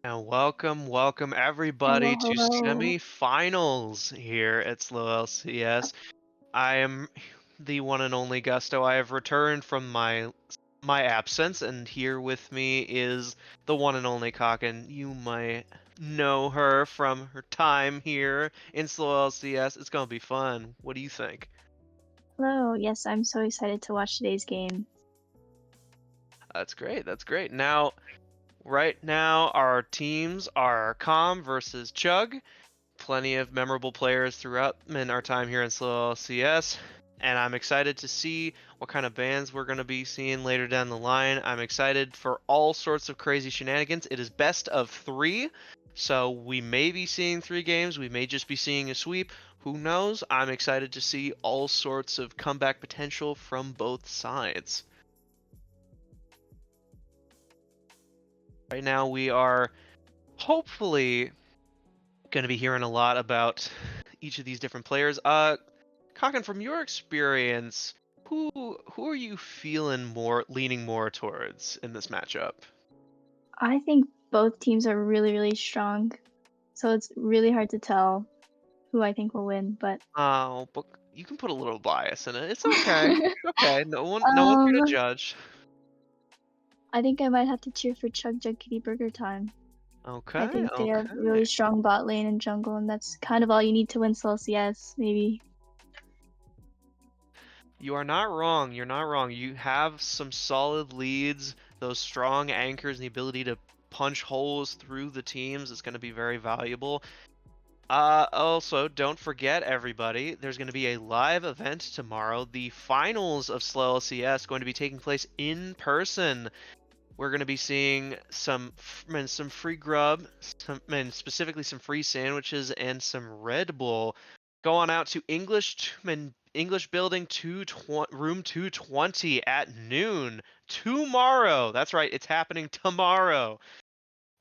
And welcome everybody Hello, to hello. semifinals here at SLOLCS. I am the one and only Gusto. I have returned from my absence, and here with me is the one and only Kaken. You might know her from her time here in SLOLCS. It's gonna be fun. What do you think? Hello. Yes, I'm so excited to watch today's game. That's great. That's great. Right now, our teams are Com versus Chug. Plenty of memorable players throughout in our time here in Slow CS, and I'm excited to see what kind of bands we're going to be seeing later down the line. I'm excited for all sorts of crazy shenanigans. It is best of 3, so we may be seeing 3 games. We may just be seeing a sweep. Who knows? I'm excited to see all sorts of comeback potential from both sides. Right now, we are hopefully going to be hearing a lot about each of these different players. Kaken, from your experience, who are you leaning more towards in this matchup? I think both teams are really, really strong, so it's really hard to tell who I think will win, but Oh, but you can put a little bias in it. It's okay. It's okay. No one's here to um, judge. I think I might have to cheer for Chug Jug Kitty Burger Time. I Okay, think they have okay. really strong bot lane and jungle, and that's kind of all you need to win Soul CS, maybe. You are not wrong. You're not wrong. You have some solid leads, those strong anchors, and the ability to punch holes through the teams is going to be very valuable. Also, don't forget, everybody, there's going to be a live event tomorrow. The finals of Slow LCS going to be taking place in person. We're going to be seeing some free grub, and specifically some free sandwiches and some Red Bull. Go on out to English Building room 220 at noon tomorrow. That's right, it's happening tomorrow.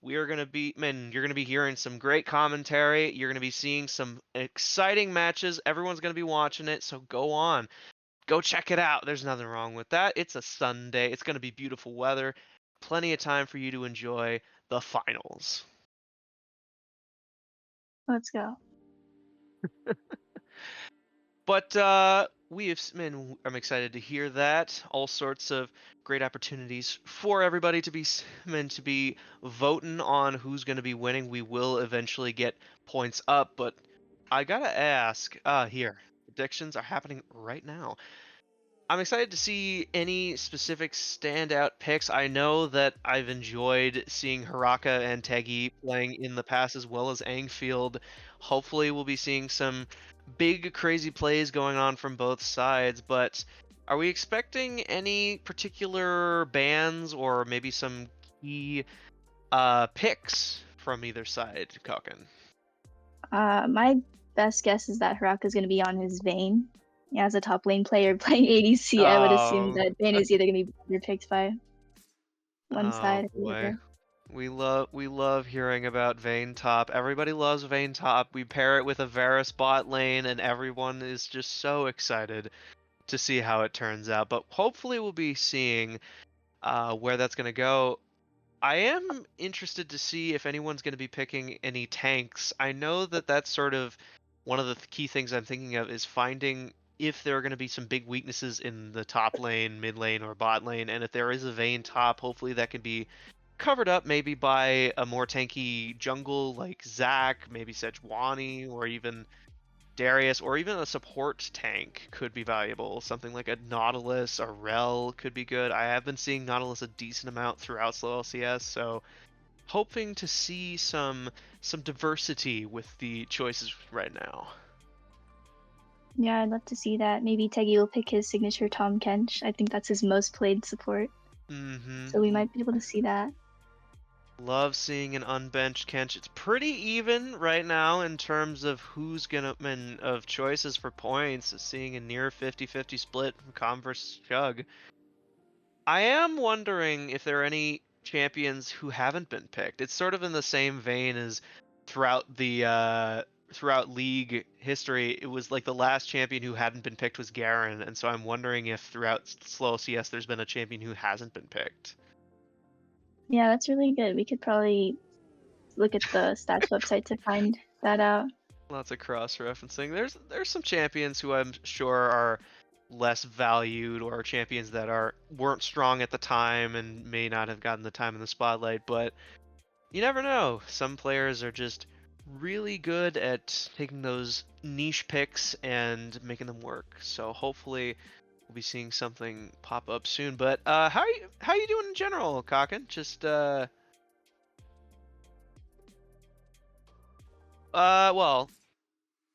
You're going to be hearing some great commentary. You're going to be seeing some exciting matches. Everyone's going to be watching it, so go check it out. There's nothing wrong with that. It's a Sunday. It's going to be beautiful weather. Plenty of time for you to enjoy the finals. Let's go. But I'm excited to hear that. All sorts of great opportunities for everybody to be meant to be voting on who's going to be winning. We will eventually get points up, but I gotta ask. Here, predictions are happening right now. I'm excited to see any specific standout picks. I know that I've enjoyed seeing Haraka and Tegi playing in the past as well as Angfield. Hopefully, we'll be seeing some big, crazy plays going on from both sides, but are we expecting any particular bans or maybe some key picks from either side, Kaken? My best guess is that Haraka's gonna be on his Vayne. Yeah, as a top lane player playing ADC, I would assume Oh, that Vayne is either gonna be picked by one oh side or the boy. other. We love hearing about Vayne Top. Everybody loves Vayne Top. We pair it with a Varus bot lane, and everyone is just so excited to see how it turns out. But hopefully, we'll be seeing where that's going to go. I am interested to see if anyone's going to be picking any tanks. I know that that's sort of one of the key things I'm thinking of is finding if there are going to be some big weaknesses in the top lane, mid lane, or bot lane, and if there is a Vayne top, hopefully that can be covered up maybe by a more tanky jungle like Zac, maybe Sejuani, or even Darius, or even a support tank could be valuable. Something like a Nautilus or Rel could be good. I have been seeing Nautilus a decent amount throughout slow LCS, so hoping to see some diversity with the choices right now. Yeah, I'd love to see that. Maybe Tegi will pick his signature Tom Kench. I think that's his most played support. So we Mm-hmm. might be able to see that. Love seeing an unbenched Kench. It's pretty even right now in terms of who's gonna of choices for points. Seeing a near 50-50 split from Com versus Chug. I am wondering if there are any champions who haven't been picked. It's sort of in the same vein as throughout league history. It was like the last champion who hadn't been picked was Garen, and so I'm wondering if throughout slow CS there's been a champion who hasn't been picked. Yeah, that's really good. We could probably look at the stats website to find that out. Lots of cross-referencing. There's some champions who I'm sure are less valued, or champions that weren't strong at the time and may not have gotten the time in the spotlight, but you never know. Some players are just really good at taking those niche picks and making them work. So hopefully we'll be seeing something pop up soon. But how you doing in general, Kakin? Just well,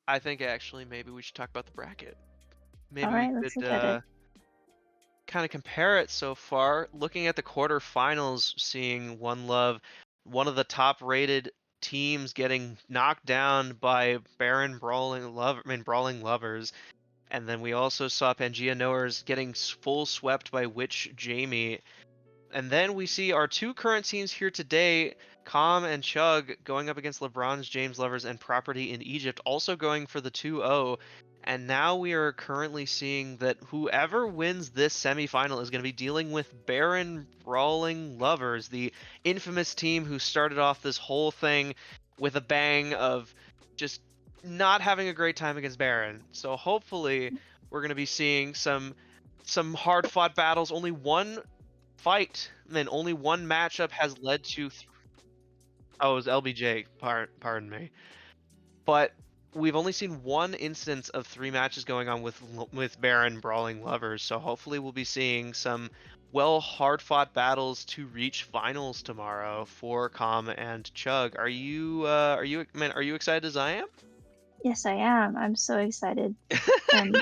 I think actually maybe we should talk about the bracket. All Maybe we right, let's could look at it. kind of compare it so far. Looking at the quarterfinals, seeing One Love, one of the top-rated teams, getting knocked down by Baron Brawling Lovers, and then we also saw Pangea Knowers getting full swept by Witch Jamie. And then we see our two current teams here today, Com and Chug, going up against LeBron's James Lovers and Property in Egypt, also going for the 2-0. And now we are currently seeing that whoever wins this semifinal is going to be dealing with Baron Brawling Lovers, the infamous team who started off this whole thing with a bang of just not having a great time against Baron. So hopefully we're going to be seeing some hard-fought battles. Only one fight, and only one matchup has led to. Oh, it was LBJ. Pardon me. But we've only seen one instance of 3 matches going on with Baron Brawling Lovers. So hopefully we'll be seeing some hard-fought battles to reach finals tomorrow for Com and Chug. Are you excited as I am? Yes, I am. I'm so excited. I'm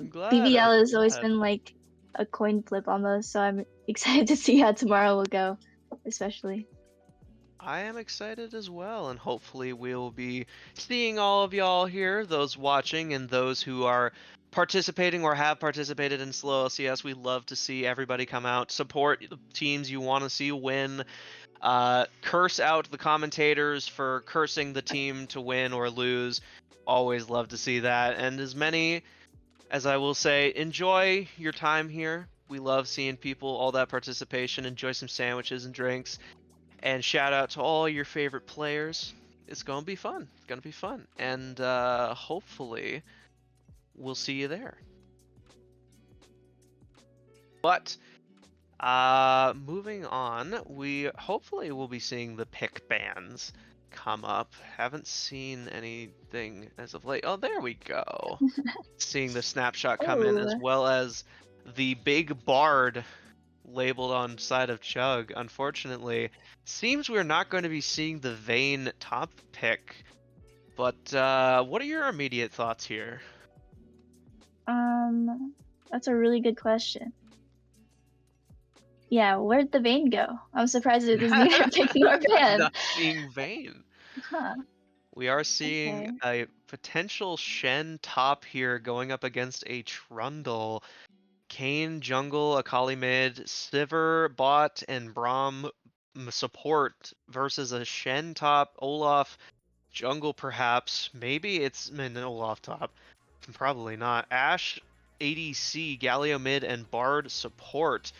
glad. BBL has always been like a coin flip almost, so I'm excited to see how tomorrow will go, especially. I am excited as well, and hopefully we'll be seeing all of y'all here, those watching and those who are participating or have participated in SLOLCS. We love to see everybody come out, support the teams you want to see win, curse out the commentators for cursing the team to win or lose. Always love to see that, and as many as I will say, enjoy your time here. We love seeing people, all that participation. Enjoy some sandwiches and drinks. And shout out to all your favorite players. It's going to be fun. It's going to be fun. And hopefully, we'll see you there. But moving on, we hopefully will be seeing the pick bans come up. Haven't seen anything as of late. Oh, there we go. Seeing the snapshot come in, as Oh, well as the big bard labeled on side of Chug. Unfortunately, seems we're not going to be seeing the Vayne top pick. But what are your immediate thoughts here? that's a really good question. Yeah, where'd the Vayne go? I'm surprised it isn't either pick nor ban. Not seeing Vayne. Huh. We are seeing Okay. a potential Shen top here going up against a Trundle. Kayn jungle, Akali mid, Sivir bot, and Braum support versus a Shen top, Olaf jungle perhaps. Maybe it's an Olaf top. Probably not. Ashe ADC, Galio mid, and Bard support.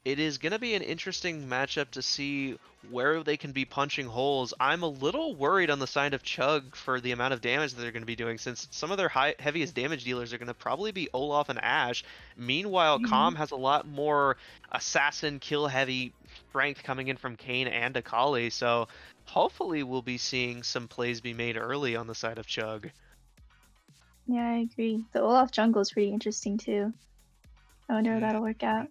It is going to be an interesting matchup to see where they can be punching holes. I'm a little worried on the side of Chug for the amount of damage that they're going to be doing, since some of their heaviest damage dealers are going to probably be Olaf and Ashe. Meanwhile, Mhm. Calm has a lot more assassin kill heavy strength coming in from Kayn and Akali, so hopefully we'll be seeing some plays be made early on the side of Chug. Yeah, I agree. The Olaf jungle is pretty interesting too. I wonder how that'll work out.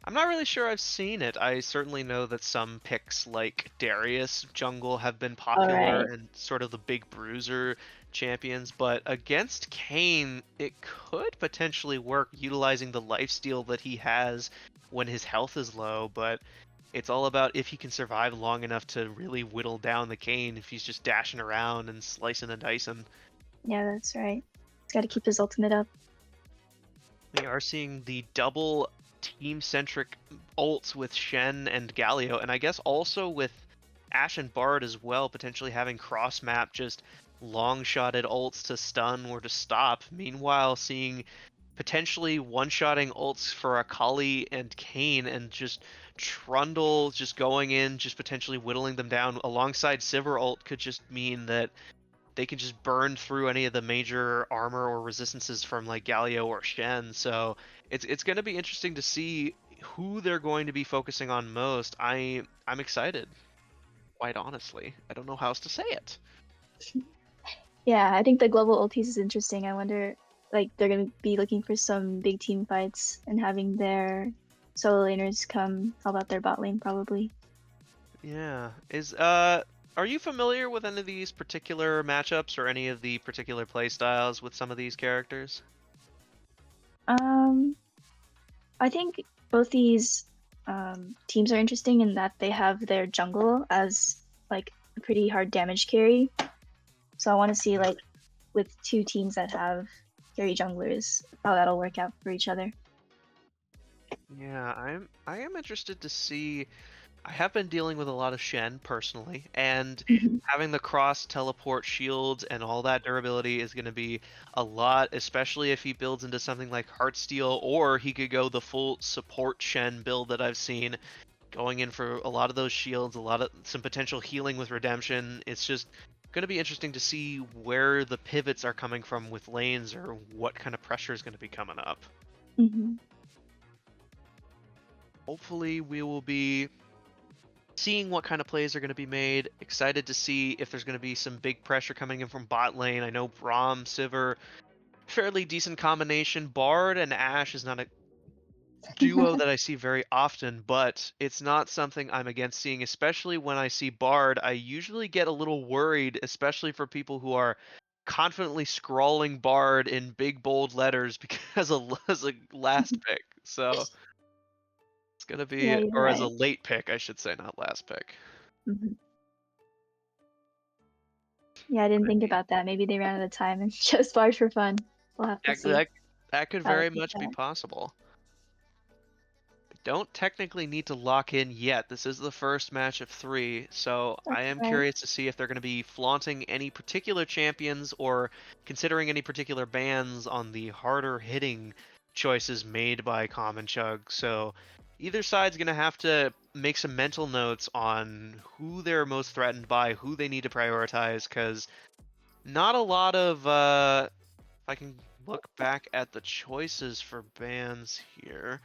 I'm not really sure I've seen it. I certainly know that some picks like Darius Jungle have been popular Alright. and sort of the big bruiser champions, but against Kayn, it could potentially work utilizing the lifesteal that he has when his health is low, but it's all about if he can survive long enough to really whittle down the Kayn if he's just dashing around and slicing and dicing. Yeah, that's right. He's got to keep his ultimate up. We are seeing the double team-centric ults with Shen and Galio, and I guess also with Ashe and Bard as well, potentially having cross-map, just long-shotted ults to stun or to stop. Meanwhile, seeing potentially one-shotting ults for Akali and Kayn, and just Trundle just going in, just potentially whittling them down alongside Sivir ult could just mean that they can just burn through any of the major armor or resistances from like Galio or Shen. So it's going to be interesting to see who they're going to be focusing on most. I'm excited, quite honestly. I don't know how else to say it. Yeah, I think the global ultis is interesting. I wonder, like, they're gonna be looking for some big team fights and having their solo laners come help out their bot lane, probably. Yeah. Are you familiar with any of these particular matchups or any of the particular playstyles with some of these characters? Um, I think both these teams are interesting in that they have their jungle as like a pretty hard damage carry. So I want to see like with two teams that have carry junglers how that'll work out for each other. Yeah, I am interested to see. I have been dealing with a lot of Shen personally, and having the cross teleport shields and all that durability is going to be a lot, especially if he builds into something like Heartsteel, or he could go the full support Shen build that I've seen, going in for a lot of those shields, a lot of some potential healing with redemption. It's just going to be interesting to see where the pivots are coming from with lanes or what kind of pressure is going to be coming up. Mm-hmm. Hopefully, we will be seeing what kind of plays are going to be made. Excited to see if there's going to be some big pressure coming in from bot lane. I know Braum, Sivir, fairly decent combination. Bard and Ashe is not a duo that I see very often, but it's not something I'm against seeing, especially when I see Bard. I usually get a little worried, especially for people who are confidently scrawling Bard in big bold letters because as a last pick. So it's gonna Yeah, be, you're or as a right. late pick, I should say, not last pick. Mm-hmm. Yeah, I didn't Gonna think be about that. Maybe they ran out of time and chose Bard for fun. We'll have to that, see that that could how they very pick much be that. possible. Don't technically need to lock in yet. This is the first match of 3, so I That's am right. curious to see if they're going to be flaunting any particular champions or considering any particular bans on the harder hitting choices made by Com and Chug. So either side's going to have to make some mental notes on who they're most threatened by, who they need to prioritize, because not a lot of, if I can look back at the choices for bans here.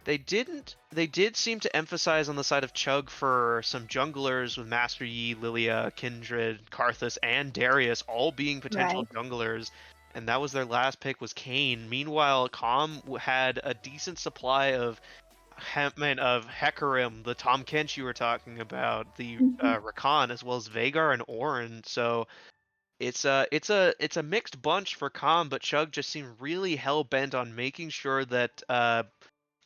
They did seem to emphasize on the side of Chug for some junglers with Master Yi, Lilia, Kindred, Karthus, and Darius all being potential Right. junglers, and that was their last pick was Kayn. Meanwhile, Calm had a decent supply of of Hecarim, the Tom Kench you were talking about, the Mm-hmm. Rakan, as well as Vhagar and Ornn. So it's a mixed bunch for Calm, but Chug just seemed really hell bent on making sure that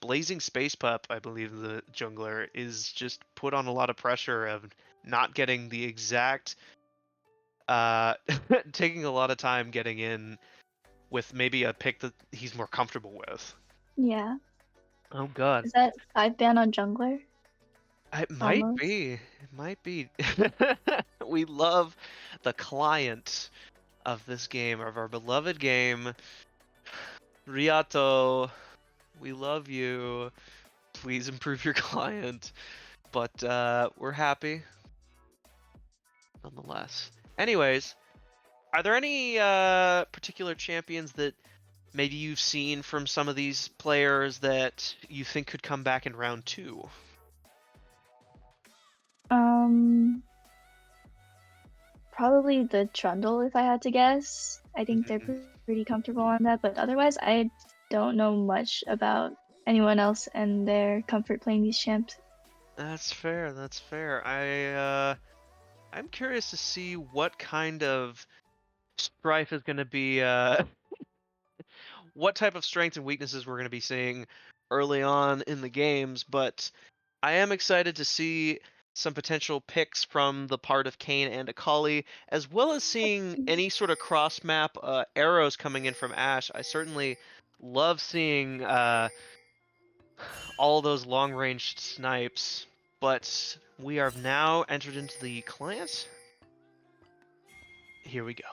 Blazing Space Pup, I believe the jungler, is just put on a lot of pressure of not getting the exact uh taking a lot of time getting in with maybe a pick that he's more comfortable with. Yeah. Oh god. Is that 5 ban on jungler? It might Almost. be. It might be. We love the client of this game, of our beloved game. Riato, we love you. Please improve your client. But we're happy nonetheless. Anyways, are there any particular champions that maybe you've seen from some of these players that you think could come back in round 2? Um, Probably the Trundle if I had to guess. I think they're Mhm. pretty comfortable on that, but otherwise I don't know much about anyone else and their comfort playing these champs. That's fair. That's fair. I'm curious to see what kind of strife is going to be what type of strengths and weaknesses we're going to be seeing early on in the games, but I am excited to see some potential picks from the part of Kane and Akali, as well as seeing any sort of cross map arrows coming in from Ashe. I certainly love seeing all those long range snipes, but we are now entered into the class. Here we go.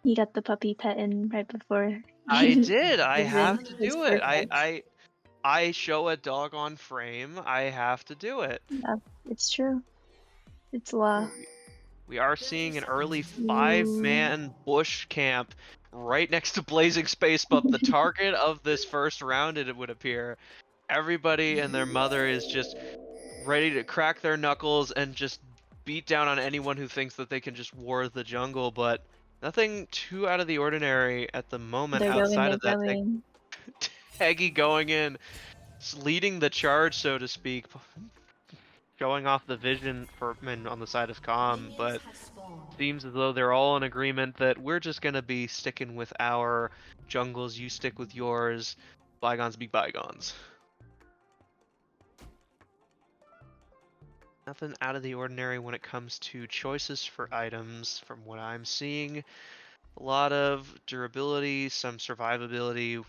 He got the puppy pet in right before I did. I his have to his do it. first match. I show a dog on frame, I have to do it. Yeah, it's true. It's law. We are seeing an early Ooh. 5-man bush camp right next to Blazing Space Pup, the target of this first round, it would appear. Everybody and their mother is just ready to crack their knuckles and just beat down on anyone who thinks that they can just war the jungle, but nothing too out of the ordinary at the moment They're going, outside they're of that. going. Teggy going in, leading the charge, so to speak, showing off the vision for men on the side of Calm, but seems as though they're all in agreement that we're just going to be sticking with our jungles, you stick with yours, bygones be bygones. Nothing out of the ordinary when it comes to choices for items from what I'm seeing. A lot of durability, some survivability.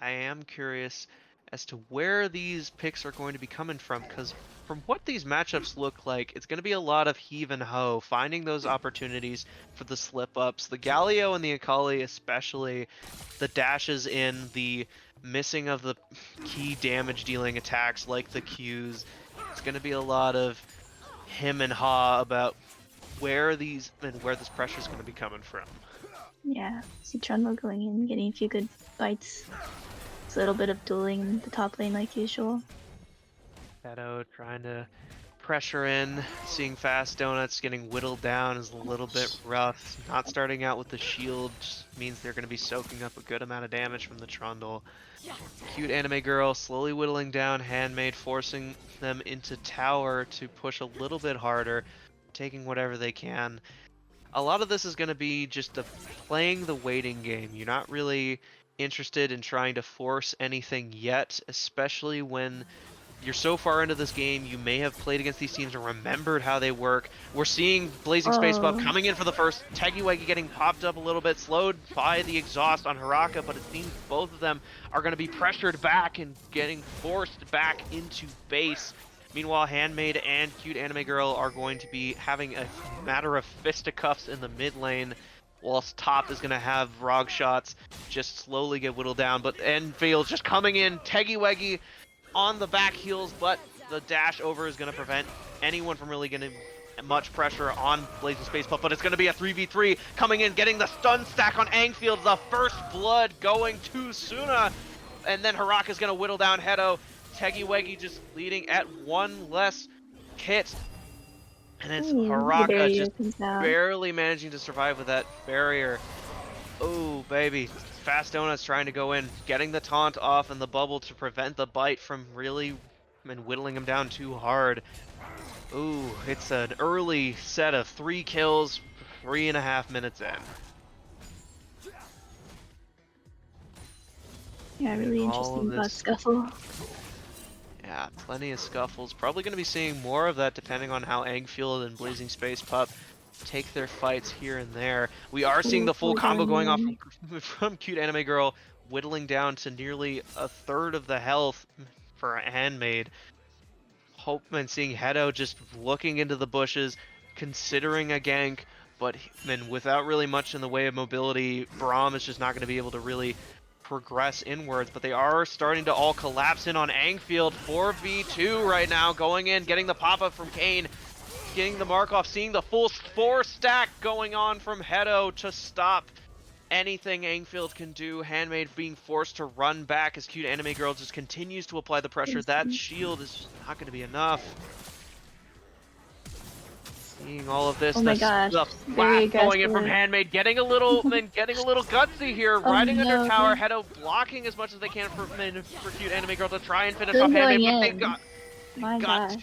I am curious as to where these picks are going to be coming from, because from what these matchups look like, it's going to be a lot of heave and ho, finding those opportunities for the slip-ups. The Galio and the Akali especially, the dashes in, the missing of the key damage-dealing attacks like the Qs. It's going to be a lot of him and ha about where these and where this pressure is going to be coming from. Yeah, see Trundle going in, getting a few good bites. It's a little bit of dueling in the top lane like usual. Shadow trying to pressure in, seeing Fast Donuts getting whittled down is a little bit rough. Not starting out with the shield just means they're going to be soaking up a good amount of damage from the Trundle. Cute anime girl slowly whittling down Handmaid, forcing them into tower to push a little bit harder, taking whatever they can. A lot of this is going to be just playing the waiting game. You're not really interested in trying to force anything yet, especially when you're so far into this game, you may have played against these teams and remembered how they work. We're seeing Blazing Space Pup coming in for the first. Teggy getting popped up a little bit, slowed by the exhaust on Haraka, but it seems both of them are going to be pressured back and getting forced back into base. Meanwhile, Handmaid and Cute Anime Girl are going to be having a matter of fisticuffs in the mid lane, whilst top is going to have Rog shots just slowly get whittled down. But Enfield just coming in, Teggy on the back heels, but the dash over is going to prevent anyone from really getting much pressure on Blazing Space Pup, but it's going to be a 3v3 coming in, getting the stun stack on Angfield, the first blood going to Suna, and then Haraka's going to whittle down Hedo. Teggy just leading at one less hit, and it's Haraka just barely managing to survive with that barrier. Oh, baby. Fast Donuts trying to go in, getting the taunt off and the bubble to prevent the bite from really whittling him down too hard. Ooh, it's an early set of 3 kills, 3.5 minutes in. Yeah, really interesting about Scuffle. Yeah, plenty of scuffles. Probably going to be seeing more of that depending on how Angfield and Blazing Space Pup take their fights here and there. We are seeing the full combo going off from Cute Anime Girl, whittling down to nearly a third of the health for a Handmaid. Hopeman seeing Hedo just looking into the bushes, considering a gank, but without really much in the way of mobility, Braum is just not going to be able to really progress inwards, but they are starting to all collapse in on Angfield. 4v2 right now, going in, getting the pop-up from Kane, getting the mark off, seeing the full 4 stack going on from Hedo to stop anything Angfield can do. Handmaid being forced to run back as Cute Anime Girl just continues to apply the pressure. That shield is not going to be enough. Seeing all of this, the flash going in from Handmaid, getting a little gutsy here, riding under tower. Hedo blocking as much as they can for Cute Anime Girl to try and finish off Handmaid, but they got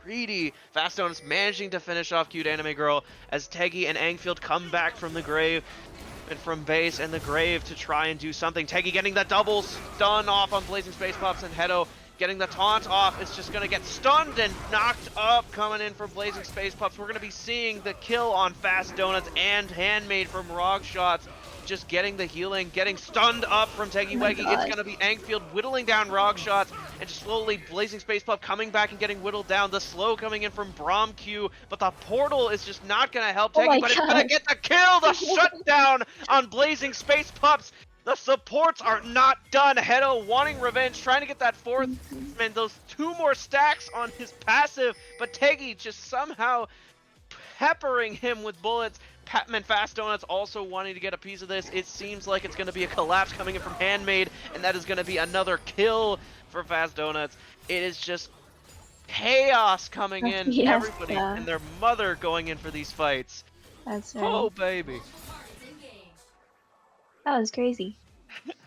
greedy. Fast Donuts managing to finish off Cute Anime Girl as Teggy and Angfield come back from the grave and from base and the grave to try and do something. Teggy getting the double stun off on Blazing Space Pups, and Hedo getting the taunt off. It's just going to get stunned and knocked up coming in for Blazing Space Pups. We're going to be seeing the kill on Fast Donuts and Handmaid from Rog shots. Just getting the healing, getting stunned up from Teggy It's going to be Angfield whittling down Rog shots, and just slowly Blazing Space Pup coming back and getting whittled down. The slow coming in from Braum Q, but the portal is just not going to help Teggy, but it's going to get the kill, the shutdown on Blazing Space Pups. The supports are not done. Hedo wanting revenge, trying to get that fourth, and those 2 more stacks on his passive, but Tegi just somehow peppering him with bullets. Patman Fast Donuts also wanting to get a piece of this. It seems like it's going to be a collapse coming in from Handmade, and that is going to be another kill for Fast Donuts. It is just chaos coming in. Yes, Everybody yeah. and their mother going in for these fights. That's right. Oh, baby. That was crazy.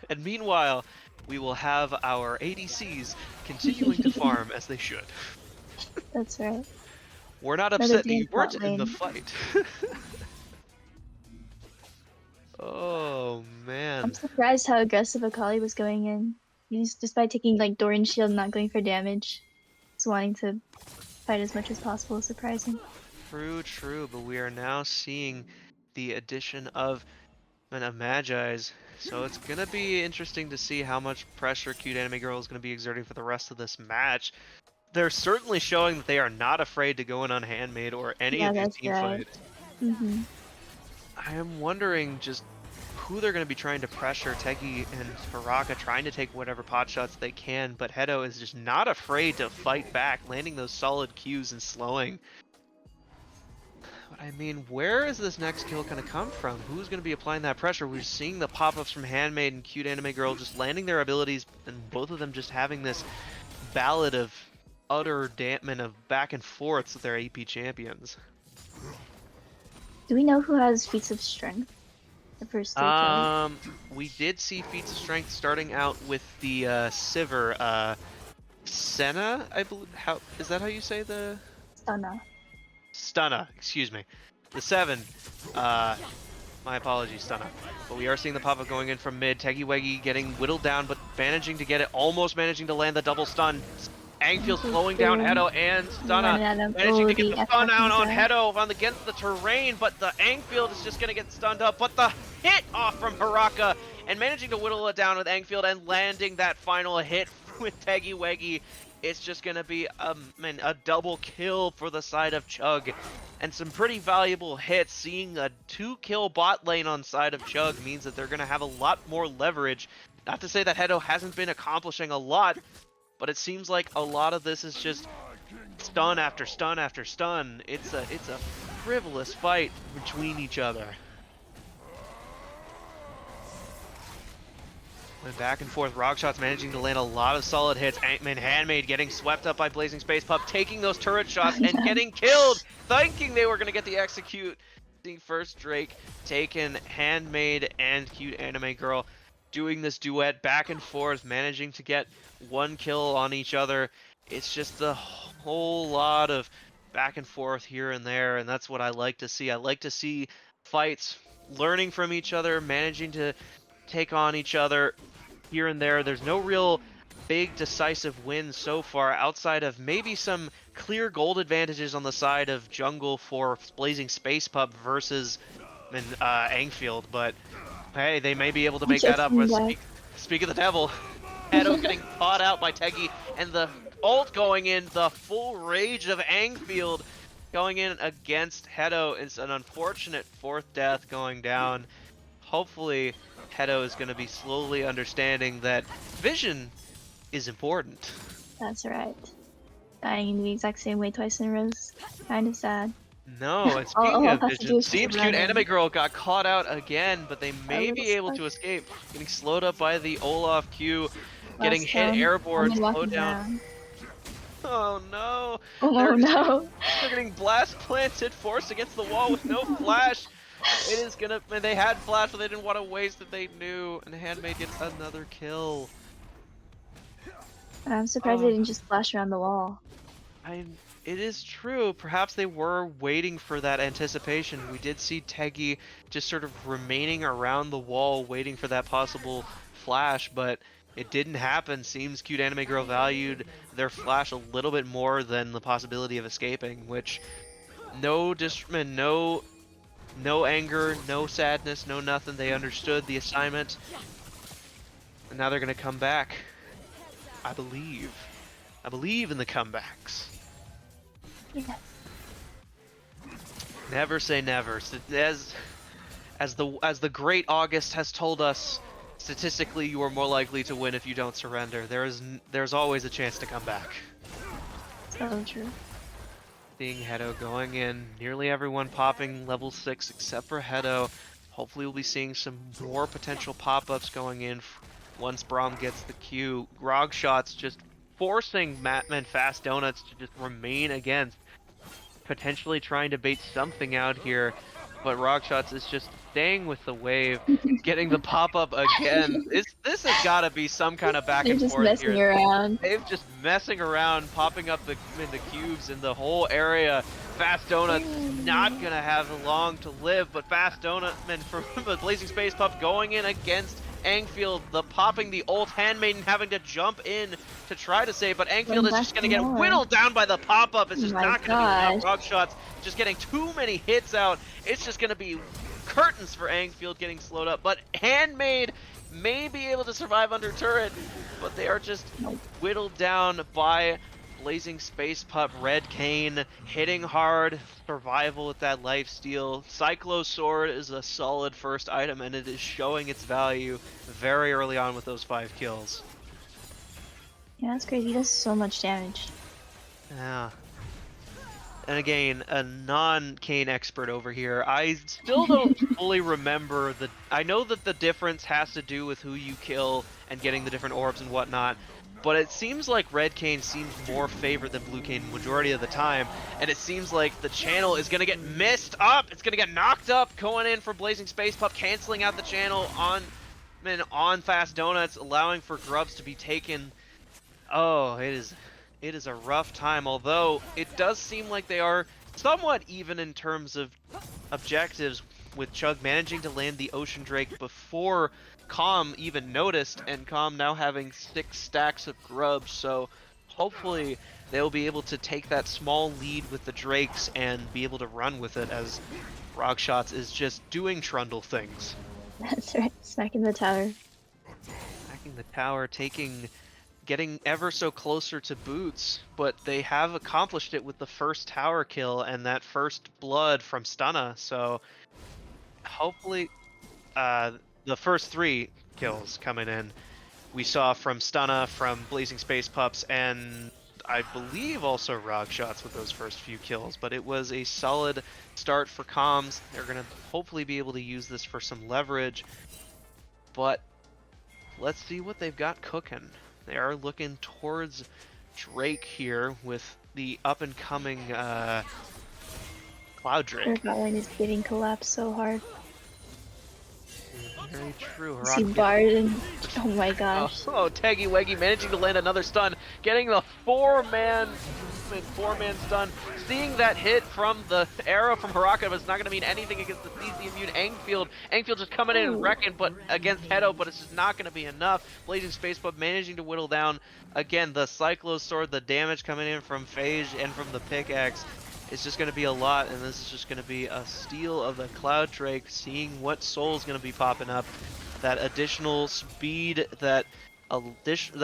And meanwhile, we will have our ADCs continuing to farm as they should. That's right. We're not Another upset that you dance weren't bot in the lane. fight. Oh, man. I'm surprised how aggressive Akali was going in. He's just by taking like Doran shield, not going for damage. Just wanting to fight as much as possible, surprising. True, but we are now seeing the addition of Magi's, so it's gonna be interesting to see how much pressure Cute Anime Girl is gonna be exerting for the rest of this match. They're certainly showing that they are not afraid to go in on Handmade or any Yeah, of these that's team right. fights. I am wondering just who they're going to be trying to pressure. Tegi and Baraka trying to take whatever pot shots they can, but Hedo is just not afraid to fight back, landing those solid Qs and slowing. But I mean, where is this next kill going to come from? Who's going to be applying that pressure? We're seeing the pop-ups from Handmaid and Cute Anime Girl just landing their abilities, and both of them just having this ballad of utter damnment of back and forths with their AP champions. Do we know who has feats of strength? The first 3 kills? We did see feats of strength starting out with the Sivir, Senna, I believe. How is that? How you say the? Stunna, excuse me. The 7. My apologies, Stunna. But we are seeing the pop-up going in from mid. Tegi Weggy getting whittled down, but managing to get it, almost managing to land the double stun. Angfield slowing down Hedo and Stunna, managing to get the stun out on Hedo against the terrain, but the Angfield is just going to get stunned up. But the hit off from Baraka, and managing to whittle it down with Angfield and landing that final hit with Tegi Weggy. It's just going to be a double kill for the side of CHUG. And some pretty valuable hits. Seeing a 2-kill bot lane on side of CHUG means that they're going to have a lot more leverage. Not to say that Hedo hasn't been accomplishing a lot, but it seems like a lot of this is just stun after stun after stun. It's a frivolous fight between each other. Went back and forth, Rock Shots managing to land a lot of solid hits. Ant-Man Handmade getting swept up by Blazing Space Pup, taking those turret shots and getting killed, thinking they were going to get the execute. Seeing first Drake taken, Handmade and Cute Anime Girl doing this duet back and forth, managing to get 1 kill on each other. It's just a whole lot of back and forth here and there, and that's what I like to see. I like to see fights learning from each other, managing to take on each other here and there. There's no real big decisive wins so far outside of maybe some clear gold advantages on the side of jungle for Blazing Space Pup versus Angfield, but hey, they may be able to make that up. Speak of the devil, Hedo getting caught out by Tegi, and the ult going in, the full rage of Angfield going in against Hedo. It's an unfortunate 4th death going down. Hopefully Hedo is going to be slowly understanding that vision is important. That's right. Dying in the exact same way twice in a row is kind of sad. No, and speaking of vision, seems Cute Anime Girl got caught out again, but they may be able to escape. Getting slowed up by the Olaf Q, getting hit airborne, slowed down. Oh no! Oh no! They're getting blast planted, forced against the wall with no flash. It is gonna. They had flash, but they didn't want to waste it. They knew, and Handmaid gets another kill. I'm surprised they didn't just flash around the wall. It is true. Perhaps they were waiting for that anticipation. We did see Tegi just sort of remaining around the wall, waiting for that possible flash, but it didn't happen. Seems Cute Anime Girl valued their flash a little bit more than the possibility of escaping, which no anger, no sadness, no nothing. They understood the assignment, and now they're gonna come back. I believe in the comebacks. Yes. Never say never. As the great August has told us, statistically you are more likely to win if you don't surrender. There's always a chance to come back. So true. Seeing Hedo going in, nearly everyone popping level 6 except for Hedo. Hopefully we'll be seeing some more potential pop-ups going in once Braum gets the Q. Grog shots just forcing Matman Fast Donuts to just remain against, potentially trying to bait something out here, but Rockshots is just staying with the wave, getting the pop-up again. This has got to be some kind of back They're and just forth messing here. around. They've just messing around, popping up in the cubes in the whole area. Fast Donuts not gonna have long to live, but Fast Donut man from the Blazing Space Pup going in against Angfield, the popping the ult, Handmaiden having to jump in to try to save, but Angfield is just gonna get whittled down by the pop-up. It's just not gonna be enough. Rock shots just getting too many hits out. It's just gonna be curtains for Angfield getting slowed up, but Handmaid may be able to survive under turret, but they are just whittled down by Blazing Space Pup. Red Cane hitting hard, survival with that lifesteal. Cyclo Sword is a solid first item, and it is showing its value very early on with those 5 kills. Yeah, that's crazy. He does so much damage. Yeah. And again, a non-Kane expert over here. I still don't fully remember I know that the difference has to do with who you kill and getting the different orbs and whatnot, but it seems like Red Cane seems more favored than Blue Cane majority of the time, and it seems like the channel is gonna get missed up. It's gonna get knocked up, going in for Blazing Space Pup, canceling out the channel on Fast Donuts, allowing for grubs to be taken. Oh, it is a rough time, although it does seem like they are somewhat even in terms of objectives, with Chug managing to land the Ocean Drake before Calm even noticed, and Calm now having 6 stacks of grubs, so hopefully they'll be able to take that small lead with the Drakes and be able to run with it, as Rockshots is just doing Trundle things. That's right, smacking the tower. Smacking the tower, getting ever so closer to Boots, but they have accomplished it with the first tower kill and that first blood from Stunna, so hopefully the first 3 kills coming in we saw from Stunna, from Blazing Space Pups, and I believe also Rog Shots with those first few kills, but it was a solid start for Comms. They're going to hopefully be able to use this for some leverage, but let's see what they've got cooking. They are looking towards Drake here with the up-and-coming Cloud Drake. Their bot lane is getting collapsed so hard. Very true. See Bard and oh my gosh. Oh, Teggy Weggy managing to land another stun, getting the 4-man stun. Seeing that hit from the arrow from Haraka, but it's not going to mean anything against the CC immune Angfield. Angfield just coming in and wrecking, but against Hedo, but it's just not going to be enough. Blazing Space Pup managing to whittle down again the Cyclo Sword, the damage coming in from Phage and from the pickaxe. It's just going to be a lot, and this is just going to be a steal of the Cloud Drake, seeing what soul's going to be popping up. That additional speed, that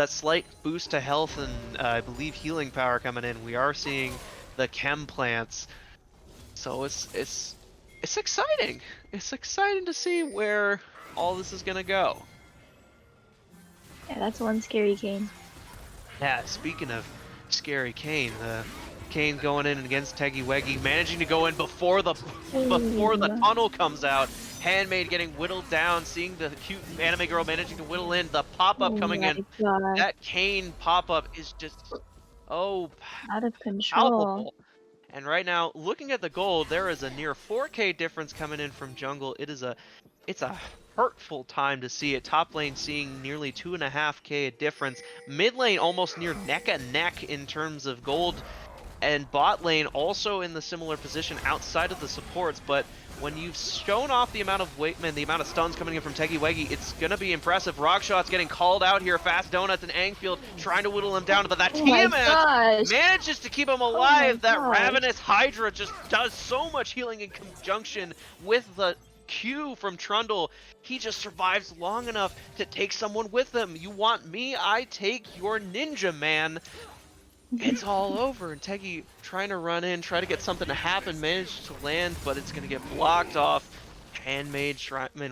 slight boost to health and I believe healing power coming in. We are seeing the chem plants, so it's exciting. It's exciting to see where all this is going to go. Yeah, that's one scary Kane. Yeah, speaking of scary Kane, Kane going in against Teggy Weggy, managing to go in before the tunnel comes out. Handmaid getting whittled down, seeing the cute anime girl managing to whittle in, the pop-up coming in. God. That Kane pop-up is just out of control. palpable. And right now, looking at the gold, there is a near 4K difference coming in from jungle. It's a hurtful time to see it. Top lane seeing nearly 2.5K difference. Mid lane almost near neck and neck in terms of gold. And bot lane also in the similar position outside of the supports, but when you've shown off the amount of weight and the amount of stuns coming in from Teggy Weggy, it's gonna be impressive. Rockshots getting called out here. Fast Donuts and Angfield trying to whittle him down, but that TMS manages to keep him alive. That Ravenous Hydra just does so much healing in conjunction with the Q from Trundle. He just survives long enough to take someone with him. You want me? I take your ninja, man. It's all over, and Teggy trying to run in, try to get something to happen, managed to land, but it's going to get blocked off. Handmade,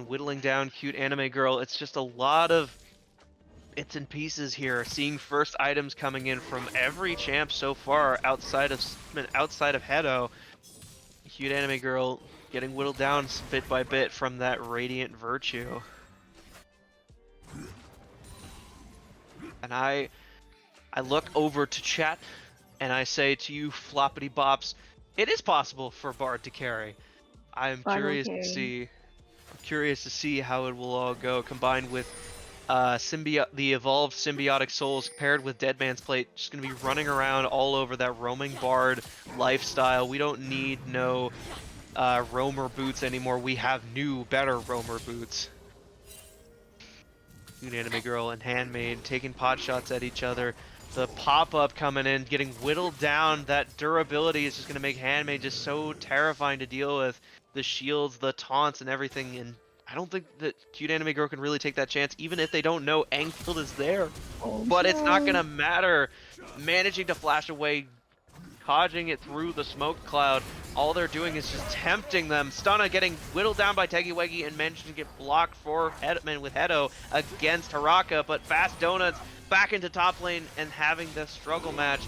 whittling down cute anime girl. It's just a lot of bits and pieces here. Seeing first items coming in from every champ so far outside of Hedo. Cute anime girl getting whittled down bit by bit from that radiant virtue. And I look over to chat and I say to you, floppity bops, it is possible for Bard to carry. I'm curious to see how it will all go, combined with the evolved symbiotic souls paired with Dead Man's Plate, just gonna be running around all over that roaming Bard lifestyle. We don't need no roamer boots anymore. We have new, better roamer boots. Cute anime girl and Handmaid taking pot shots at each other. The pop-up coming in, getting whittled down. That durability is just going to make Handmaid just so terrifying to deal with. The shields, the taunts, and everything. And I don't think that Cute Anime Girl can really take that chance, even if they don't know Angfield is there. Oh, But no. it's not going to matter. Managing to flash away, dodging it through the smoke cloud. All they're doing is just tempting them. Stunna getting whittled down by Teggy and managing to get blocked for Hedman with Hedo against Haraka, but Fast Donuts back into top lane and having the struggle match.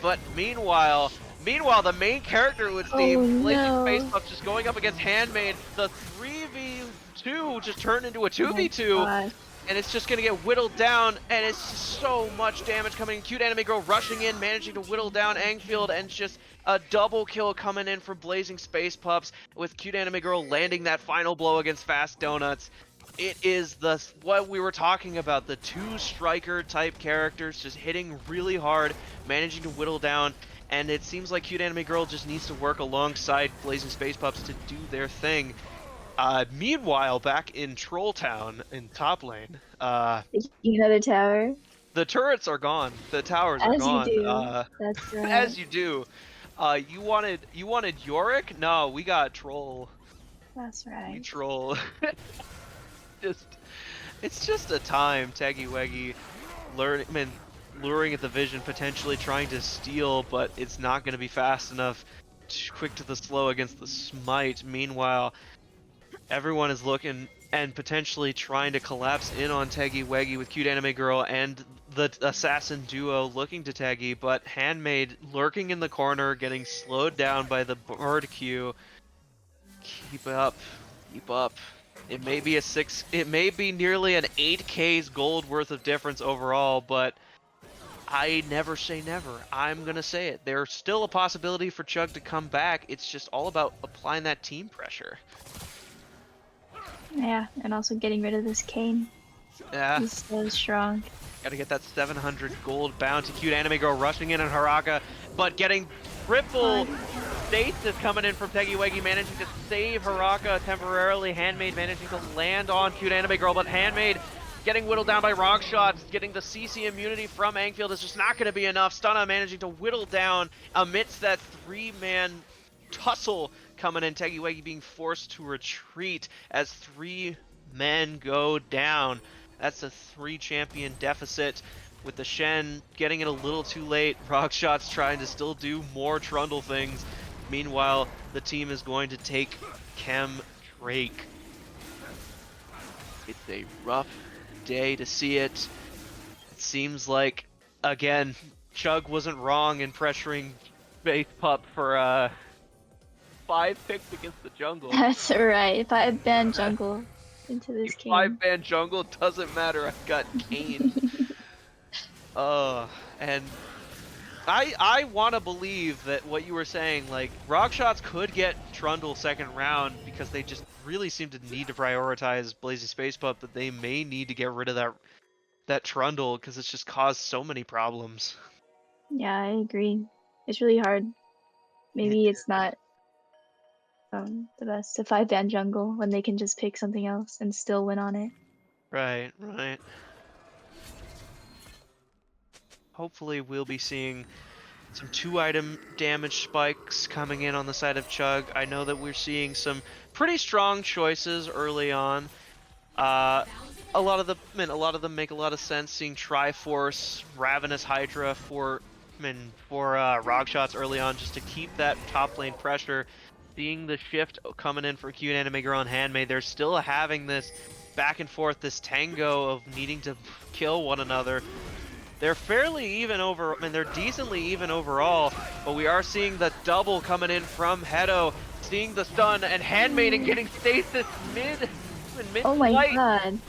But meanwhile, the main character would seem, Blazing Face Puff, just going up against Handmaid. The 3v2 just turned into a 2v2. And it's just gonna get whittled down, and it's just so much damage coming in. Cute Anime Girl rushing in, managing to whittle down Angfield, and just a double kill coming in from Blazing Space Pups, with Cute Anime Girl landing that final blow against Fast Donuts. It is what we were talking about, the two striker type characters just hitting really hard, managing to whittle down, and it seems like Cute Anime Girl just needs to work alongside Blazing Space Pups to do their thing. Meanwhile, back in Troll Town in top lane, another tower. The turrets are gone. The towers are gone. As you do. That's right. As you do. You wanted Yorick? No, we got Troll. That's right. We troll. It's just a time. Teggy Weggy luring at the vision, potentially trying to steal, but it's not going to be fast enough. Quick to the slow against the smite. Meanwhile, everyone is looking and potentially trying to collapse in on Teggy Weggy with Cute Anime Girl and the assassin duo looking to Teggy, but Handmaid lurking in the corner, getting slowed down by the Bard Q. Keep up. It may be nearly an 8K's gold worth of difference overall, but I never say never. I'm gonna say it. There's still a possibility for CHUG to come back. It's just all about applying that team pressure. Yeah, and also getting rid of this Kane. Yeah. He's so strong. Gotta get that 700 gold bounty. Cute Anime Girl rushing in on Haraka, but getting triple stasis coming in from Teggy Weggy, managing to save Haraka temporarily. Handmaid managing to land on Cute Anime Girl, but Handmaid getting whittled down by rock shots, getting the CC immunity from Angfield is just not going to be enough. Stunna managing to whittle down amidst that three-man tussle coming in. Teggy Weggy being forced to retreat as 3 men go down. That's a 3-champion deficit, with the Shen getting it a little too late. Rock shots trying to still do more Trundle things. Meanwhile, the team is going to take Chem Drake. It's a rough day to see it. It seems like, again, CHUG wasn't wrong in pressuring Space Pup for 5 picks against the jungle. That's right. 5-ban jungle into this Kane. 5-ban jungle, doesn't matter. I've got Kane. And I want to believe that what you were saying, like, rock shots could get Trundle second round because they just really seem to need to prioritize Blazing Space Pup, that they may need to get rid of that Trundle because it's just caused so many problems. Yeah, I agree. It's really hard. Maybe it's not the best to 5-ban jungle when they can just pick something else and still win on it. Right. Hopefully we'll be seeing some 2-item damage spikes coming in on the side of CHUG. I know that we're seeing some pretty strong choices early on. A lot of them make a lot of sense. Seeing Triforce, Ravenous Hydra for rock shots early on, just to keep that top lane pressure. seeing the shift coming in for Cute Anime Girl and Handmaid. They're still having this back and forth, this tango of needing to kill one another. They're fairly even over, I mean, they're decently even overall, but we are seeing the double coming in from Hedo, seeing the stun, and Handmaiden getting stasis mid-fight. Oh my god.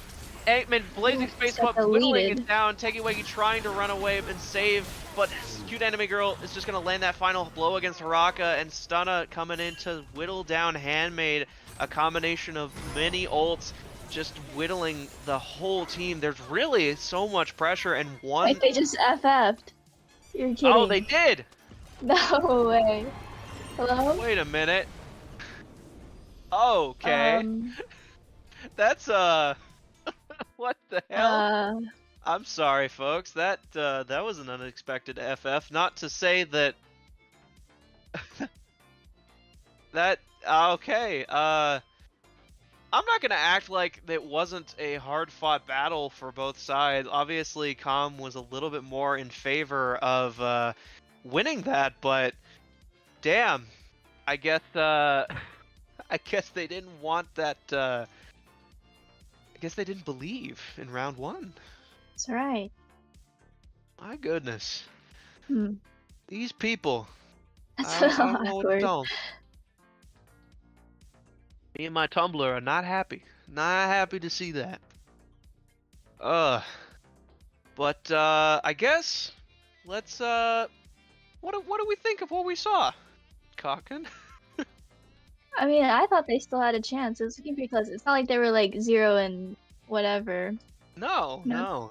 Eggman, Blazing Just Space got Pop whittling deleted. it down, Tegiwagi trying to run away and save, but Cute Anime Girl is just going to land that final blow against Haraka, and Stunna coming in to whittle down Handmaid, a combination of many ults, just whittling the whole team. There's really so much pressure, and one... Wait, they just FF'd. You're kidding. Oh, they did! No way. Hello? Wait a minute. Okay. That's, what the hell? I'm sorry, folks. That was an unexpected FF. Not to say that... Okay, I'm not gonna act like it wasn't a hard-fought battle for both sides. Obviously, Com was a little bit more in favor of winning that, but damn, I guess I guess they didn't want that. I guess they didn't believe in round one. That's right. My goodness, Hmm. these people. That's I don't know what to awkward. tell 'em. Me and my Tumblr are not happy. Not happy to see that. But I guess let's what do we think of what we saw, Cocken? I mean, I thought they still had a chance. It was looking pretty close. It's not like they were like 0 and whatever. No.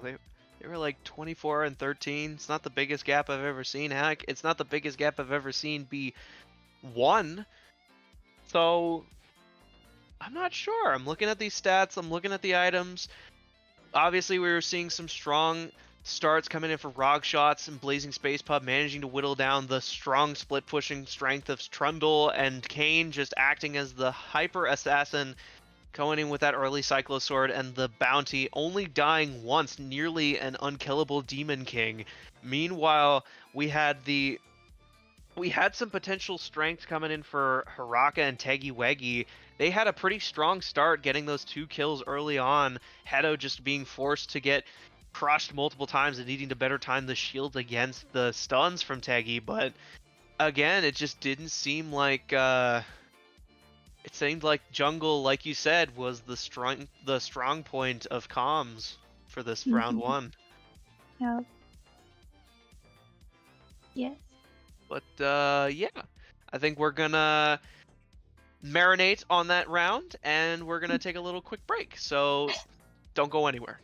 They were like 24 and 13. It's not the biggest gap I've ever seen. Heck, it's not the biggest gap I've ever seen be 1. So I'm not sure. I'm looking at these stats. I'm looking at the items. Obviously, we were seeing some strong starts coming in for Rog Shots and Blazing Space Pub, managing to whittle down the strong split pushing strength of Trundle, and Kane just acting as the hyper assassin, going in with that early Cyclo Sword and the bounty, only dying once, nearly an unkillable Demon King. Meanwhile, we had some potential strength coming in for Haraka and Tegiwagi. They had a pretty strong start getting those 2 kills early on. Hedo just being forced to get crushed multiple times and needing to better time the shields against the stuns from Tegi. But again, it just didn't seem like... it seemed like jungle, like you said, was the strong point of comms for this round 1. Yeah. Yes. But yeah, I think we're gonna marinate on that round, and we're gonna take a little quick break. So don't go anywhere.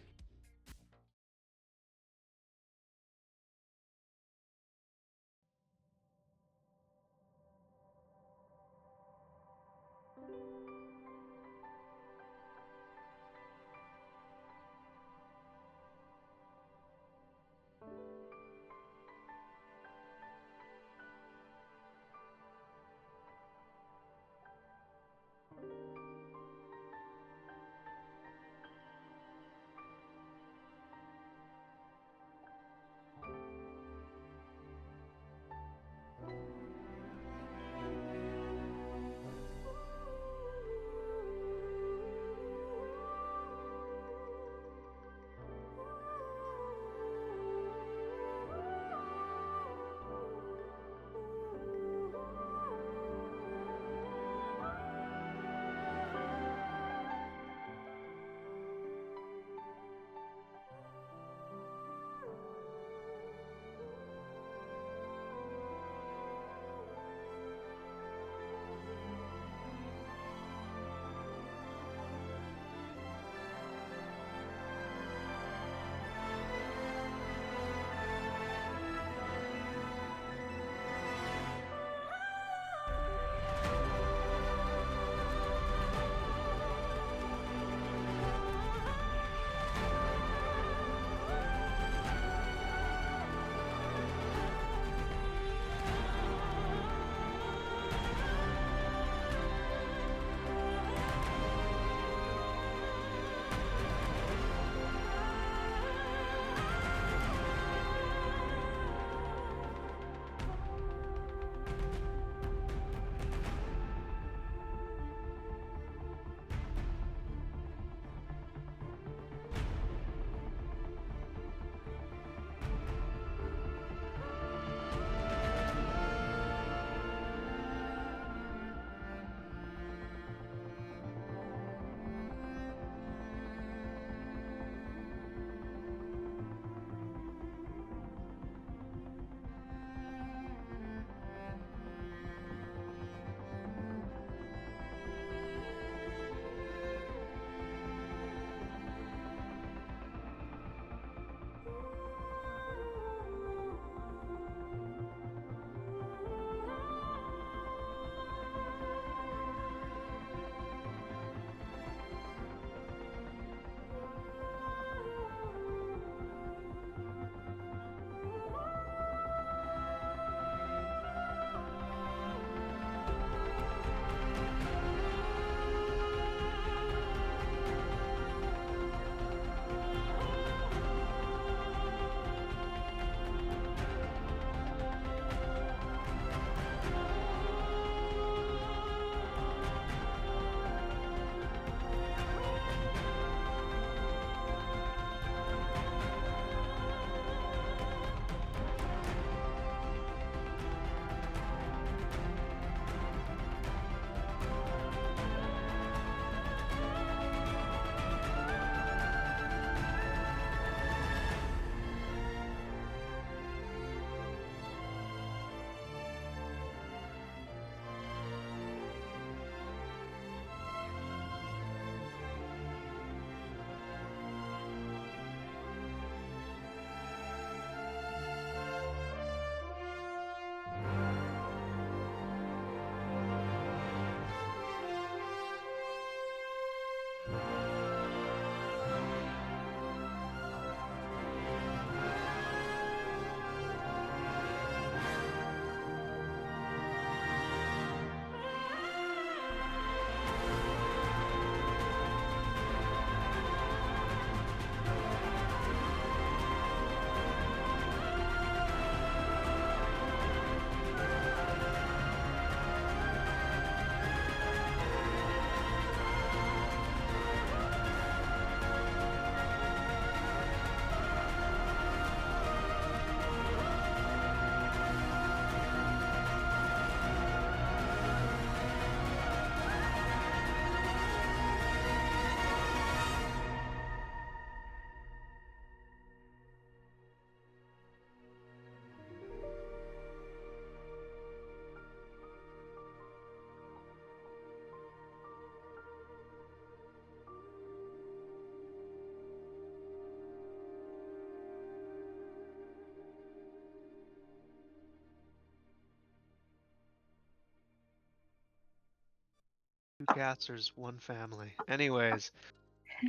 casters, one family. Anyways,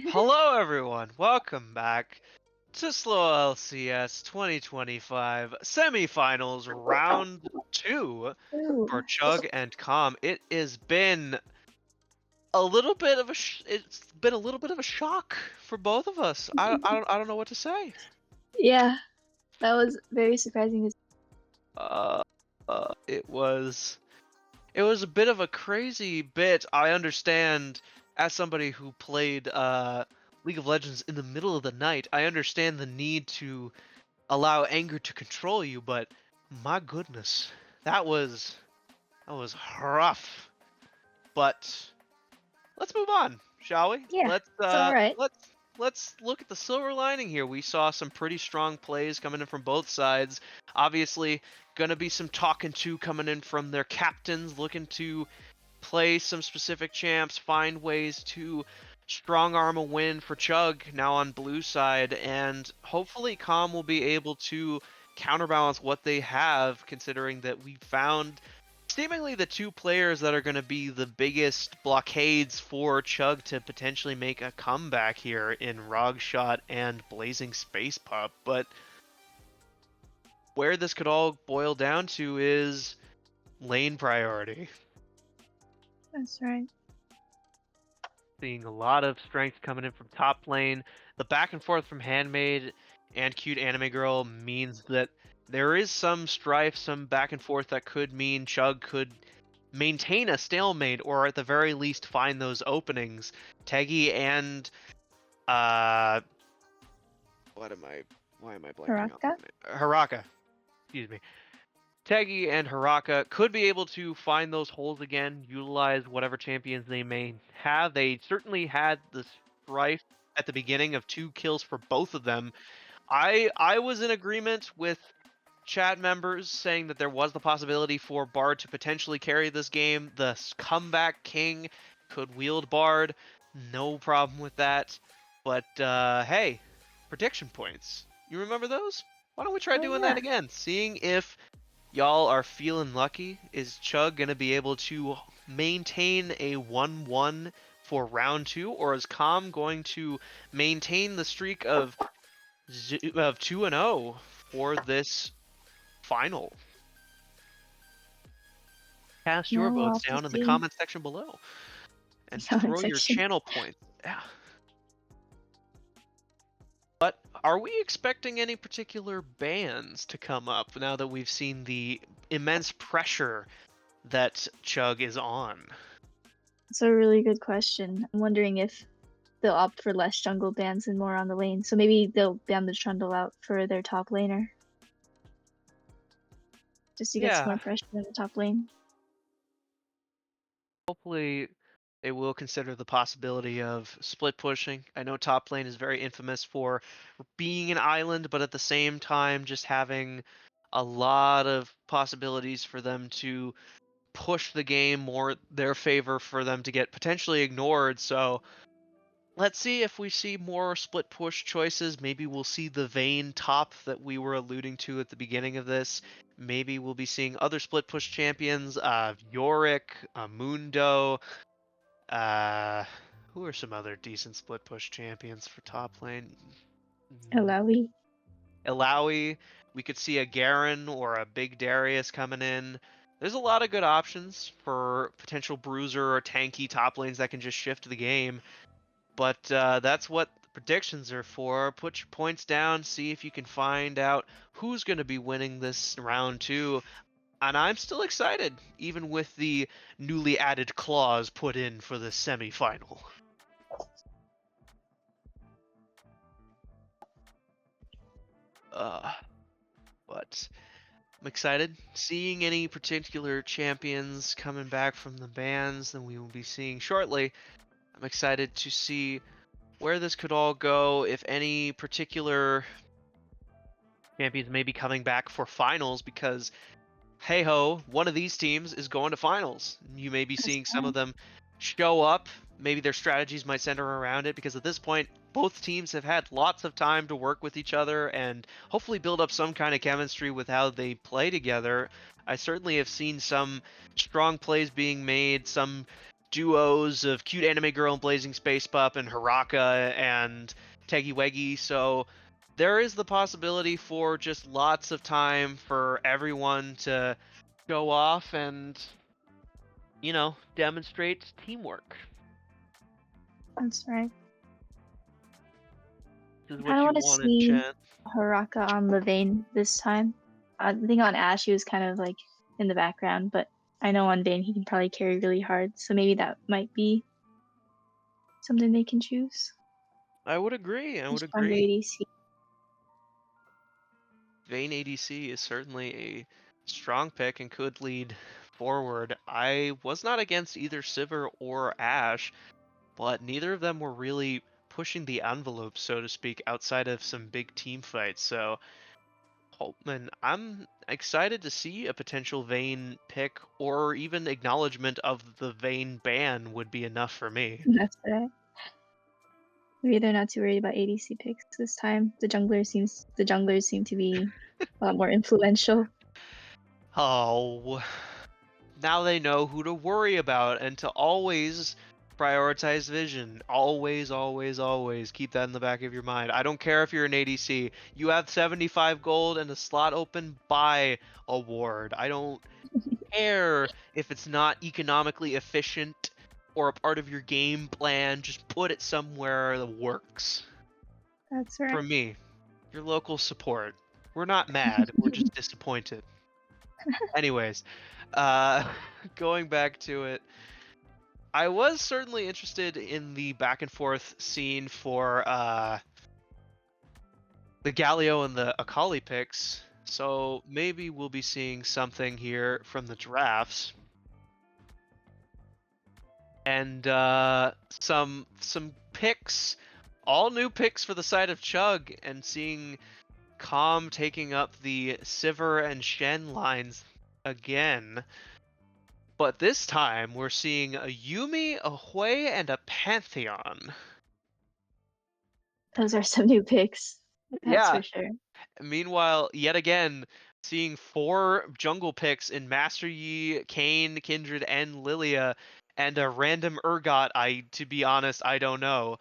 hello everyone. Welcome back to SLOLCS 2025 Semifinals Round 2 Ooh. for CHUG and COM. It has been a little bit of a shock for both of us. I don't know what to say. Yeah, that was very surprising. Uh, it was a bit of a crazy bit. I understand, as somebody who played League of Legends in the middle of the night, I understand the need to allow anger to control you, but my goodness, that was rough. But let's move on, shall we? Yeah, Let's it's all right. let's look at the silver lining here. We saw some pretty strong plays coming in from both sides. Obviously, gonna be some talking to coming in from their captains, looking to play some specific champs, find ways to strong arm a win for CHUG now on blue side, and hopefully COM will be able to counterbalance what they have, considering that we found seemingly the two players that are going to be the biggest blockades for CHUG to potentially make a comeback here in Rogshot and Blazing Space Pup. But where this could all boil down to is lane priority. That's right. Seeing a lot of strength coming in from top lane. The back and forth from Handmaid and Cute Anime Girl means that there is some strife, some back and forth that could mean CHUG could maintain a stalemate, or at the very least find those openings. Teggy and why am I blanking out? Haraka. Excuse me. Teggy and Haraka could be able to find those holes again, utilize whatever champions they may have. They certainly had the strife at the beginning of 2 kills for both of them. I was in agreement with chat members saying that there was the possibility for Bard to potentially carry this game. The comeback king could wield Bard. No problem with that. But hey, prediction points. You remember those? Why don't we try doing that again? Seeing if y'all are feeling lucky. Is CHUG going to be able to maintain a 1-1 for round 2, or is COM going to maintain the streak of 2-0 for this final? Cast your votes down in the comment section below and throw your channel points. Yeah. But are we expecting any particular bans to come up now that we've seen the immense pressure that CHUG is on? It's a really good question. I'm wondering if they'll opt for less jungle bans and more on the lane. So maybe they'll ban the Trundle out for their top laner. Just to get some more pressure in the top lane. Hopefully they will consider the possibility of split pushing. I know top lane is very infamous for being an island, but at the same time just having a lot of possibilities for them to push the game more their favor, for them to get potentially ignored. So let's see if we see more split push choices. Maybe we'll see the Vayne top that we were alluding to at the beginning of this. Maybe we'll be seeing other split push champions, Yorick, Mundo. Who are some other decent split push champions for top lane? Illaoi. We could see a Garen or a Big Darius coming in. There's a lot of good options for potential bruiser or tanky top lanes that can just shift the game. But that's what the predictions are for. Put your points down, see if you can find out who's going to be winning this round 2. And I'm still excited, even with the newly added clause put in for the semi-final. But I'm excited. Seeing any particular champions coming back from the bans that we will be seeing shortly. I'm excited to see where this could all go, if any particular champions may be coming back for finals, because hey ho, one of these teams is going to finals. You may be seeing some of them show up. Maybe their strategies might center around it, because at this point, both teams have had lots of time to work with each other and hopefully build up some kind of chemistry with how they play together. I certainly have seen some strong plays being made, some duos of Cute Anime Girl and Blazing Space Pup and Haraka and Teggy Weggy, so there is the possibility for just lots of time for everyone to go off and, demonstrate teamwork. That's right. This is I what don't you want to wanted, see Chant. Haraka on Levane this time. I think on Ash he was kind of like in the background, but I know on Vayne he can probably carry really hard, so maybe that might be something they can choose. I would agree. I would Stronger agree. ADC. Vayne ADC is certainly a strong pick and could lead forward. I was not against either Sivir or Ashe, but neither of them were really pushing the envelope, so to speak, outside of some big team fights. So, Holtman, I'm excited to see a potential Vayne pick, or even acknowledgement of the Vayne ban would be enough for me. That's right. Maybe they're not too worried about ADC picks this time. The junglers seem to be a lot more influential. Oh, now they know who to worry about and to always prioritize vision. Always, always, always keep that in the back of your mind. I don't care if you're an ADC. You have 75 gold and a slot open, buy a ward. I don't care if it's not economically efficient or a part of your game plan. Just put it somewhere that works. That's right. From me, your local support. We're not mad, we're just disappointed. Anyways, going back to it, I was certainly interested in the back and forth scene for the Galio and the Akali picks, so maybe we'll be seeing something here from the drafts. And some picks, all new picks for the side of Chug, and seeing Calm taking up the Sivir and Shen lines again. But this time, we're seeing a Yuumi, a Hui, and a Pantheon. Those are some new picks. That's Yeah. for sure. Meanwhile, yet again, seeing 4 jungle picks in Master Yi, Kayn, Kindred, and Lilia, and a random Urgot. To be honest, I don't know.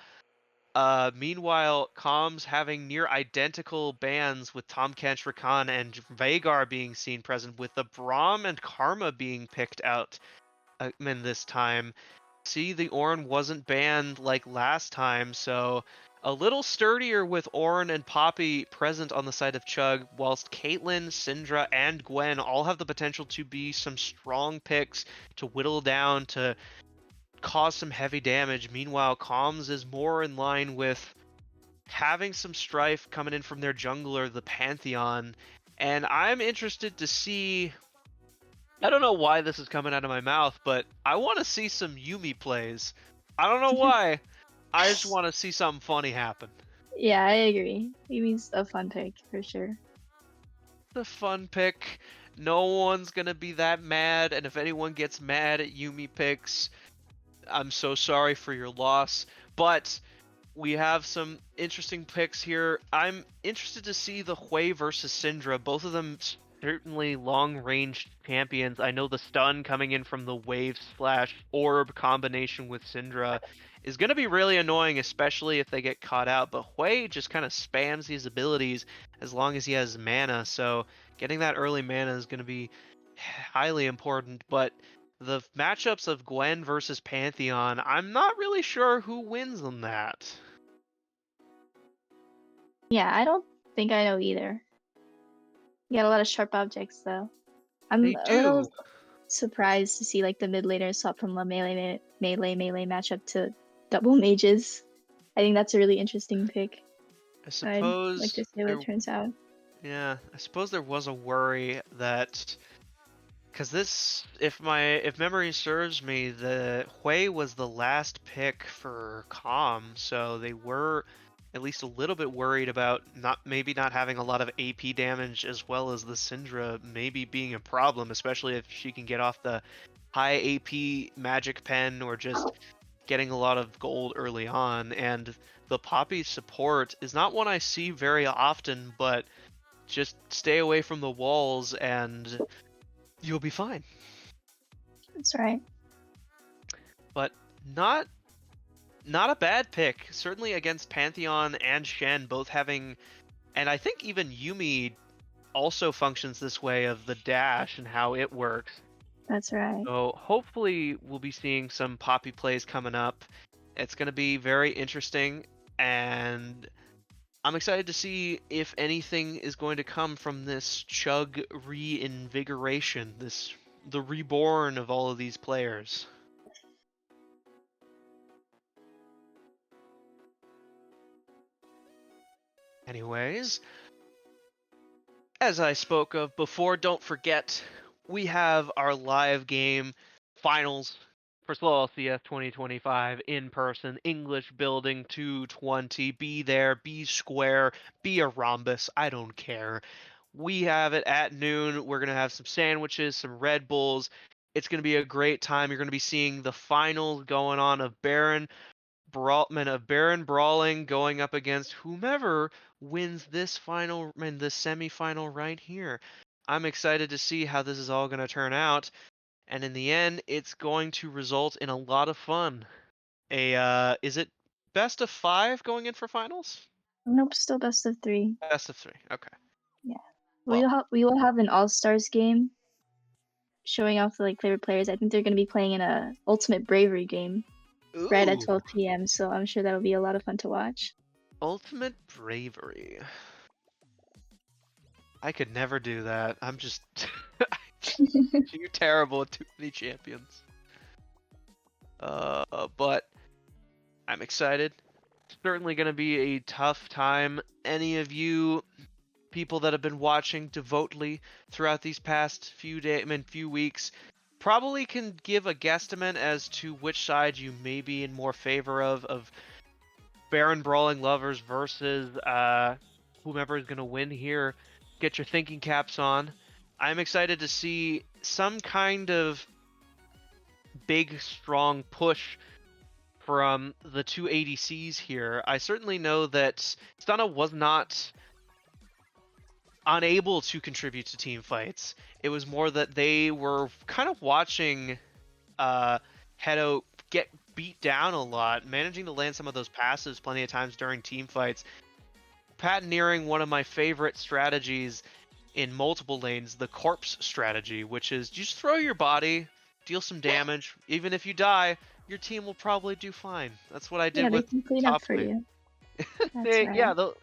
Meanwhile, Comms having near identical bans with Tahm Kench, Rakan, and Vhagar being seen present, with the Braum and Karma being picked out in this time. See, the Ornn wasn't banned like last time, so a little sturdier with Ornn and Poppy present on the side of Chug, whilst Caitlyn, Syndra, and Gwen all have the potential to be some strong picks to whittle down to cause some heavy damage. Meanwhile, Comms is more in line with having some strife coming in from their jungler, the Pantheon, and I'm interested to see. I don't know why this is coming out of my mouth, but I want to see some Yuumi plays. I don't know why. I just want to see something funny happen. Yeah, I agree. Yumi's a fun pick for sure. The fun pick. No one's gonna be that mad, and if anyone gets mad at Yuumi picks, I'm so sorry for your loss. But we have some interesting picks here. I'm interested to see the Hui versus Syndra. Both of them certainly long-range champions. I know the stun coming in from the wave/orb combination with Syndra is going to be really annoying, especially if they get caught out. But Hui just kind of spams these abilities as long as he has mana. So getting that early mana is going to be highly important. But the matchups of Gwen versus Pantheon, I'm not really sure who wins on that. Yeah, I don't think I know either. You got a lot of sharp objects though. I'm They a little do. surprised to see like the mid laner swap from a melee matchup to double mages. I think that's a really interesting pick. I I'd suppose like to see how there, it turns out. yeah, I suppose there was a worry that, because this, if memory serves me, the Hui was the last pick for Calm, so they were at least a little bit worried about maybe not having a lot of AP damage, as well as the Syndra maybe being a problem, especially if she can get off the high AP magic pen or just getting a lot of gold early on. And the Poppy support is not one I see very often, but just stay away from the walls and you'll be fine. That's right. but not a bad pick. Certainly against Pantheon and Shen both having, and I think even Yumi also functions this way of the dash and how it works. That's right. So hopefully we'll be seeing some Poppy plays coming up. It's going to be very interesting, and I'm excited to see if anything is going to come from this CHUG reinvigoration, the reborn of all of these players. Anyways, as I spoke of before, don't forget, we have our live game finals for SLOLCS 2025 in person, English Building 220. Be there, be square, be a rhombus. I don't care. We have it at noon. We're going to have some sandwiches, some Red Bulls. It's going to be a great time. You're going to be seeing the finals going on of Baron brawling going up against whomever wins this final and this semifinal right here. I'm excited to see how this is all going to turn out, and in the end, it's going to result in a lot of fun. Is it best of 5 going in for finals? Nope, still best of 3. Best of 3. Okay. Yeah. Well, We will have an all-stars game showing off the like favorite players. I think they're going to be playing in a Ultimate Bravery game right at ooh, 12 p.m. So I'm sure that'll be a lot of fun to watch. Ultimate Bravery. I could never do that. I'm just too terrible at too many champions. But I'm excited. Certainly going to be a tough time. Any of you people that have been watching devotedly throughout these past few weeks probably can give a guesstimate as to which side you may be in more favor of Baron Brawling Lovers versus whomever is going to win here. Get your thinking caps on. I'm excited to see some kind of big, strong push from the two ADCs here. I certainly know that Stunna was not unable to contribute to team fights. It was more that they were kind of watching Hedo get beat down a lot, managing to land some of those passes plenty of times during team fights. Patenteering one of my favorite strategies in multiple lanes, the corpse strategy, which is just throw your body, deal some damage. Even if you die, your team will probably do fine. That's what I did Yeah, they with can clean top up for lane. you. That's right. Yeah, they'll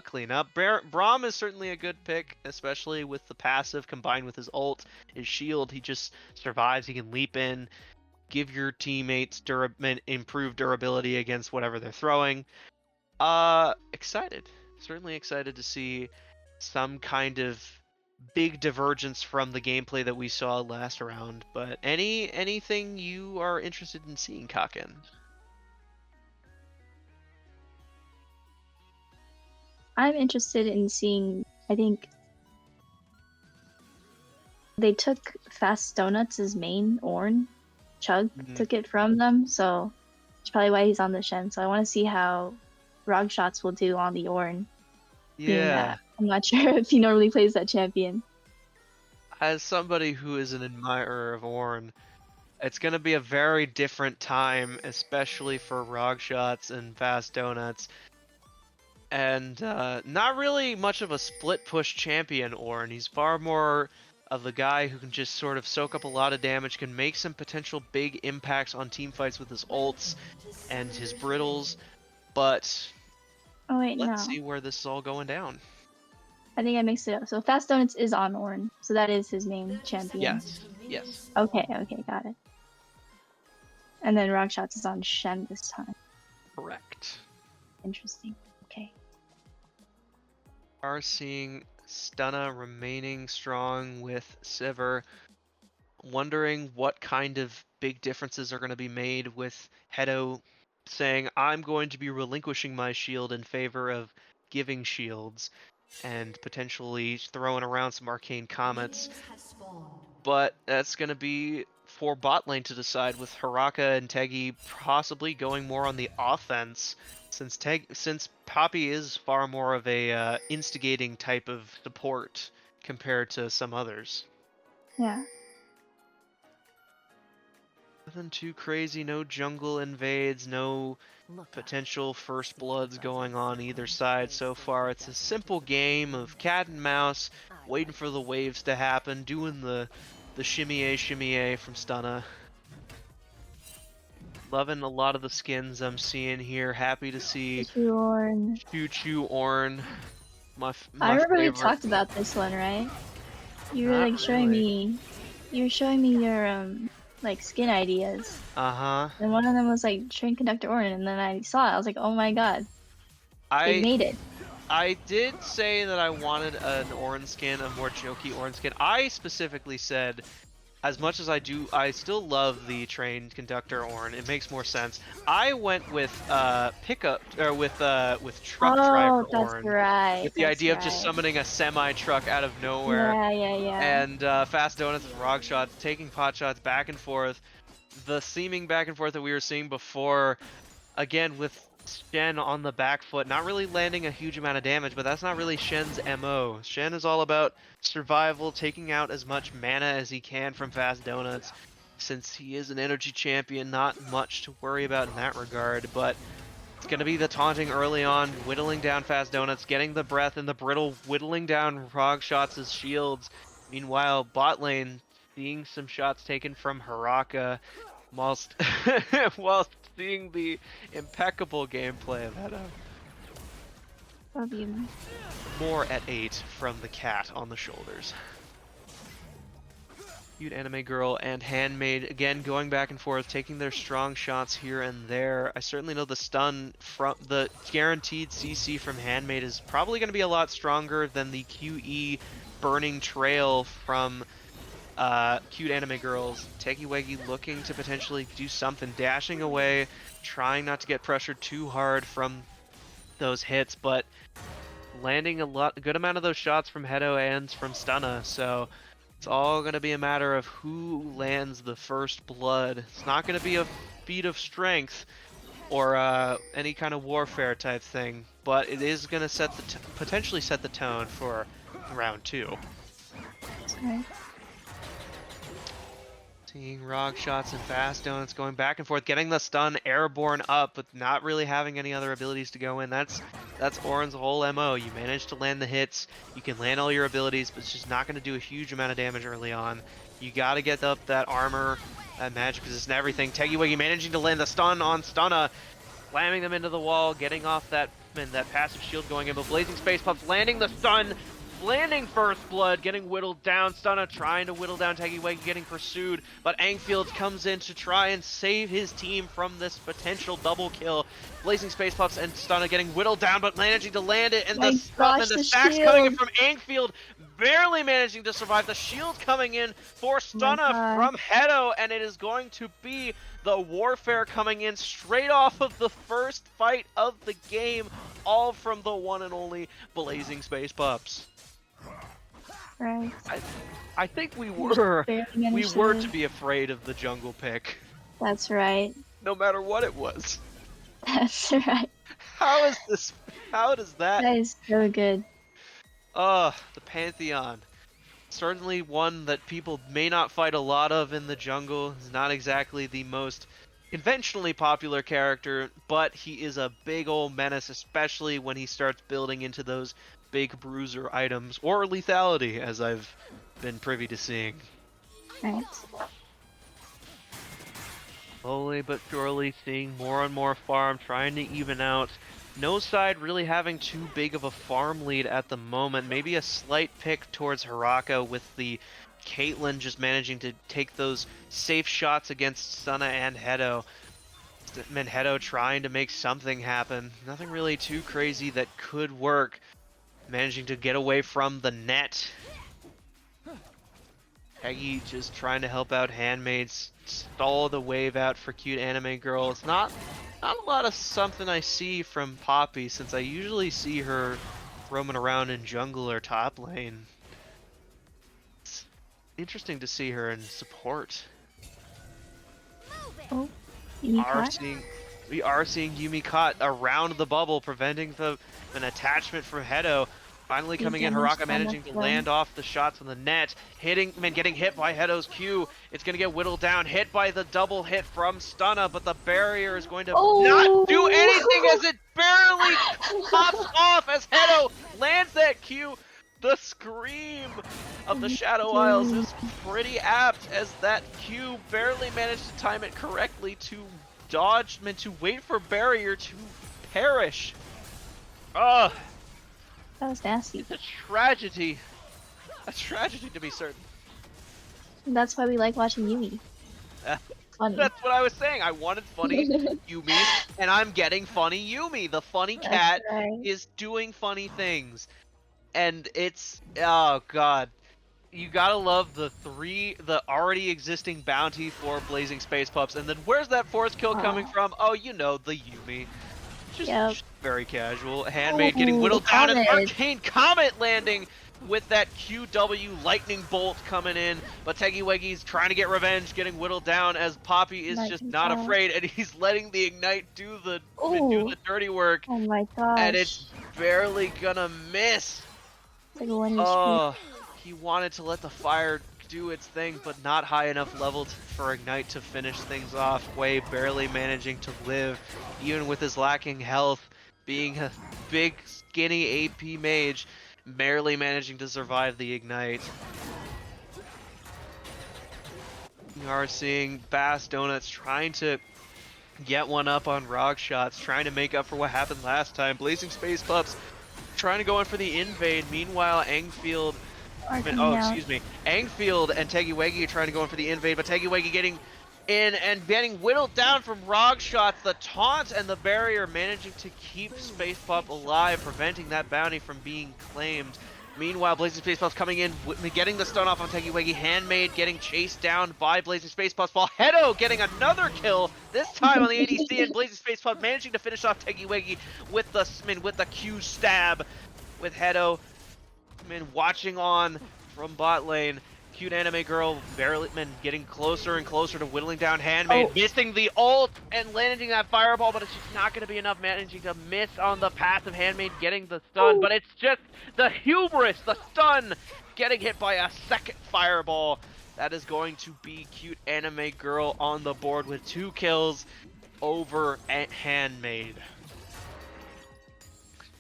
clean up. Braum is certainly a good pick, especially with the passive combined with his ult, his shield. He just survives. He can leap in, give your teammates improved durability against whatever they're throwing. Excited. Certainly excited to see some kind of big divergence from the gameplay that we saw last round. But anything you are interested in seeing, Kaken? I'm interested in seeing. I think they took Fast Donuts as main Ornn. Chug took it from them, so that's probably why he's on the Shen. So I want to see how Rog Shots will do on the Ornn. Being Yeah. that I'm not sure if he normally plays that champion. As somebody who is an admirer of Ornn, it's going to be a very different time, especially for Rog Shots and Fast Donuts. And not really much of a split push champion, Ornn. He's far more of the guy who can just sort of soak up a lot of damage, can make some potential big impacts on team fights with his ults and his brittles. But Oh wait, let's no. see where this is all going down. I think I mixed it up. So Fast Donuts is on Ornn, so that is his main champion. Yes. Okay, got it. And then Rog Shots is on Shen this time. Correct. Interesting. Okay. Are seeing Stunna remaining strong with Sivir. Wondering what kind of big differences are going to be made with Hedo saying, I'm going to be relinquishing my shield in favor of giving shields, and potentially throwing around some arcane comets. But that's going to be for bot lane to decide, with Haraka and Tegi possibly going more on the offense, since Poppy is far more of a instigating type of support compared to some others. Yeah. Nothing too crazy, no jungle invades, no potential first bloods going on either side so far. It's a simple game of cat and mouse, waiting for the waves to happen, doing the shimmy from Stunna. Loving a lot of the skins I'm seeing here. Happy to see CHUG Orn. My I remember favorite. we talked about this one, right? You were Not like showing really. me, you were showing me your like skin ideas, Uh-huh. and one of them was like Train Conductor Orin, and then I saw it. I was like, oh my god, they made it. I did say that I wanted an orange skin, a more jokey orange skin. I specifically said, as much as I still love the train conductor Orn. It makes more sense. I went with pickup or with truck driver Oh, that's Orn, right. with the idea of just summoning a semi truck out of nowhere, Yeah. and fast donuts and rock shots, taking pot shots back and forth. The seeming back and forth that we were seeing before, again with Shen on the back foot, not really landing a huge amount of damage, but that's not really Shen's MO. Shen is all about survival, taking out as much mana as he can from Fast Donuts. Since he is an energy champion, not much to worry about in that regard, but it's going to be the taunting early on, whittling down Fast Donuts, getting the breath and the brittle, whittling down Rog Shots' shields. Meanwhile, bot lane, seeing some shots taken from Haraka, whilst seeing the impeccable gameplay of Hedo. Love you. More at 8 from the cat on the shoulders. Cute anime girl and handmaid again going back and forth, taking their strong shots here and there. I certainly know the stun from the guaranteed CC from handmaid is probably going to be a lot stronger than the QE burning trail from cute anime girls. Teggy looking to potentially do something, dashing away, trying not to get pressured too hard from those hits, but landing a good amount of those shots from Hedo and from Stunna. So it's all going to be a matter of who lands the first blood. It's not going to be a feat of strength or any kind of warfare type thing, but it is going to potentially set the tone for round 2. Sorry. Seeing Rog Shots and Fast Donuts going back and forth, getting the stun airborne up, but not really having any other abilities to go in. That's Orin's whole MO. You manage to land the hits, you can land all your abilities, but it's just not going to do a huge amount of damage early on. You got to get up that armor, that magic resist and everything. Teggy managing to land the stun on Stunna, slamming them into the wall, getting off that passive shield going in, but Blazing Space Pups landing the stun, landing first blood, getting whittled down. Stunna trying to whittle down Teggy, getting pursued, but Angfield comes in to try and save his team from this potential double kill. Blazing Space Pups and Stunna getting whittled down, but managing to land it, and the stacks coming in from Angfield, barely managing to survive. The shield coming in for Stunna from Hedo, and it is going to be the warfare coming in straight off of the first fight of the game, all from the one and only Blazing Space Pups. Right. I think we were to be afraid of the jungle pick. That's right. No matter what it was. That's right. How does that? That is so good. The Pantheon. Certainly one that people may not fight a lot of in the jungle. He's not exactly the most conventionally popular character, but he is a big old menace, especially when he starts building into those big bruiser items, or lethality, as I've been privy to seeing. Right. Slowly but surely seeing more and more farm, trying to even out. No side really having too big of a farm lead at the moment. Maybe a slight pick towards Haraka, with the Caitlyn just managing to take those safe shots against Stunna and Hedo. And Hedo trying to make something happen. Nothing really too crazy that could work. Managing to get away from the net. Peggy just trying to help out handmaids, stall the wave out for cute anime girls. Not a lot of something I see from Poppy, since I usually see her roaming around in jungle or top lane. It's interesting to see her in support. Oh, We are seeing Yumi caught around the bubble, preventing an attachment from Hedo. Finally Big coming in, damage Haraka on managing that to one. land off the shots from the net, getting hit by Hedo's Q. It's going to get whittled down, hit by the double hit from Stunna, but the barrier is going to not do anything as it barely pops off as Hedo lands that Q. The scream of the Shadow Isles is pretty apt as that Q barely managed to time it correctly to dodge, to wait for barrier to perish. Ugh. That was nasty. It's a tragedy. A tragedy to be certain. That's why we like watching Yumi. Funny. That's what I was saying. I wanted funny Yumis, and I'm getting funny Yumi. The funny cat That's right. is doing funny things. And it's, oh god. You gotta love the already existing bounty for Blazing Space Pups. And then where's that fourth kill coming from? Oh, you know, the Yumi. Just very casual. Handmaid getting whittled down, and Arcane Comet landing with that QW lightning bolt coming in. But Teggy Weggy's trying to get revenge, getting whittled down as Poppy is just not afraid, and he's letting the Ignite do the dirty work. Oh my gosh. And it's barely gonna miss. It's like 1 HP. Oh, he wanted to let the fire do its thing, but not high enough level for Ignite to finish things off. Wei barely managing to live, even with his lacking health, being a big, skinny AP mage, barely managing to survive the Ignite. We are seeing Bass Donuts trying to get one up on Rog shots, trying to make up for what happened last time. Blazing Space Pups trying to go in for the invade. Meanwhile, Angfield Angfield and Teggy Weggy are trying to go in for the invade, but Teggy Weggy getting in and getting whittled down from Rog shots. The taunt and the barrier managing to keep Space Pup alive, preventing that bounty from being claimed. Meanwhile, Blazing Space Pups coming in, getting the stun off on Teggy Weggy. Handmaid getting chased down by Blazing Space Pups, while Hedo getting another kill, this time on the ADC, and Blazing Space Pups managing to finish off Teggy Weggy with the Q stab, with Hedo watching on from bot lane. Cute anime girl barely getting closer and closer to whittling down Handmaid, missing the ult and landing that fireball, but it's just not going to be enough, managing to miss on the passive. Handmaid getting the stun, but it's just the hubris, the stun, getting hit by a second fireball. That is going to be Cute anime girl on the board with 2 kills over Handmaid.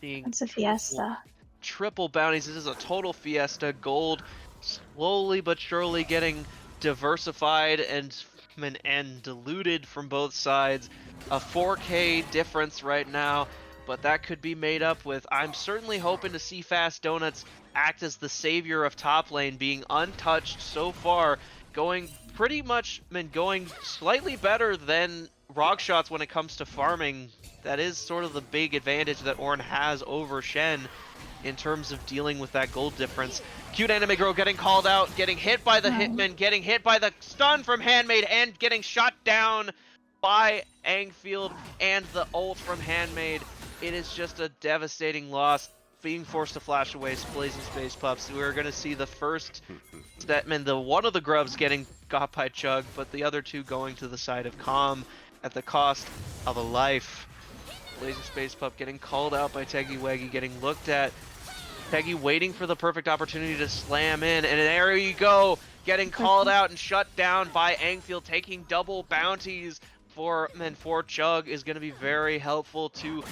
It's a fiesta. Triple bounties. This is a total fiesta. Gold slowly but surely getting diversified and diluted from both sides. A 4K difference right now, but that could be made up with. I'm certainly hoping to see Fast Donuts act as the savior of top lane, being untouched so far, going pretty much going slightly better than Rog shots when it comes to farming. That is sort of the big advantage that Ornn has over Shen in terms of dealing with that gold difference. Cute anime girl getting called out, getting hit by the hitman, getting hit by the stun from Handmaid, and getting shot down by Angfield and the ult from Handmaid. It is just a devastating loss, being forced to flash away Blazing Space Pups. We're going to see the first one of the grubs getting got by Chug, but the other 2 going to the side of Calm at the cost of a life. Blazing Space Pup getting called out by Teggy Weggy, getting looked at. Teggy waiting for the perfect opportunity to slam in, and there you go, getting called out and shut down by Angfield, taking double bounties for Chug is going to be very helpful to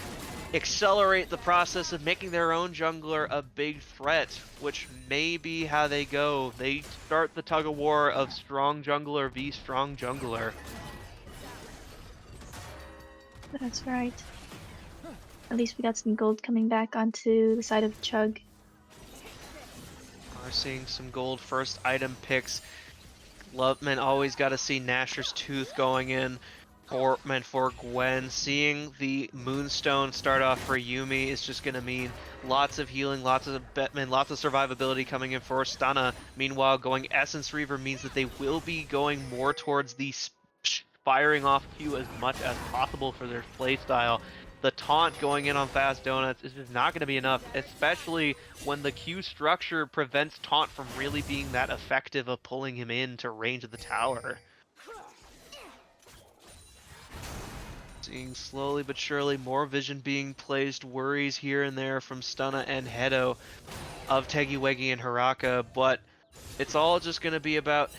accelerate the process of making their own jungler a big threat, which may be how they go. They start the tug of war of strong jungler v strong jungler. That's right. At least we got some gold coming back onto the side of Chug. We're seeing some gold first item picks. Loveman always got to see Nasher's Tooth going in for Gwen. Seeing the Moonstone start off for Yumi is just going to mean lots of healing, lots of survivability coming in for Stunna. Meanwhile, going Essence Reaver means that they will be going more towards the firing off Q as much as possible for their playstyle. The taunt going in on Fast Donuts is just not going to be enough, especially when the Q structure prevents taunt from really being that effective of pulling him into range of the tower. Seeing slowly but surely more vision being placed, worries here and there from Stunna and Hedo of Tegiwegi and Haraka, but it's all just going to be about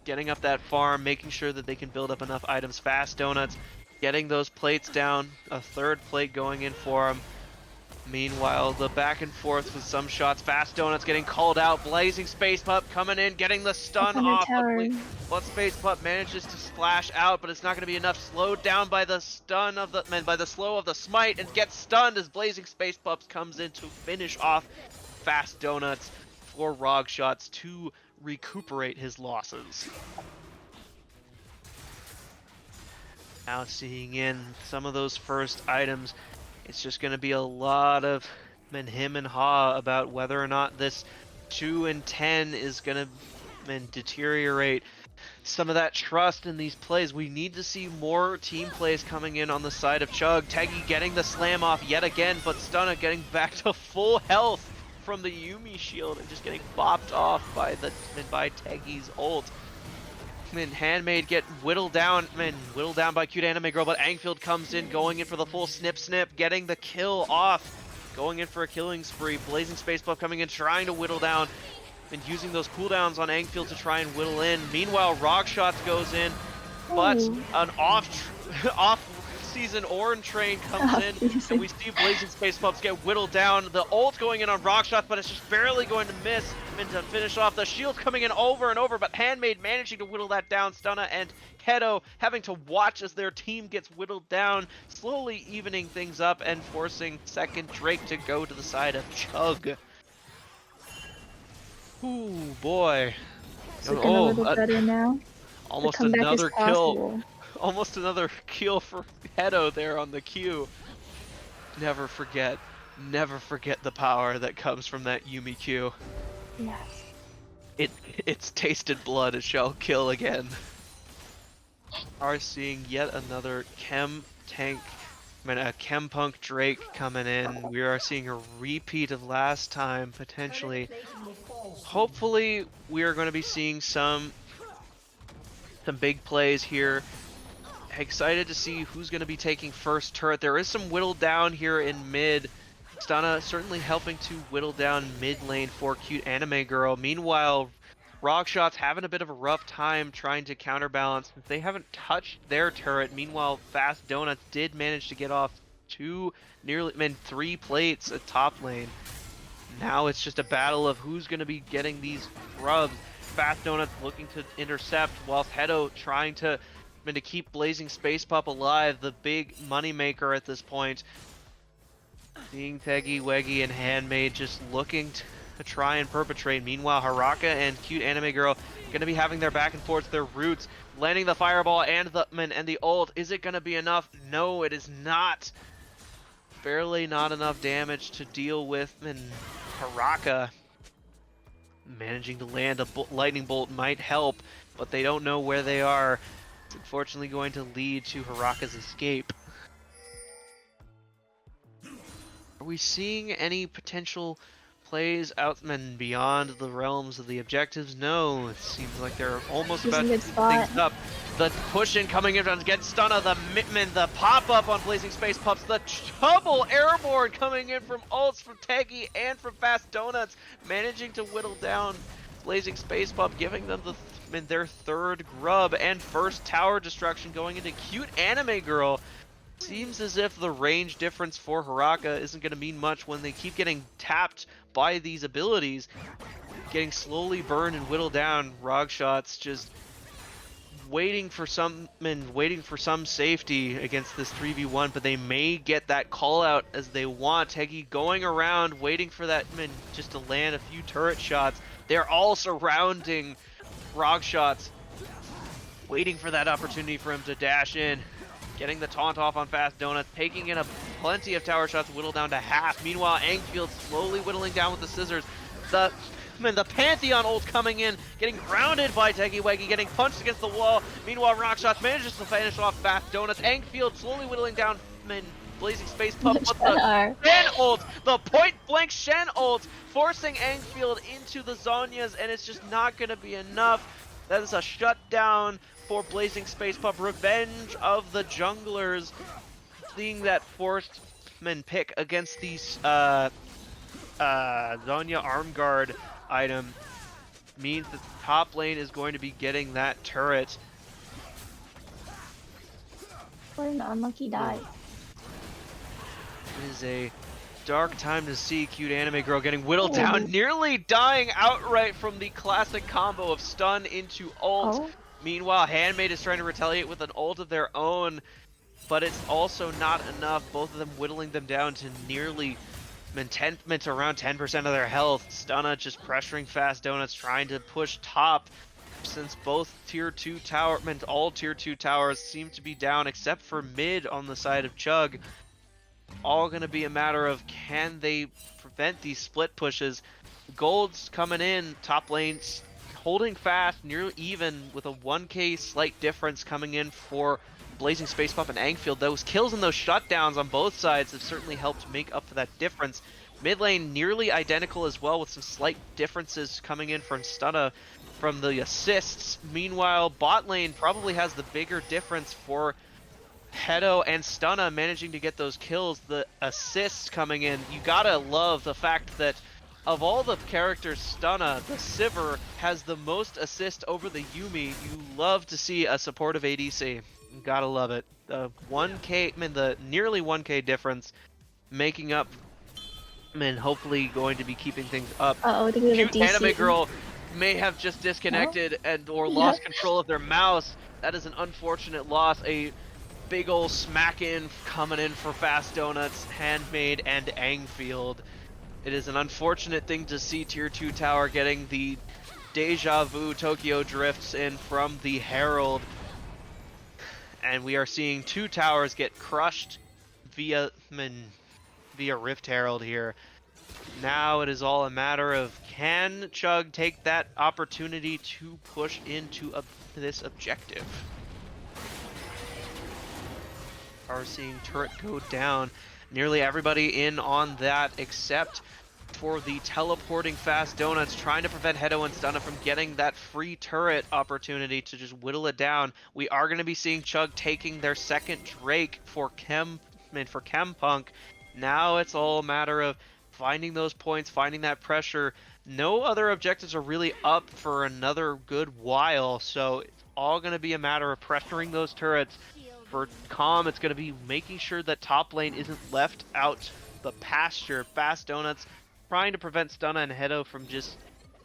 getting up that farm, making sure that they can build up enough items. Fast Donuts, getting those plates down, a third plate going in for them. Meanwhile, the back and forth with some shots. Fast Donuts getting called out. Blazing Space Pup coming in, getting the stun off. But Space Pup manages to splash out, but it's not going to be enough. Slowed down by the stun of the slow of the smite, and gets stunned as Blazing Space Pups comes in to finish off Fast Donuts for Rog Shots to recuperate his losses. Now seeing in some of those first items. It's just going to be a lot of him and ha about whether or not this 2 and 10 is going to deteriorate some of that trust in these plays. We need to see more team plays coming in on the side of CHUG. Tegi getting the slam off yet again, but Stunna getting back to full health from the Yuumi shield and just getting bopped off by Tegi's ult. Handmade get whittled down by Cute Anime Girl, but Angfield comes in, going in for the full snip, getting the kill off, going in for a killing spree. Blazing Space Buff coming in, trying to whittle down, and using those cooldowns on Angfield to try and whittle in. Meanwhile, Rog Shots goes in, but an off-season Orange Train comes in, and we see Blazing Space Pups get whittled down. The ult going in on Rog Shots, but it's just barely going to miss. And to finish off, the shields coming in over and over, but Handmade managing to whittle that down. Stunna and Hedo having to watch as their team gets whittled down, slowly evening things up and forcing second Drake to go to the side of CHUG. Ooh, boy. It's looking a little better now. Almost another kill. Almost another kill for Hedo there on the Q. Never forget the power that comes from that Yuumi Q. Yes. It's tasted blood. It shall kill again. Are seeing yet another Chem Punk Drake coming in. We are seeing a repeat of last time, potentially. Hopefully, we are going to be seeing some big plays here. Excited to see who's going to be taking first turret. There is some whittled down here in mid. Stunna certainly helping to whittle down mid lane for Cute Anime Girl. Meanwhile, Rog Shots having a bit of a rough time trying to counterbalance. They haven't touched their turret. Meanwhile, Fast Donuts did manage to get off three plates at top lane. Now it's just a battle of who's going to be getting these grubs. Fast Donuts looking to intercept, whilst Hedo trying to keep Blazing Space Pup alive, the big moneymaker at this point. Seeing Tegiwegi and Handmade just looking to try and perpetrate. Meanwhile, Haraka and Cute Anime Girl going to be having their back and forth, their roots, landing the fireball and the ult. Is it going to be enough? No, it is not. Barely not enough damage to deal with, and Haraka managing to land a lightning bolt might help, but they don't know where they are. It's unfortunately going to lead to Haraka's escape. Are we seeing any potential plays out and beyond the realms of the objectives? No, it seems like they're almost about to things up. The push in coming in against Stunna, the pop-up on Blazing Space Pups, the double airborne coming in from ults from Tegi and from Fast Donuts, managing to whittle down Blazing Space Pup, giving them their third grub and first tower destruction going into Cute Anime Girl. Seems as if the range difference for Haraka isn't going to mean much when they keep getting tapped by these abilities. Getting slowly burned and whittled down. Rog Shots just waiting for some safety against this 3v1, but they may get that call out as they want. Tegi going around, waiting for that just to land a few turret shots. They're all surrounding Rog Shots, waiting for that opportunity for him to dash in. Getting the taunt off on Fast Donuts, taking in plenty of tower shots, whittled down to half. Meanwhile, Angfield slowly whittling down with the scissors. The Pantheon ult coming in, getting grounded by Tegiwegi, getting punched against the wall. Meanwhile, Rock Shots manages to finish off Fast Donuts. Angfield slowly whittling down Blazing Space Pup with the Shen ult, the point-blank Shen ult, forcing Angfield into the Zhonya's, and it's just not going to be enough. That is a shutdown for Blazing Space Pup. Revenge of the junglers. Seeing that forced pick against these Zonya arm guard item means that the top lane is going to be getting that turret. What an unlucky die. It is a dark time to see cute anime girl getting whittled Oh. down, nearly dying outright from the classic combo of stun into ult. Oh. Meanwhile, Handmaid is trying to retaliate with an ult of their own, but it's also not enough. Both of them whittling them down to nearly around 10% of their health. Stunna just pressuring Fast Donuts, trying to push top, since both tier 2 tower, all tier 2 towers seem to be down except for mid on the side of Chug. All gonna be a matter of, can they prevent these split pushes? Gold's coming in, top lane holding fast, near even with a 1k slight difference coming in for Blazing Space Pup and Angfield. Those kills and those shutdowns on both sides have certainly helped make up for that difference. Mid lane nearly identical as well, with some slight differences coming in from Stunna from the assists. Meanwhile, bot lane probably has the bigger difference for Hedo and Stunna managing to get those kills. The assists coming in, you gotta love the fact that of all the characters, Stunna, the Sivir, has the most assist over the Yuumi. You love to see a supportive ADC. You gotta love it. The 1k, the nearly 1k difference making up, and hopefully going to be keeping things up. Uh-oh, they have a Cute anime DC. girl may have just disconnected or lost control of their mouse. That is an unfortunate loss. A big ol' smack in coming in for Fast Donuts, Handmaid, and Angfield. It is an unfortunate thing to see tier 2 tower getting the deja vu Tokyo drifts in from the Herald. And we are seeing 2 towers get crushed via Rift Herald here. Now it is all a matter of, can Chug take that opportunity to push into this objective? Are seeing turret go down. Nearly everybody in on that except for the teleporting Fast Donuts, trying to prevent Hedo and Stunna from getting that free turret opportunity to just whittle it down. We are going to be seeing Chug taking their second Drake for Chempunk. Now it's all a matter of finding those points, finding that pressure. No other objectives are really up for another good while, so it's all going to be a matter of pressuring those turrets. For Calm, it's going to be making sure that top lane isn't left out the pasture. Fast Donuts trying to prevent Stunna and Hedo from just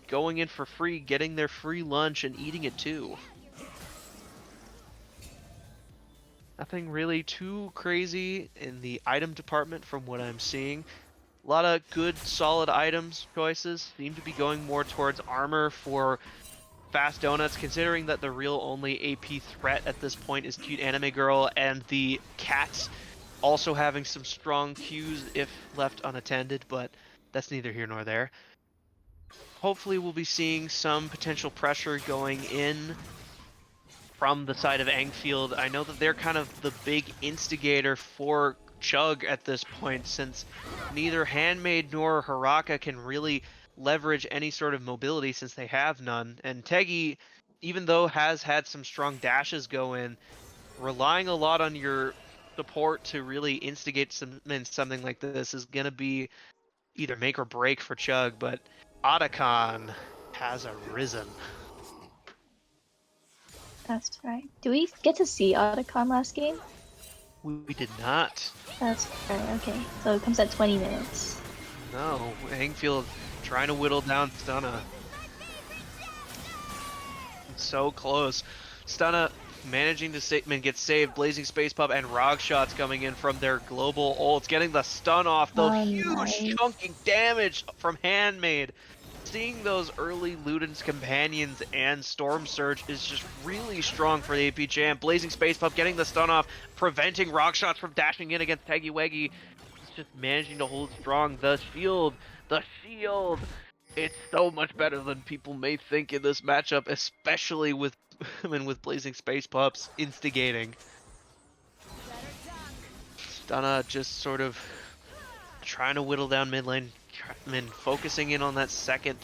going in for free, getting their free lunch and eating it too. Nothing really too crazy in the item department from what I'm seeing. A lot of good, solid items choices. Seem to be going more towards armor for Fast Donuts, considering that the real only AP threat at this point is Cute Anime Girl, and the cats also having some strong Qs if left unattended, but that's neither here nor there. Hopefully we'll be seeing some potential pressure going in from the side of Angfield. I know that they're kind of the big instigator for Chug at this point, since neither Handmaid nor Haraka can really leverage any sort of mobility since they have none. And Tegi, even though has had some strong dashes go in, relying a lot on your support to really instigate something like this is going to be either make or break for Chug, but Otacon has arisen. That's right. Do we get to see Otacon last game? We did not. That's right, okay. So it comes at 20 minutes. No, Hangfield trying to whittle down Stunna. So close. Stunna managing to get saved. Blazing Space Pup and Rog shots coming in from their global ults, getting the stun off. Though huge nice. chunking damage from Handmaid. Seeing those early Luden's Companions and Storm Surge is just really strong for the AP champ. Blazing Space Pup getting the stun off, preventing Rock Shots from dashing in against Peggy Weggy. He's just managing to hold strong. The shield! It's so much better than people may think in this matchup, especially with with Blazing Space Pups instigating. Stunna just sort of trying to whittle down mid lane. Focusing in on that second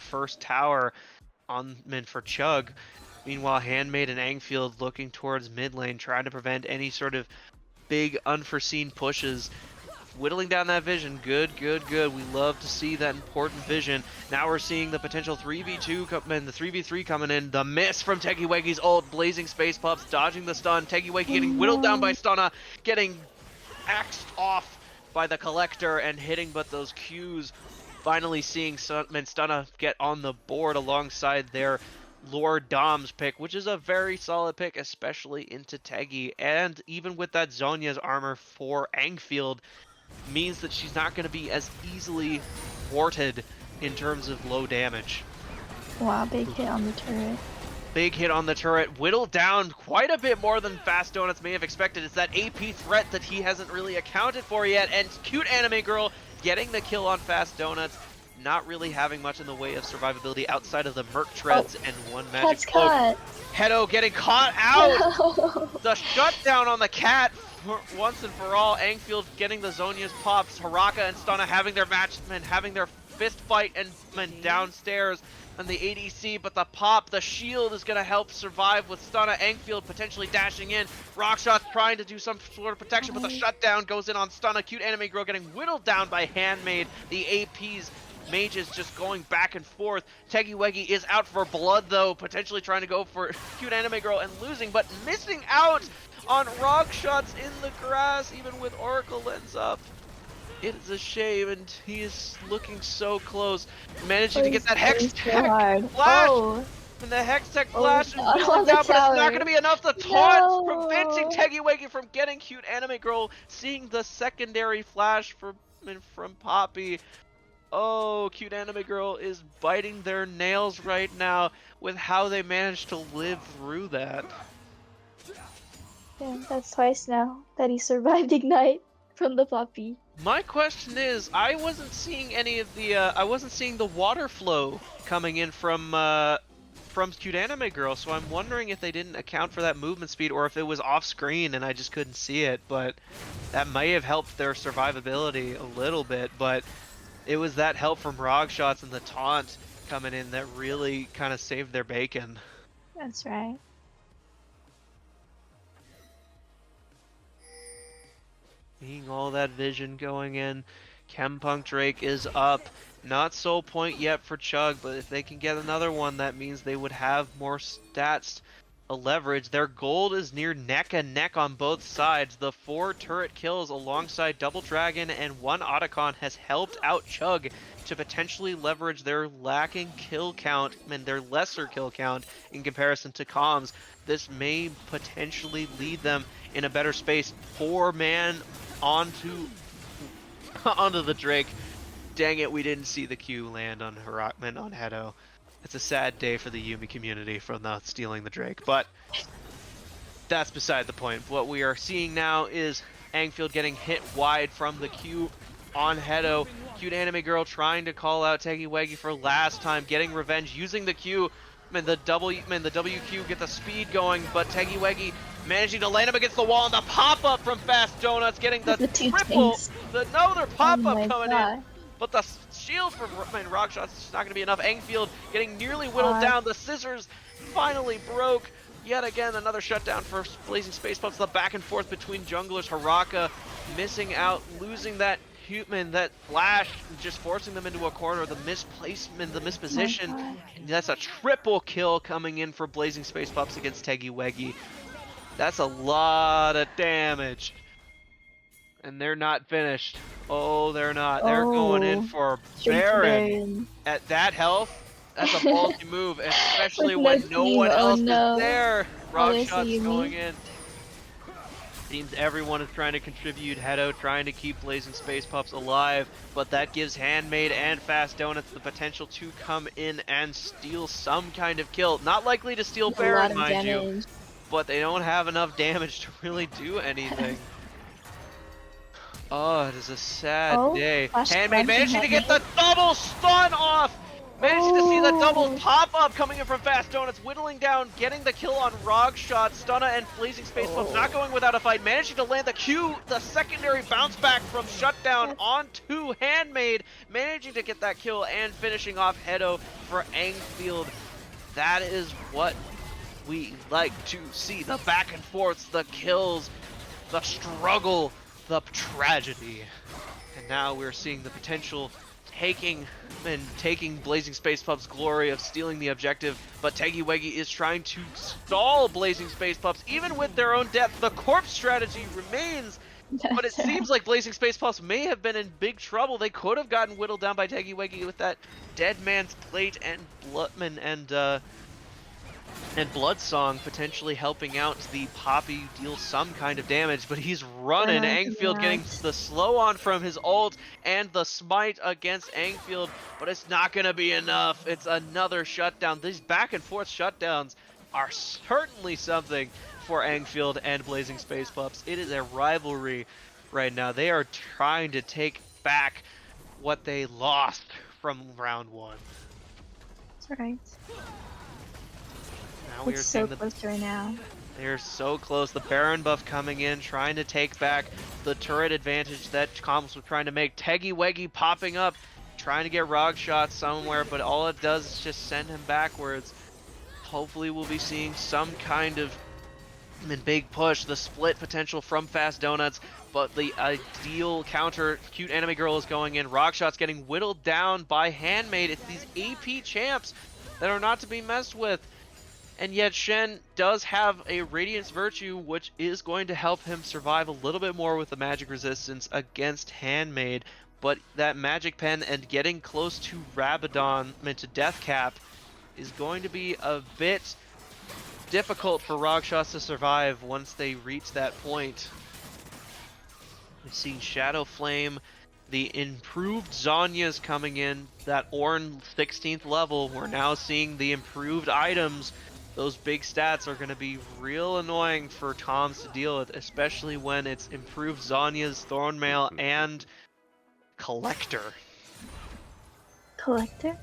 first tower for Chug. Meanwhile, Handmaid and Angfield looking towards mid lane, trying to prevent any sort of big unforeseen pushes. Whittling down that vision. Good, good, good. We love to see that important vision. Now we're seeing the potential 3v2 come in, the 3v3 coming in. The miss from Tegiwegi's ult. Blazing Space Pups, dodging the stun. Tegiwegi getting whittled down by Stunna, getting axed off by the Collector and hitting but those Qs. Finally seeing Stunna get on the board alongside their Lord Dom's pick, which is a very solid pick, especially into Tegi. And even with that Zhonya's armor for Angfield, means that she's not going to be as easily thwarted in terms of low damage. Wow, big hit on the turret. Big hit on the turret, whittled down quite a bit more than Fast Donuts may have expected. It's that AP threat that he hasn't really accounted for yet, and Cute Anime Girl getting the kill on Fast Donuts, not really having much in the way of survivability outside of the Merc Treads and one magic cloak. Hedo getting caught out! The shutdown on the cat once and for all. Angfield getting the Zhonya's pops. Haraka and Stunna having their match and having their fist fight and downstairs on the ADC, but the pop, the shield is going to help survive with Stunna. Angfield potentially dashing in. Rockshot's trying to do some sort of protection, but the shutdown goes in on Stunna. Cute Anime Girl getting whittled down by Handmaid. The AP's mages just going back and forth. Tegiwegi is out for blood though, potentially trying to go for Cute Anime Girl and losing, but missing out on rock shots in the grass, even with Oracle Lens up. It is a shame, and he is looking so close. Managing to get that Hex Tech flash! And the Hex Tech flash is whittling down, but it's not going to be enough to taunt, preventing Tegiwegi from getting Cute Anime Girl, seeing the secondary flash from Poppy. Oh, Cute Anime Girl is biting their nails right now with how they managed to live through that. Yeah, that's twice now that he survived Ignite from the Poppy. My question is, I wasn't seeing any of the, I wasn't seeing the water flow coming in from Cute Anime Girl, so I'm wondering if they didn't account for that movement speed or if it was off screen and I just couldn't see it, but that may have helped their survivability a little bit, but it was that help from Rog shots and the taunt coming in that really kind of saved their bacon. That's right. Seeing all that vision going in, Chempunk Drake is up. Not soul point yet for Chug, but if they can get another one, that means they would have more stats to leverage. Their gold is near neck and neck on both sides. The 4 turret kills alongside Double Dragon and 1 Otacon has helped out Chug to potentially leverage their lacking kill count and their lesser kill count in comparison to Comms. This may potentially lead them in a better space. 4-man onto the Drake. Dang it, we didn't see the Q land on Harakman on Hedo. It's a sad day for the Yuumi community for not stealing the Drake, but that's beside the point. What we are seeing now is Angfield getting hit wide from the Q on Hedo. Cute Anime Girl trying to call out Tegiwegi for last time, getting revenge, using the Q. And the WQ get the speed going, but Tegiwegi managing to land him against the wall, and the pop-up from Fast Donuts getting the triple. Another pop-up coming in. But the shield from Rock Shots is not going to be enough. Angfield getting nearly whittled down. The scissors finally broke. Yet again, another shutdown for Blazing Space Pups. The back and forth between junglers. Haraka missing out, losing that human, that flash, just forcing them into a corner. The misplacement, the misposition. That's a triple kill coming in for Blazing Space Pups against Tegiwegi. That's a lot of damage. And they're not finished. Oh, they're not. They're going in for Baron. At that health, that's a ballsy move, especially when no one else is there. Rock shots going in. Seems everyone is trying to contribute. Hedo trying to keep Blazing Space Pups alive, but that gives Handmaid and Fast Donuts the potential to come in and steal some kind of kill. Not likely to steal Baron, mind you, but they don't have enough damage to really do anything. Oh, it is a sad day. Handmaid managing to get the double stun off! Managing to see the double pop-up coming in from Fast Donuts, whittling down, getting the kill on Rog Shot. Stunna and Blazing Space Pups not going without a fight, managing to land the Q, the secondary bounce back from Shutdown onto Handmaid, managing to get that kill and finishing off Hedo for Angfield. That is what we like to see. The back and forths, the kills, the struggle, the tragedy. And now we're seeing the potential taking Blazing Space Pup's glory of stealing the objective, but Tegiwegi is trying to stall Blazing Space Pups, even with their own death. The corpse strategy remains, but it seems like Blazing Space Pups may have been in big trouble. They could have gotten whittled down by Tegiwegi with that Dead Man's Plate and Blood Song potentially helping out the Poppy deal some kind of damage, but he's running. Angfield getting the slow on from his ult and the smite against Angfield, but it's not going to be enough. It's another shutdown. These back and forth shutdowns are certainly something for Angfield and Blazing Space Pups. It is a rivalry right now. They are trying to take back what they lost from round 1. That's right. Now we are so close right now. They're so close. The Baron buff coming in, trying to take back the turret advantage that Comms was trying to make. Tegiwegi popping up, trying to get Rog shots somewhere, but all it does is just send him backwards. Hopefully we'll be seeing some kind of big push. The split potential from Fast Donuts, but the ideal counter, Cute Anime Girl, is going in. Rog shots getting whittled down by Handmade. It's these AP champs that are not to be messed with. And yet Shen does have a Radiance Virtue, which is going to help him survive a little bit more with the magic resistance against Handmade. But that magic pen and getting close to Rabadon, to Death Cap, is going to be a bit difficult for Rogshots to survive once they reach that point. We've seen Shadow Flame, the improved Zhonya's coming in, that Ornn 16th level. We're now seeing the improved items. Those big stats are going to be real annoying for Toms to deal with, especially when it's improved Zhonya's, Thornmail, and Collector. Collector?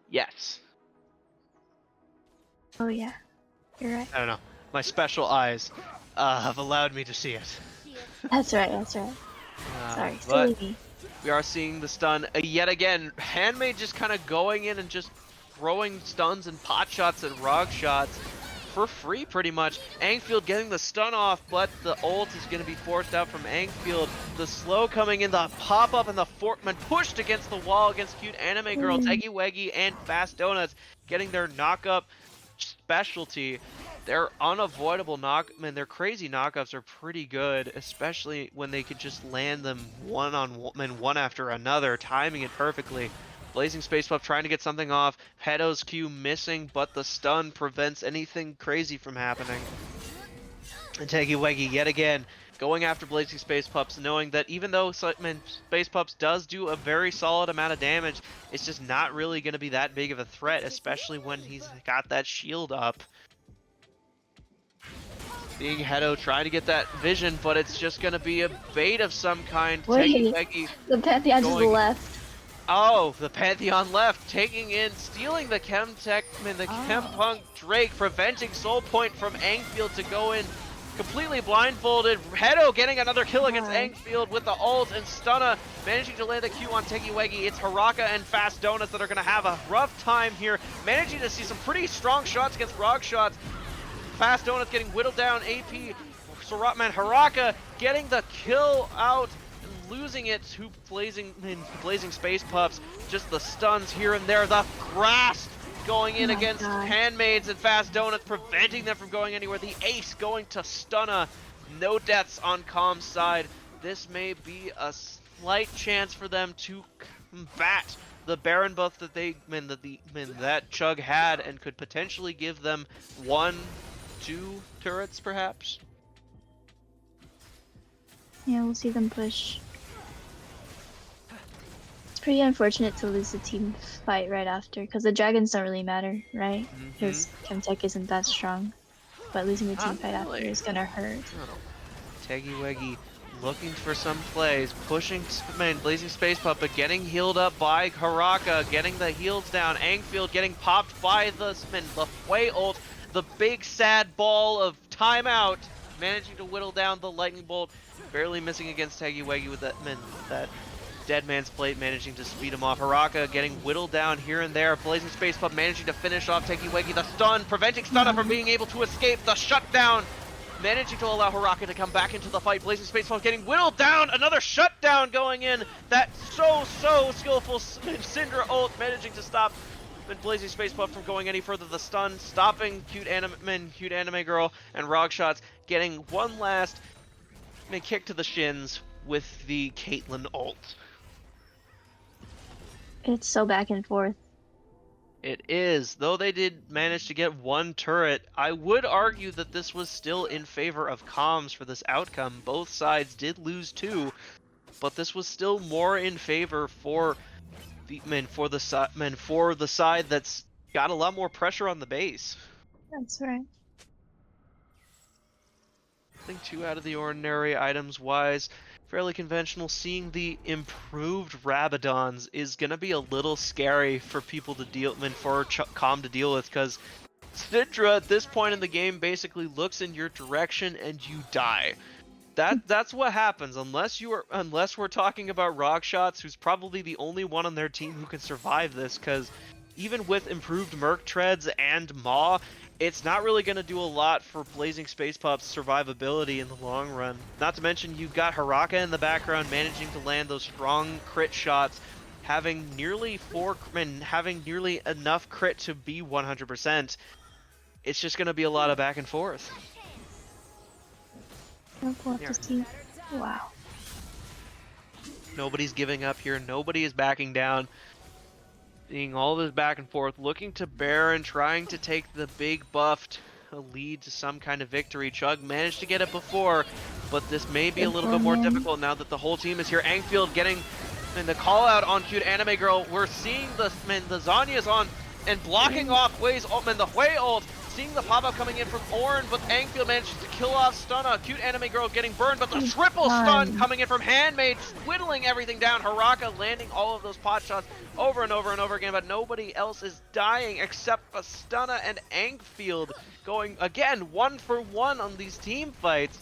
Yes. Oh yeah, you're right. I don't know. My special eyes have allowed me to see it. That's right, that's right. Sorry, silly me. We are seeing the stun yet again. Handmade just kind of going in and just throwing stuns and pot shots and Rog shots for free pretty much. Angfield getting the stun off, but the ult is going to be forced out from Angfield. The slow coming in, the pop up, and the Fortman pushed against the wall against Cute Anime Girl, Tegiwegi, and Fast Donuts getting their knock-up specialty. Their unavoidable their crazy knockups are pretty good, especially when they could just land them one after another, timing it perfectly. Blazing Space Pup trying to get something off. Pedo's Q missing, but the stun prevents anything crazy from happening. And Tegiwegi yet again going after Blazing Space Pups, knowing that even though Space Pups does do a very solid amount of damage, it's just not really going to be that big of a threat, especially when he's got that shield up. Being Hedo trying to get that vision, but it's just going to be a bait of some kind. Wait, the Pantheon just left. Oh, the Pantheon left, stealing the Chemtech, Chempunk Drake, preventing Soul Point from Angfield to go in completely blindfolded. Hedo getting another kill against Angfield with the ult, and Stunna managing to land the Q on Tegiwegi. It's Haraka and Fast Donuts that are going to have a rough time here, managing to see some pretty strong shots against Rog shots. Fast Donuts getting whittled down, AP, Haraka getting the kill out, losing it to Blazing Space Pups. Just the stuns here and there. The grasp going in against Handmaids and Fast Donuts, preventing them from going anywhere. The ace going to Stunna. No deaths on Calm's side. This may be a slight chance for them to combat the Baron buff that that Chug had, and could potentially give them 1-2 turrets, perhaps. Yeah, we'll see them push. It's pretty unfortunate to lose the team fight right after, because the dragons don't really matter, right? Because Chemtech isn't that strong. But losing the team fight after is gonna hurt. Tegiwegi looking for some plays, pushing Blazing Space Pup, but getting healed up by Haraka, getting the heals down. Angfield getting popped by the Fway ult, the big sad ball of timeout, managing to whittle down the lightning bolt, barely missing against Tegiwegi with that Dead Man's Plate managing to speed him off. Haraka getting whittled down here and there. Blazing Space Pup managing to finish off Tekiwegi. The stun, preventing Stunna from being able to escape. The shutdown, managing to allow Haraka to come back into the fight. Blazing Space Pup getting whittled down. Another shutdown going in. That so skillful Syndra ult managing to stop Blazing Space Pup from going any further. The stun stopping Cute Anime Girl, and Rogshots getting one last kick to the shins with the Caitlyn ult. It's so back and forth. It is. Though they did manage to get one turret, I would argue that this was still in favor of comms for this outcome. Both sides did lose 2, but this was still more in favor for the side that's got a lot more pressure on the base. That's right. Nothing too out of the ordinary items wise. Fairly conventional. Seeing the improved Rabadons is gonna be a little scary for people to deal for Com to deal with, because Syndra at this point in the game basically looks in your direction and you die. That's what happens unless we're talking about Rogshots, who's probably the only one on their team who can survive this, because even with improved Merc Treads and Maw, it's not really going to do a lot for Blazing Space Pup's survivability in the long run. Not to mention you've got Haraka in the background managing to land those strong crit shots, having nearly enough crit to be 100%. It's just going to be a lot of back and forth. We'll have to see. Wow. Nobody's giving up here. Nobody is backing down. Seeing all this back and forth, looking to Baron, trying to take the big buffed lead to some kind of victory. Chug managed to get it before, but this may be a little bit more difficult now that the whole team is here. Angfield getting the call out on Cute Anime Girl. We're seeing the Zanya's on and blocking off Hui's ult, the Hui ult. Seeing the pop-up coming in from Ornn, but Angfield manages to kill off Stunna. Cute Anime Girl getting burned, but the triple stun coming in from Handmaid, whittling everything down. Haraka landing all of those pot shots over and over and over again, but nobody else is dying except for Stunna and Angfield going, again, 1-for-1 on these team fights.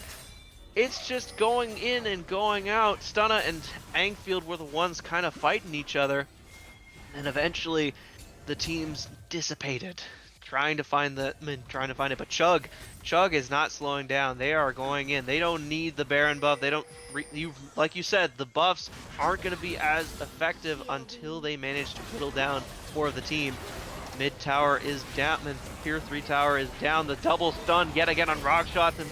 It's just going in and going out. Stunna and Angfield were the ones kind of fighting each other, and eventually the teams dissipated. Trying to find it, but Chug is not slowing down. They are going in. They don't need the Baron buff. They don't, like you said, the buffs aren't going to be as effective until they manage to whittle down 4 of the team. Mid tower is down, Tier 3 tower is down. The double stun yet again on Rogshots and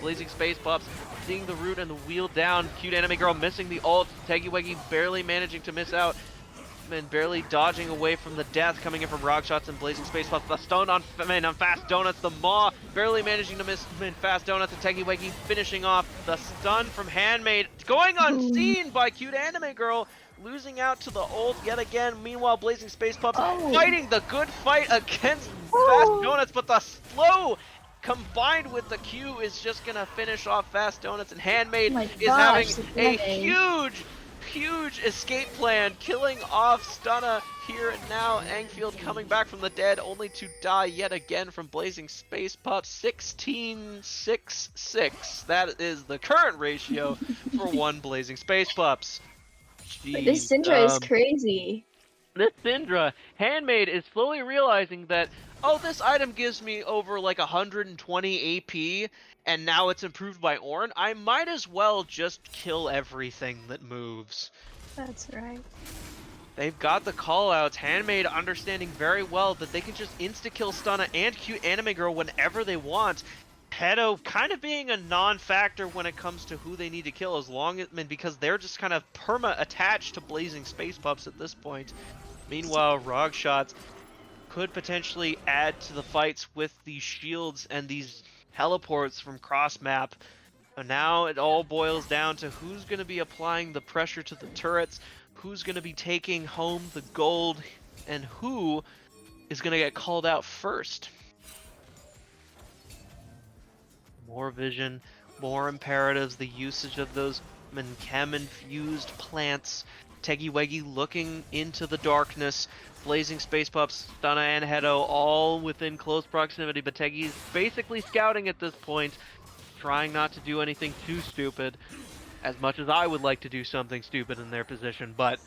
Blazing Space Pups. Seeing the root and the wheel down. Cute Anime Girl missing the ult. Tekiwegi barely managing to miss out. And barely dodging away from the death coming in from Rogshots and Blazing Space Pups. The stun on Fast Donuts. The Maw barely managing to miss Fast Donuts, and Tekiwegi finishing off the stun from Handmaid. Going unseen by Cute Anime Girl, losing out to the ult yet again. Meanwhile, Blazing Space Pups fighting the good fight against Fast Donuts, but the slow combined with the Q is just gonna finish off Fast Donuts, and Handmaid is having a huge escape plan, killing off Stunna here and now. Angfield coming back from the dead, only to die yet again from Blazing Space Pup. 16-6-6. That is the current ratio for one Blazing Space Pups. Jeez, this Syndra is crazy. This Syndra, Handmaid is slowly realizing that, oh, this item gives me over like 120 AP, and now it's improved by Ornn. I might as well just kill everything that moves. That's right. They've got the callouts. Handmaid understanding very well that they can just insta-kill Stunna and Cute Anime Girl whenever they want. Pedo kind of being a non-factor when it comes to who they need to kill, as long as, because they're just kind of perma-attached to Blazing Space Pups at this point. Meanwhile, Rogshots could potentially add to the fights with these shields and these teleports from cross map. And now it all boils down to who's going to be applying the pressure to the turrets, who's going to be taking home the gold, and who is going to get called out first. More vision, more imperatives, the usage of those chem-infused plants. Tekiwegi looking into the darkness. Blazing Space Pups, Stunna, and Hedo all within close proximity, but Tegi's basically scouting at this point, trying not to do anything too stupid. as much as I would like to do something stupid in their position, but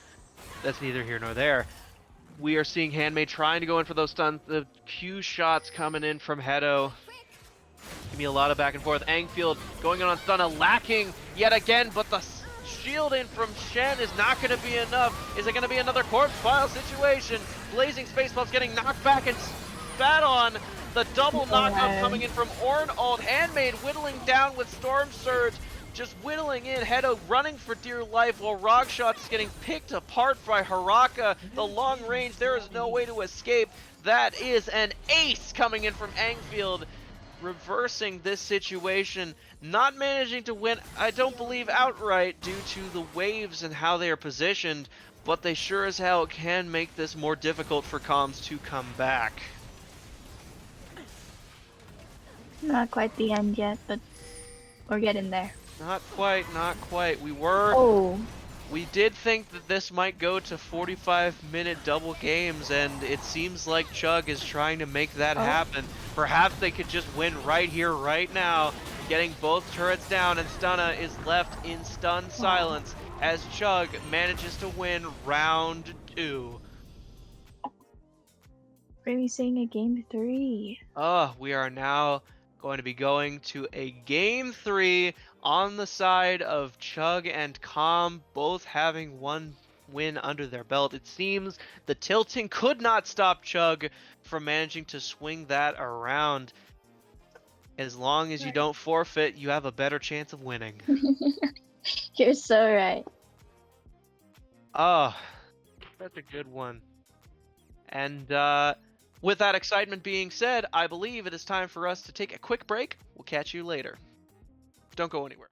that's neither here nor there. We are seeing Handmaid trying to go in for those stuns. The Q shots coming in from Hedo. Give me a lot of back and forth. Angfield going in on Stunna, lacking yet again, but the shield in from Shen is not going to be enough. Is it going to be another corpse pile situation? Blazing Space Pulse getting knocked back and spat on. The double knockout coming in from Ornald. Handmaid whittling down with Storm Surge. Just whittling in, Hedo running for dear life while Rockshot is getting picked apart by Haraka. The long range, there is no way to escape. That is an ace coming in from Angfield, reversing this situation. Not managing to win, I don't believe outright, due to the waves and how they are positioned, but they sure as hell can make this more difficult for Comms to come back. Not quite the end yet, but we're getting there. Not quite, not quite. We did think that this might go to 45-minute double games, and it seems like CHUG is trying to make that happen. Perhaps they could just win right here, right now, getting both turrets down, and Stunna is left in stunned silence as CHUG manages to win round 2. Releasing a game 3. We are now going to be going to a game 3 on the side of CHUG and Com, both having one win under their belt. It seems the tilting could not stop CHUG from managing to swing that around. As long as you don't forfeit, you have a better chance of winning. You're so right. Oh, that's a good one. And with that excitement being said, I believe it is time for us to take a quick break. We'll catch you later. Don't go anywhere.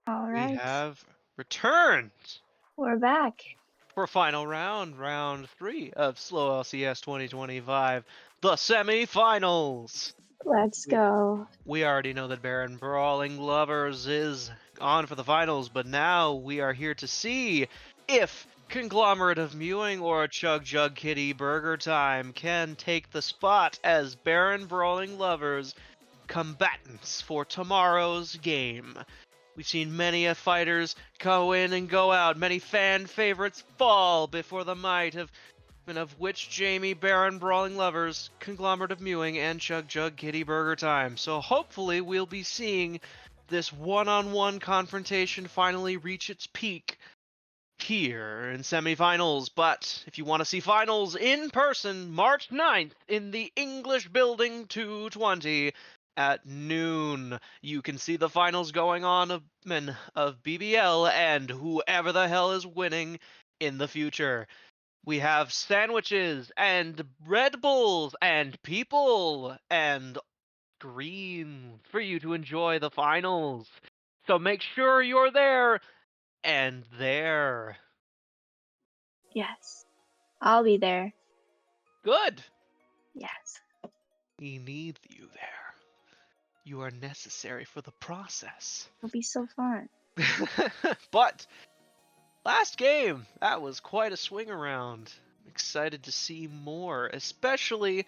All We right. have returned We're back. for final round 3 of SLOLCS 2025, the semifinals. Let's go. We already know that Baron Brawling Lovers is on for the finals, but now we are here to see if Conglomerate of Mewing or CHUG Kitty Burger Time can take the spot as Baron Brawling Lovers combatants for tomorrow's game. We've seen many fighters go in and go out, many fan favorites fall before the might of which Jamie, Baron, Brawling Lovers, Conglomerate of Mewing, and CHUG Kitty Burger Time. So hopefully we'll be seeing this one-on-one confrontation finally reach its peak here in semifinals. But if you want to see finals in person, March 9th in the English Building 220 at noon, you can see the finals going on of BBL and whoever the hell is winning in the future. We have sandwiches and Red Bulls and people and green for you to enjoy the finals. So make sure you're there and there. Yes. I'll be there. Good. Yes. We need you there. You are necessary for the process. It'll be so fun. But last game, that was quite a swing around. I'm excited to see more, especially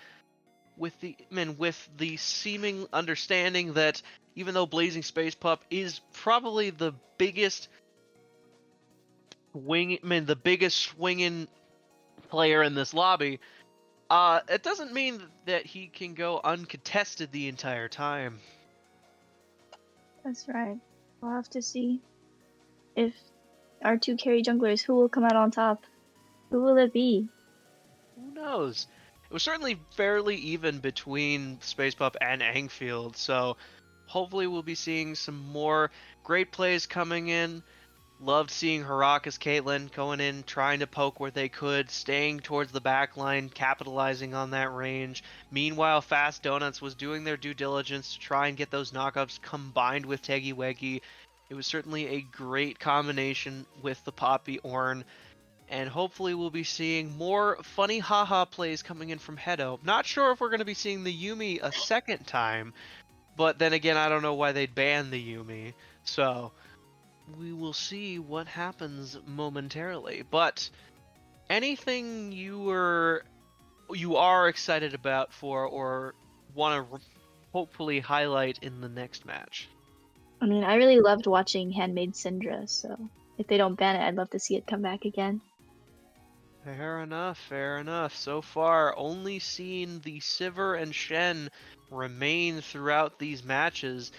with the seeming understanding that even though Blazing Space Pup is probably the biggest swinging player in this lobby, it doesn't mean that he can go uncontested the entire time. That's right. We'll have to see if our two carry junglers, who will come out on top. Who will it be? Who knows? It was certainly fairly even between Space Pup and Angfield, so hopefully we'll be seeing some more great plays coming in. Loved seeing Harakas Caitlyn going in, trying to poke where they could, staying towards the back line, capitalizing on that range. Meanwhile, Fast Donuts was doing their due diligence to try and get those knockups combined with Teggy Weggy. It was certainly a great combination with the Poppy Ornn, and hopefully we'll be seeing more funny haha plays coming in from Hedo. Not sure if we're going to be seeing the Yuumi a second time, but then again, I don't know why they'd ban the Yuumi, so we will see what happens momentarily. But anything you are excited about for or want to hopefully highlight in the next match? I mean, I really loved watching Handmaid Syndra, so if they don't ban it, I'd love to see it come back again. Fair enough, fair enough. So far, only seen the Sivir and Shen remain throughout these matches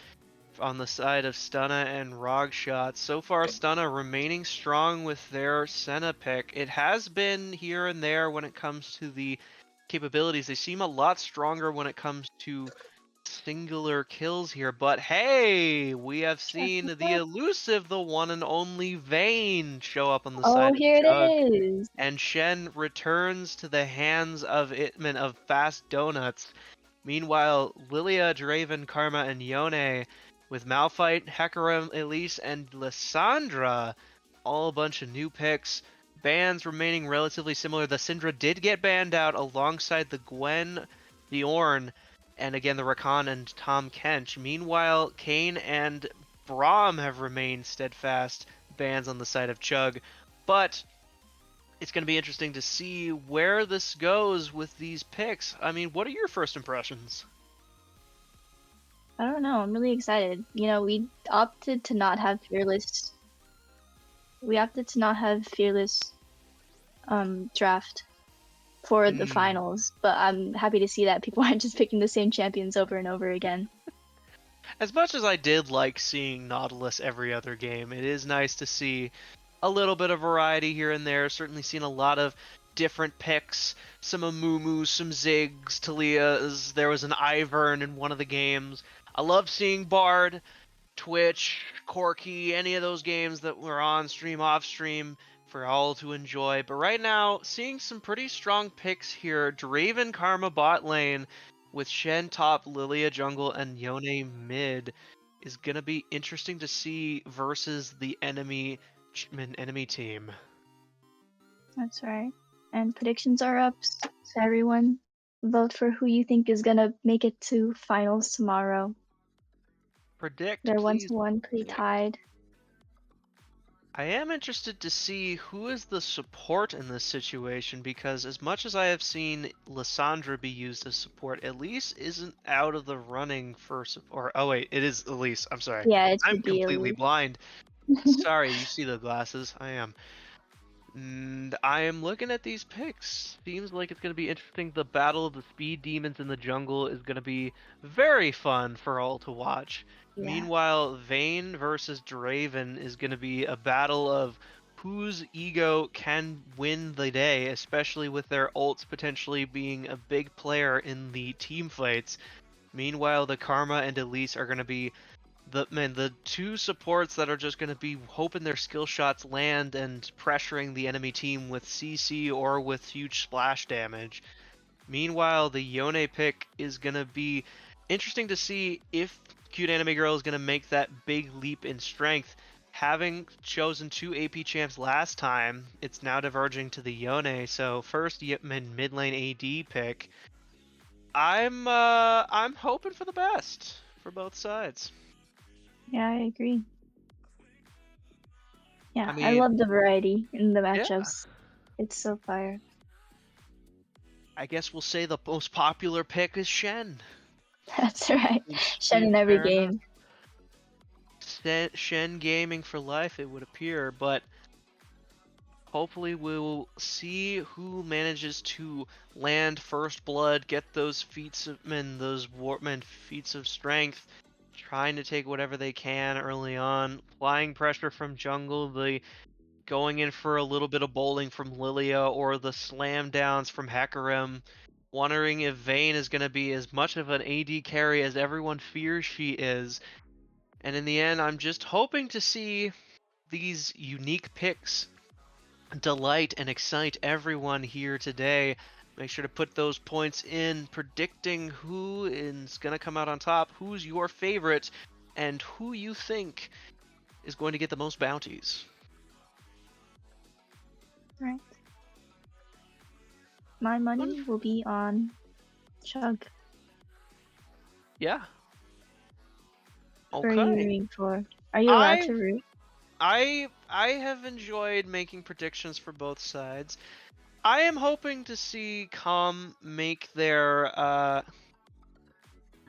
on the side of Stunna and Rogshot. So far, Stunna remaining strong with their Senna pick. It has been here and there when it comes to the capabilities. They seem a lot stronger when it comes to singular kills here, but hey, we have seen the elusive, the one and only Vayne show up on the side Oh, here of CHUG. it is! And Shen returns to the hands of Fast Donuts. Meanwhile, Lilia, Draven, Karma, and Yone with Malphite, Hecarim, Elise, and Lissandra, all a bunch of new picks. Bans remaining relatively similar. The Syndra did get banned out alongside the Gwen, the Ornn, and again the Rakan and Tom Kench. Meanwhile, Kayn and Braum have remained steadfast bans on the side of CHUG. But it's going to be interesting to see where this goes with these picks. I mean, what are your first impressions? I don't know. I'm really excited. You know, we opted to not have Fearless. We opted to not have Fearless draft for the finals, but I'm happy to see that people aren't just picking the same champions over and over again. As much as I did like seeing Nautilus every other game, it is nice to see a little bit of variety here and there. Certainly seen a lot of different picks, some Amumu, some Ziggs, Talias. There was an Ivern in one of the games. I love seeing Bard, Twitch, Corki, any of those games that were on stream, off stream, for all to enjoy. But right now, seeing some pretty strong picks here. Draven Karma bot lane with Shen top, Lilia jungle, and Yone mid. is gonna be interesting to see versus the enemy team. That's right. And predictions are up, so everyone vote for who you think is gonna make it to finals tomorrow. Predict, They're please. 1-1, pretty tied. I am interested to see who is the support in this situation, because as much as I have seen Lissandra be used as support, Elise isn't out of the running for support. Oh wait, it is Elise. I'm sorry. Yeah, it I'm should be completely Elise. blind. Sorry, you see the glasses. I am. And I am looking at these picks. Seems like it's going to be interesting. The battle of the speed demons in the jungle is going to be very fun for all to watch. Yeah. Meanwhile, Vayne versus Draven is going to be a battle of whose ego can win the day, especially with their ults potentially being a big player in the team fights. Meanwhile, the Karma and Elise are going to be the two supports that are just going to be hoping their skill shots land and pressuring the enemy team with CC or with huge splash damage. Meanwhile, the Yone pick is going to be interesting to see if Cute Anime Girl is going to make that big leap in strength. Having chosen 2 AP champs last time, it's now diverging to the Yone. So first mid lane AD pick. I'm hoping for the best for both sides. Yeah, I agree. Yeah, I I mean, love the variety in the yeah. matchups. It's so fire. I guess we'll say the most popular pick is Shen. That's right. Shen Yeah, in every fair enough. game. Shen gaming for life, it would appear, but hopefully we'll see who manages to land first blood, get those feats of those Warpman feats of strength, trying to take whatever they can early on, applying pressure from jungle, the going in for a little bit of bowling from Lilia or the slam downs from Hecarim. Wondering if Vayne is going to be as much of an AD carry as everyone fears she is. And in the end, I'm just hoping to see these unique picks delight and excite everyone here today. Make sure to put those points in, predicting who is going to come out on top, who's your favorite, and who you think is going to get the most bounties. Right. My money will be on CHUG. Yeah. Who are you Okay. rooting for? Are you allowed to root? I have enjoyed making predictions for both sides. I am hoping to see Com make their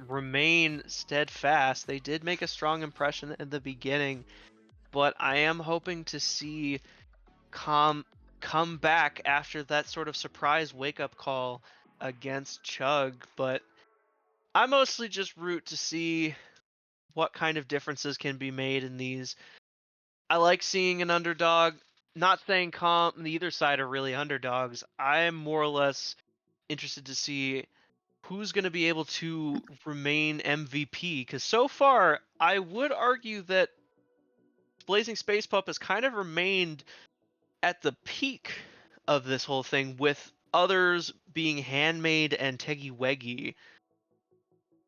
remain steadfast. They did make a strong impression at the beginning, but I am hoping to see Com come back after that sort of surprise wake-up call against Chug, but I mostly just root to see what kind of differences can be made in these. I like seeing an underdog. Not saying either side are really underdogs. I am more or less interested to see who's going to be able to remain MVP. Because so far, I would argue that Blazing Space Pup has kind of remained at the peak of this whole thing, with others being Handmade and Teggy Weggy.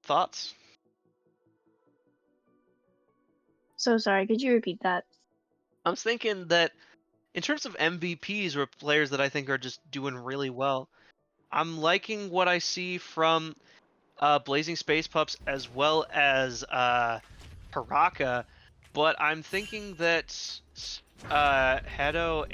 Thoughts? So sorry, could you repeat that? I was thinking that in terms of MVPs or players that I think are just doing really well, I'm liking what I see from Blazing Space Pups as well as Haraka, but I'm thinking that Hedo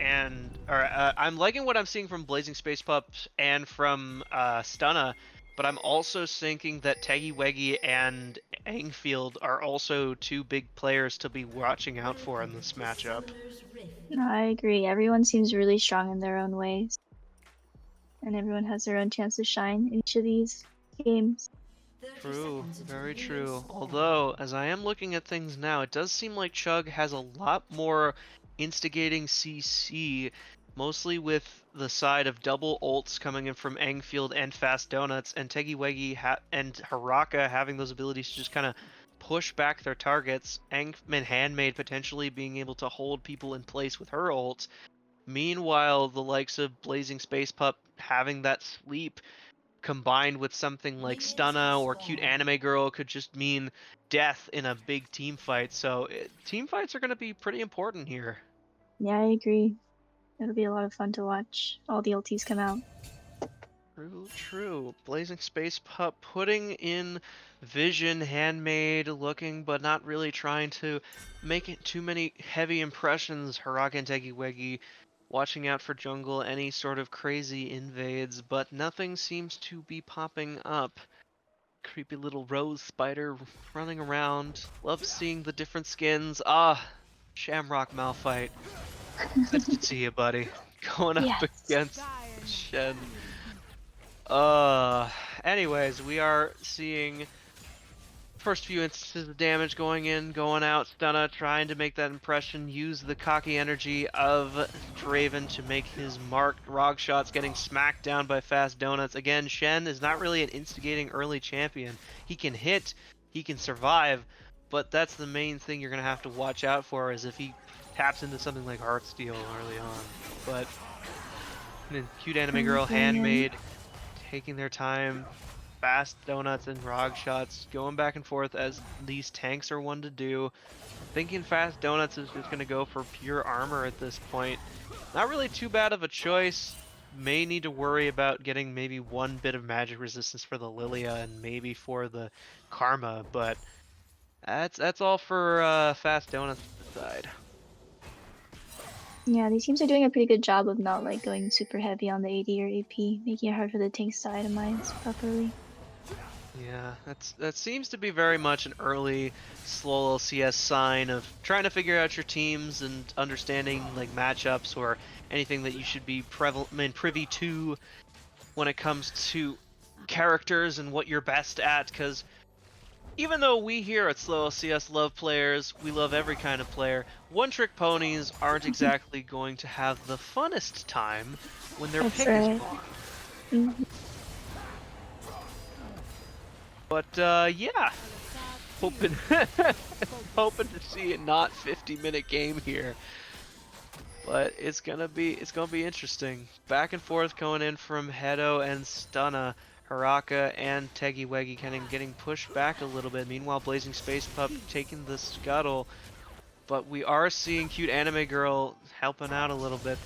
I'm liking what I'm seeing from Blazing Space Pups and from Stunna, but I'm also thinking that Teggy Weggy and Engfield are also two big players to be watching out for in this matchup. No, I agree. Everyone seems really strong in their own ways. And everyone has their own chance to shine in each of these games. True, very true. Although, as I am looking at things now, it does seem like Chug has a lot more instigating CC, mostly with the side of double ults coming in from Engfield and Fast Donuts, and Teggy Weggy and Haraka having those abilities to just kind of push back their targets. Engman Handmade potentially being able to hold people in place with her ult. Meanwhile, the likes of Blazing Space Pup having that sleep combined with something like Stunna or Cute Anime Girl could just mean death in a big team fight. So team fights are going to be pretty important here. Yeah, I agree. It'll be a lot of fun to watch all the ultis come out. True. Blazing Space Pup putting in vision, handmade looking, but not really trying to make it too many heavy impressions. Haraka and Tegiwegi watching out for jungle, any sort of crazy invades, but nothing seems to be popping up. Creepy little rose spider running around. Love seeing the different skins. Ah, Shamrock Malphite. Good to see you, buddy. Going up Yes. against Shen. Anyways, we are seeing first few instances of damage going in, going out. Stunna trying to make that impression, use the cocky energy of Draven to make his mark. Rog shots getting smacked down by Fast Donuts. Again, Shen is not really an instigating early champion. He can hit, he can survive, but that's the main thing you're going to have to watch out for, is if he taps into something like Heartsteel early on. But Cute Anime Girl, handmade, taking their time. Fast Donuts and Rog shots going back and forth as these tanks are one to do. Thinking Fast Donuts is just going to go for pure armor at this point. Not really too bad of a choice. May need to worry about getting maybe one bit of magic resistance for the Lilia and maybe for the Karma, but that's all for Fast Donuts to decide. Yeah, these teams are doing a pretty good job of not like going super heavy on the AD or AP, making it hard for the tanks to itemize properly. Yeah, that seems to be very much an early SLOLCS sign of trying to figure out your teams and understanding like matchups or anything that you should be privy to when it comes to characters and what you're best at. Because even though we here at SLOLCS love players, we love every kind of player, one-trick ponies aren't exactly going to have the funnest time when their That's pick right. is gone. Mhm. But yeah, hoping hoping to see a not 50-minute game here. But it's gonna be interesting. Back and forth going in from Hedo and Stunna. Haraka and Tegiwegi kind of getting pushed back a little bit. Meanwhile, Blazing Space Pup taking the scuttle. But we are seeing Cute Anime Girl helping out a little bit.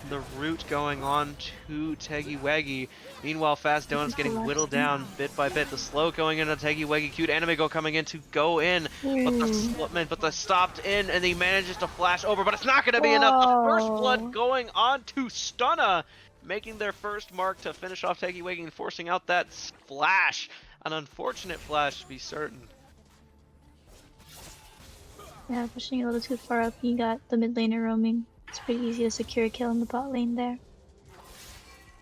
The route going on to Tegiwegi. Meanwhile, Fast Donuts getting whittled down bit by bit. The slow going into Tegiwegi. Cute Anime Girl coming in to go in, but the stopped in, and he manages to flash over. But it's not going to be enough. The first blood going on to Stunna, making their first mark to finish off Tegiwegi and forcing out that flash. An unfortunate flash to be certain. Yeah, pushing a little too far up. You got the mid laner roaming. It's pretty easy to secure a kill in the bot lane there.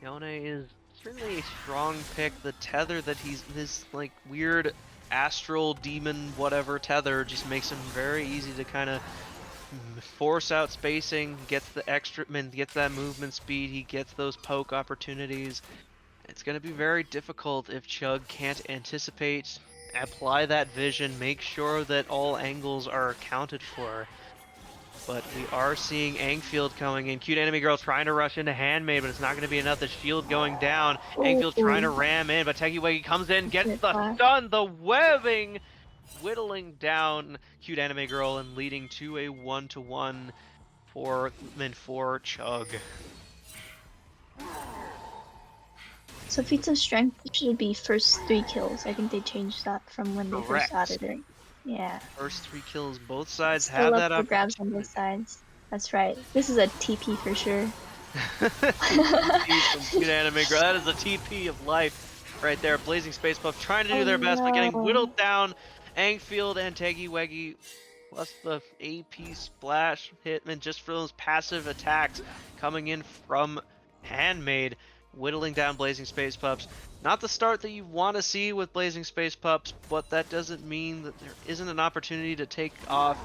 Yone is certainly a strong pick. The tether that this like weird astral demon whatever tether just makes him very easy to kind of force out spacing, gets the extra, gets that movement speed, he gets those poke opportunities. It's going to be very difficult if CHUG can't anticipate, apply that vision, make sure that all angles are accounted for. But we are seeing Angfield coming in. Cute Anime Girl trying to rush into Handmaid, but it's not going to be enough. The shield going down. Angfield trying to ram in, but Tegiwegi comes in, gets the stun, the webbing, whittling down Cute Anime Girl and leading to a 1-1 for CHUG. So feats of strength should be first 3 kills. I think they changed that from when they first added it. Yeah. First 3 kills, both sides Still have up that for grabs on both sides. That's right. This is a TP for sure. TP from Cute Anime Girl. That is a TP of life right there. Blazing Space Puff trying to do their best, but getting whittled down. Angfield and Tegiwegi plus the AP splash hitman just for those passive attacks coming in from Handmaid, whittling down Blazing Space Pups. Not the start that you want to see with Blazing Space Pups, but that doesn't mean that there isn't an opportunity to take off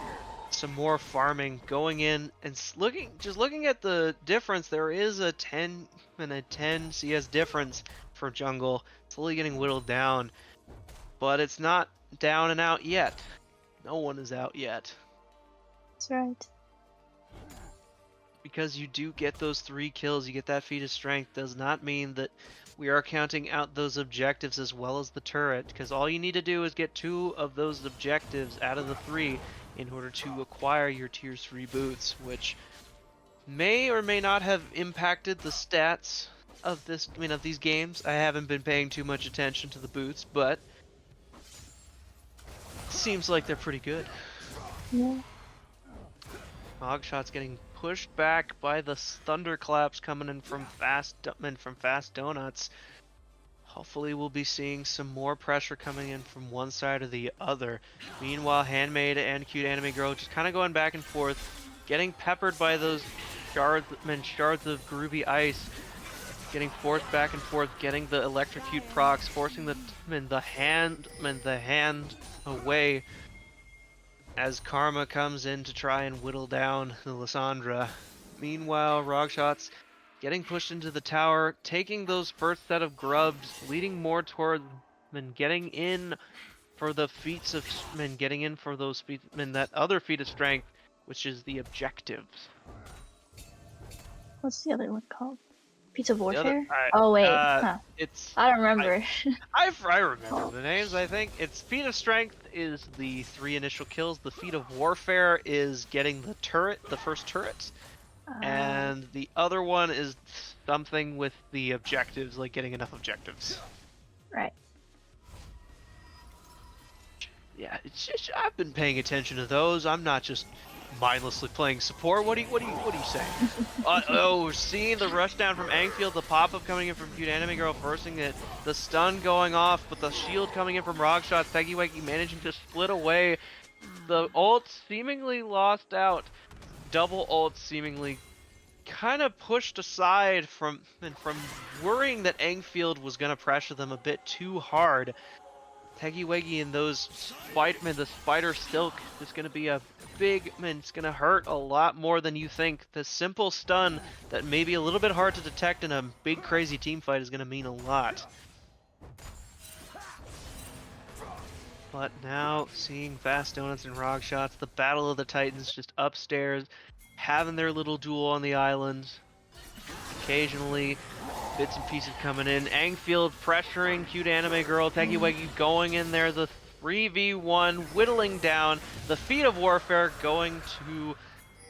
some more farming. Going in and looking at the difference, there is a 10 and a 10 CS difference for jungle. Slowly getting whittled down, but it's not down and out yet. No one is out yet. That's right. because you do get those 3 kills, you get that feat of strength, does not mean that we are counting out those objectives as well as the turret, because all you need to do is get 2 of those objectives out of the 3 in order to acquire your tier 3 boots, which may or may not have impacted the stats of of these games. I haven't been paying too much attention to the boots, but seems like they're pretty good. Yeah. Hogshot's getting pushed back by the thunderclaps coming in from Fast Donuts. Hopefully we'll be seeing some more pressure coming in from one side or the other. Meanwhile, Handmaid and Cute Anime Girl just kind of going back and forth, getting peppered by those shards of groovy ice, getting forced back and forth, getting the electrocute procs, forcing the hand away as Karma comes in to try and whittle down the Lysandra. Meanwhile, Rogshots getting pushed into the tower, taking those first set of grubs, leading more toward getting in for the feats of getting in for those feats that other feat of strength, which is the objectives. What's the other one called? Feats of The Warfare? other, Oh wait, it's I don't remember. I remember the names. I think it's feat of strength is the 3 initial kills. The feat of warfare is getting the turret, the first turret. And the other one is something with the objectives, like getting enough objectives. Right. Yeah, it's just, I've been paying attention to those. I'm not just mindlessly playing support. What are you saying? Seeing the rush down from Angfield, the pop-up coming in from Cute Anime Girl, forcing it, the stun going off, but the shield coming in from Rogshots, Tegiweki managing to split away. The ult seemingly lost out. Double ult seemingly kind of pushed aside from worrying that Angfield was going to pressure them a bit too hard. Tegiweki and those the spider silk is going to be a big, it's going to hurt a lot more than you think. The simple stun that may be a little bit hard to detect in a big crazy team fight is going to mean a lot. But now, seeing Fast Donuts and Rogshots, the Battle of the Titans just upstairs, having their little duel on the island. Occasionally, bits and pieces coming in. Angfield pressuring Cute Anime Girl. Tegiweki going in there. The 3v1 whittling down. The feat of warfare going to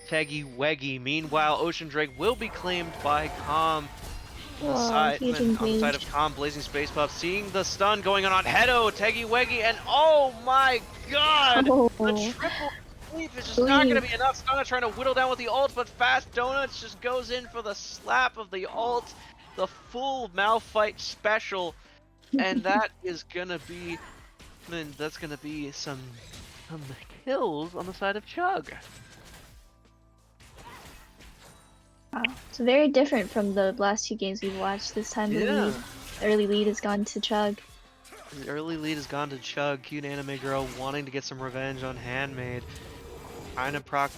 Tegiweki. Meanwhile, Ocean Drake will be claimed by Calm. On the side of Calm, Blazing Space Puff, seeing the stun going on Hedo, Tegiweki, and oh my god! The triple sweep is just not going to be enough. Stunna trying to whittle down with the ult, but Fast Donuts just goes in for the slap of the ult, the full Malphite special, and that is going to be, that's going to be some kills on the side of CHUG. Wow, it's very different from the last 2 games we've watched. This time the early lead has gone to CHUG. The early lead has gone to CHUG. Cute Anime Girl wanting to get some revenge on Handmaid. Trying to proc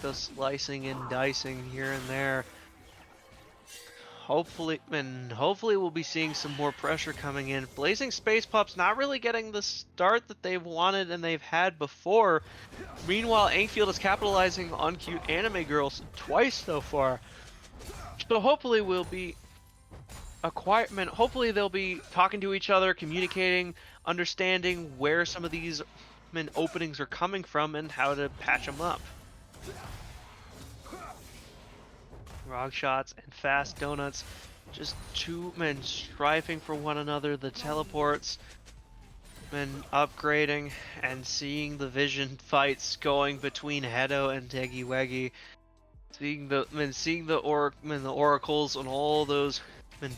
those slicing and dicing here and there. Hopefully we'll be seeing some more pressure coming in. Blazing Space Pups not really getting the start that they've wanted and they've had before. Meanwhile, Angfield is capitalizing on Cute Anime Girls twice so far. So hopefully we'll be hopefully they'll be talking to each other, communicating, understanding where some of these openings are coming from and how to patch them up. Rogshots and Fast Donuts, just 2 men striving for one another. The teleports, men upgrading, and seeing the vision fights going between Hedo and Tegiweki. Seeing the oracles on all those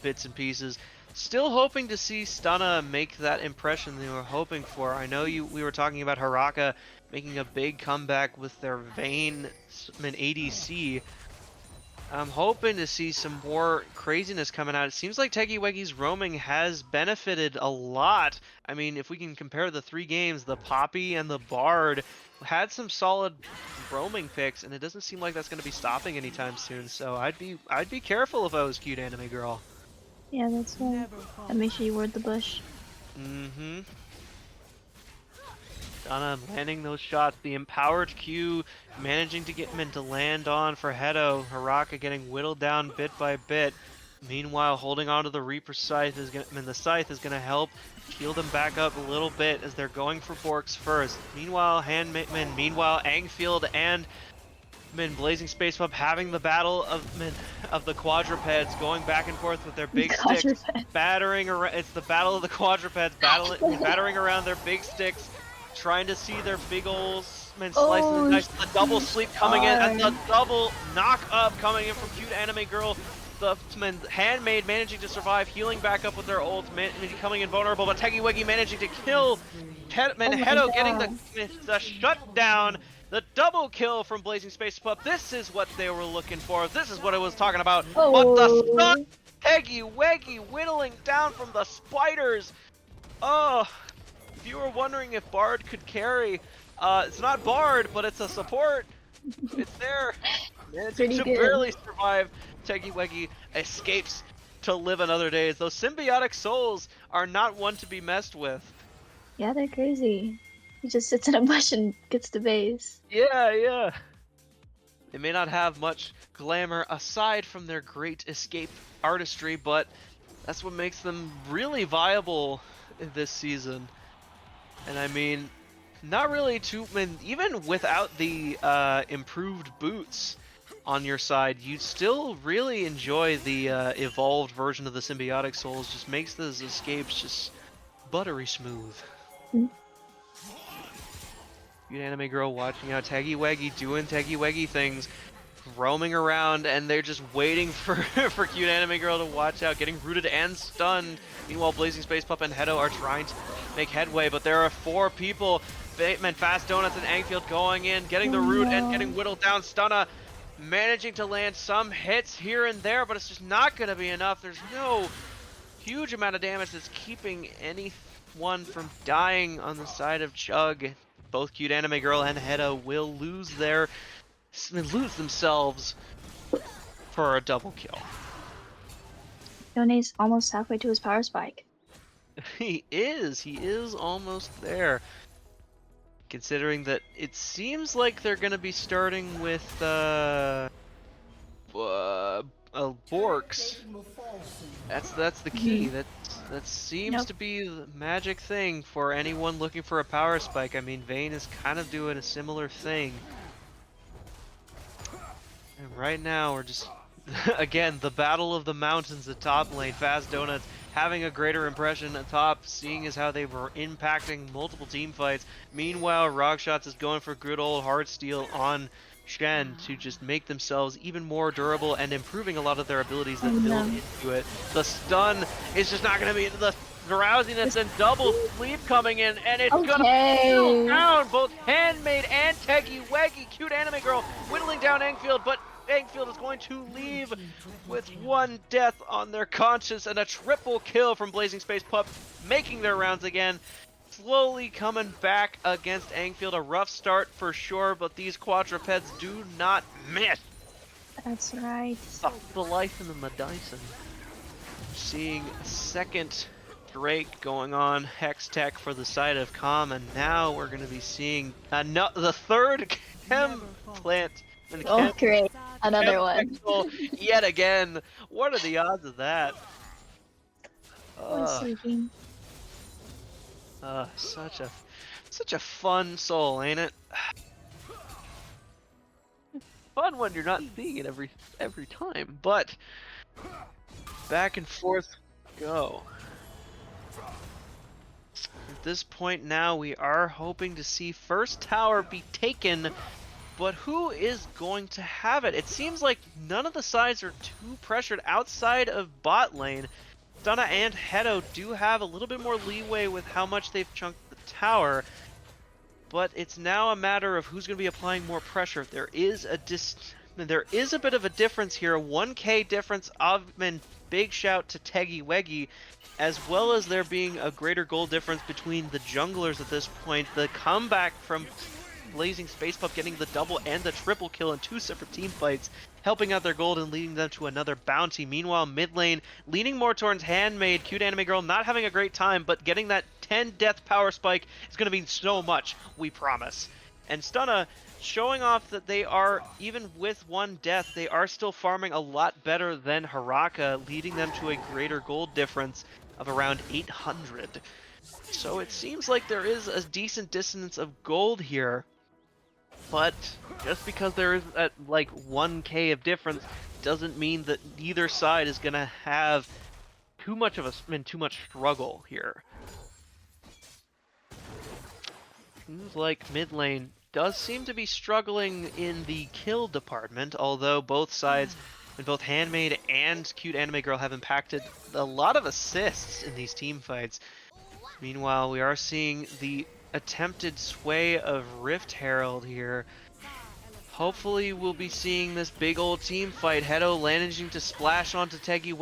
bits and pieces. Still hoping to see Stunna make that impression they were hoping for. I know we were talking about Haraka making a big comeback with their Vayne ADC. I'm hoping to see some more craziness coming out. It seems like Tegiweki's roaming has benefited a lot. I mean, if we can compare the 3 games, the Poppy and the Bard had some solid roaming picks, and it doesn't seem like that's going to be stopping anytime soon. So I'd be careful if I was Cute Anime Girl. Yeah, that's why. And make sure you ward the bush. Stunna landing those shots. The empowered Q managing to get him to land on for Hedo. Haraka getting whittled down bit by bit. Meanwhile, holding on to the Reaper Scythe is the Scythe is gonna help heal them back up a little bit as they're going for Borks first. Meanwhile, Angfield and Blazing Space Pub having the battle of the quadrupeds, going back and forth with their big sticks, battering around. It's the battle of the quadrupeds, battering around their big sticks, trying to see their big ol' slices and dice. The double sleep coming in, and the double knock up coming in from Cute Anime Girl. The Handmaid managing to survive, healing back up with their ult, becoming invulnerable, but Teggy Weggy managing to kill Hedo, getting the shutdown. The double kill from Blazing Space Pup. This is what they were looking for. This is what I was talking about. But the stun, Teggy Weggy whittling down from the spiders. Oh, if you were wondering if Bard could carry, it's not Bard, but it's a support. It's there. Managing to barely survive. Teggy Weggy escapes to live another day. Those symbiotic souls are not one to be messed with. Yeah, they're crazy. He just sits in a bush and gets to base. Yeah. They may not have much glamour aside from their great escape artistry, but that's what makes them really viable this season. And I mean, not really even without the improved boots on your side, you still really enjoy the evolved version of the symbiotic souls. Just makes those escapes just buttery smooth. Cute Anime Girl watching out, Teggy Weggy doing Teggy Weggy things, roaming around, and they're just waiting for Cute Anime Girl to watch out, getting rooted and stunned. Meanwhile, Blazing Space Pup and Hedo are trying to make headway, but there are 4 people. Fast Donuts and Angfield going in, getting the root and getting whittled down. Stunna managing to land some hits here and there, but it's just not going to be enough. There's no huge amount of damage that's keeping anyone from dying on the side of CHUG. Both Cute Anime Girl and Hedo will lose themselves for a double kill. Yone's almost halfway to his power spike. He is almost there. Considering that it seems like they're gonna be starting with Borks. That's the key. That seems to be the magic thing for anyone looking for a power spike. I mean, Vayne is kind of doing a similar thing. And right now we're just again the battle of the mountains at top lane. Fast Donuts having a greater impression at top, seeing as how they were impacting multiple team fights. Meanwhile, Rockshots is going for good old Heartsteel on Shen to just make themselves even more durable and improving a lot of their abilities that build into it. The stun is just not going to be the drowsiness and double sleep coming in, and it's going to kill down both Handmaid and Teggy Weggy. Cute Anime Girl whittling down Angfield, but Angfield is going to leave with 1 death on their conscience and a triple kill from Blazing Space Pup, making their rounds again. Slowly coming back against Angfield. A rough start for sure, but these quadrupeds do not miss. That's right. The life in the Madison. Seeing a second Drake going on Hex Tech for the side of Com, and now we're going to be seeing the third Chem plant. Oh, great. Another one. Yet again. What are the odds of that? Sleeping. Such a fun soul, ain't it? Fun when you're not seeing it every time, but back and forth go. At this point now, we are hoping to see first tower be taken, but who is going to have it? It seems like none of the sides are too pressured outside of bot lane. Stunna and Hedo do have a little bit more leeway with how much they've chunked the tower, but it's now a matter of who's going to be applying more pressure. There is a bit of a difference here, a 1k difference big shout to Teggy Weggy, as well as there being a greater goal difference between the junglers at this point. The comeback from Blazing Space Pup getting the double and the triple kill in 2 separate team fights, helping out their gold and leading them to another bounty. Meanwhile, mid lane leaning more towards Handmaid. Cute Anime Girl not having a great time, but getting that 10 death power spike is going to mean so much, we promise. And Stunna showing off that they are, even with 1 death, they are still farming a lot better than Haraka, leading them to a greater gold difference of around 800. So it seems like there is a decent distance of gold here, but just because there is that like 1k of difference doesn't mean that neither side is gonna have too much struggle here. Seems like mid lane does seem to be struggling in the kill department, although both sides, and both Handmaid and Cute Anime Girl, have impacted a lot of assists in these team fights. Meanwhile, we are seeing the attempted sway of Rift Herald here. Hopefully we'll be seeing this big old team fight. Hedo managing to splash onto Teggy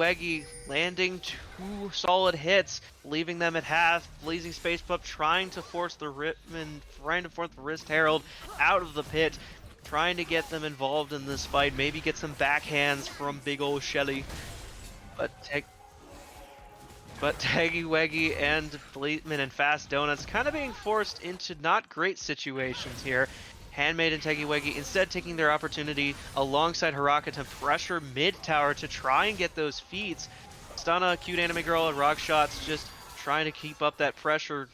landing 2 solid hits, leaving them at half. Blazing Space Pup trying to force the Rift Herald out of the pit, trying to get them involved in this fight, maybe get some backhands from big old Shelly. But Teggy and Blazeman and Fast Donuts kind of being forced into not great situations here. Handmaid and Teggy instead taking their opportunity alongside Haraka to pressure mid tower to try and get those feeds. Stunna, Cute Anime Girl, and Rock Shots just trying to keep up that pressure,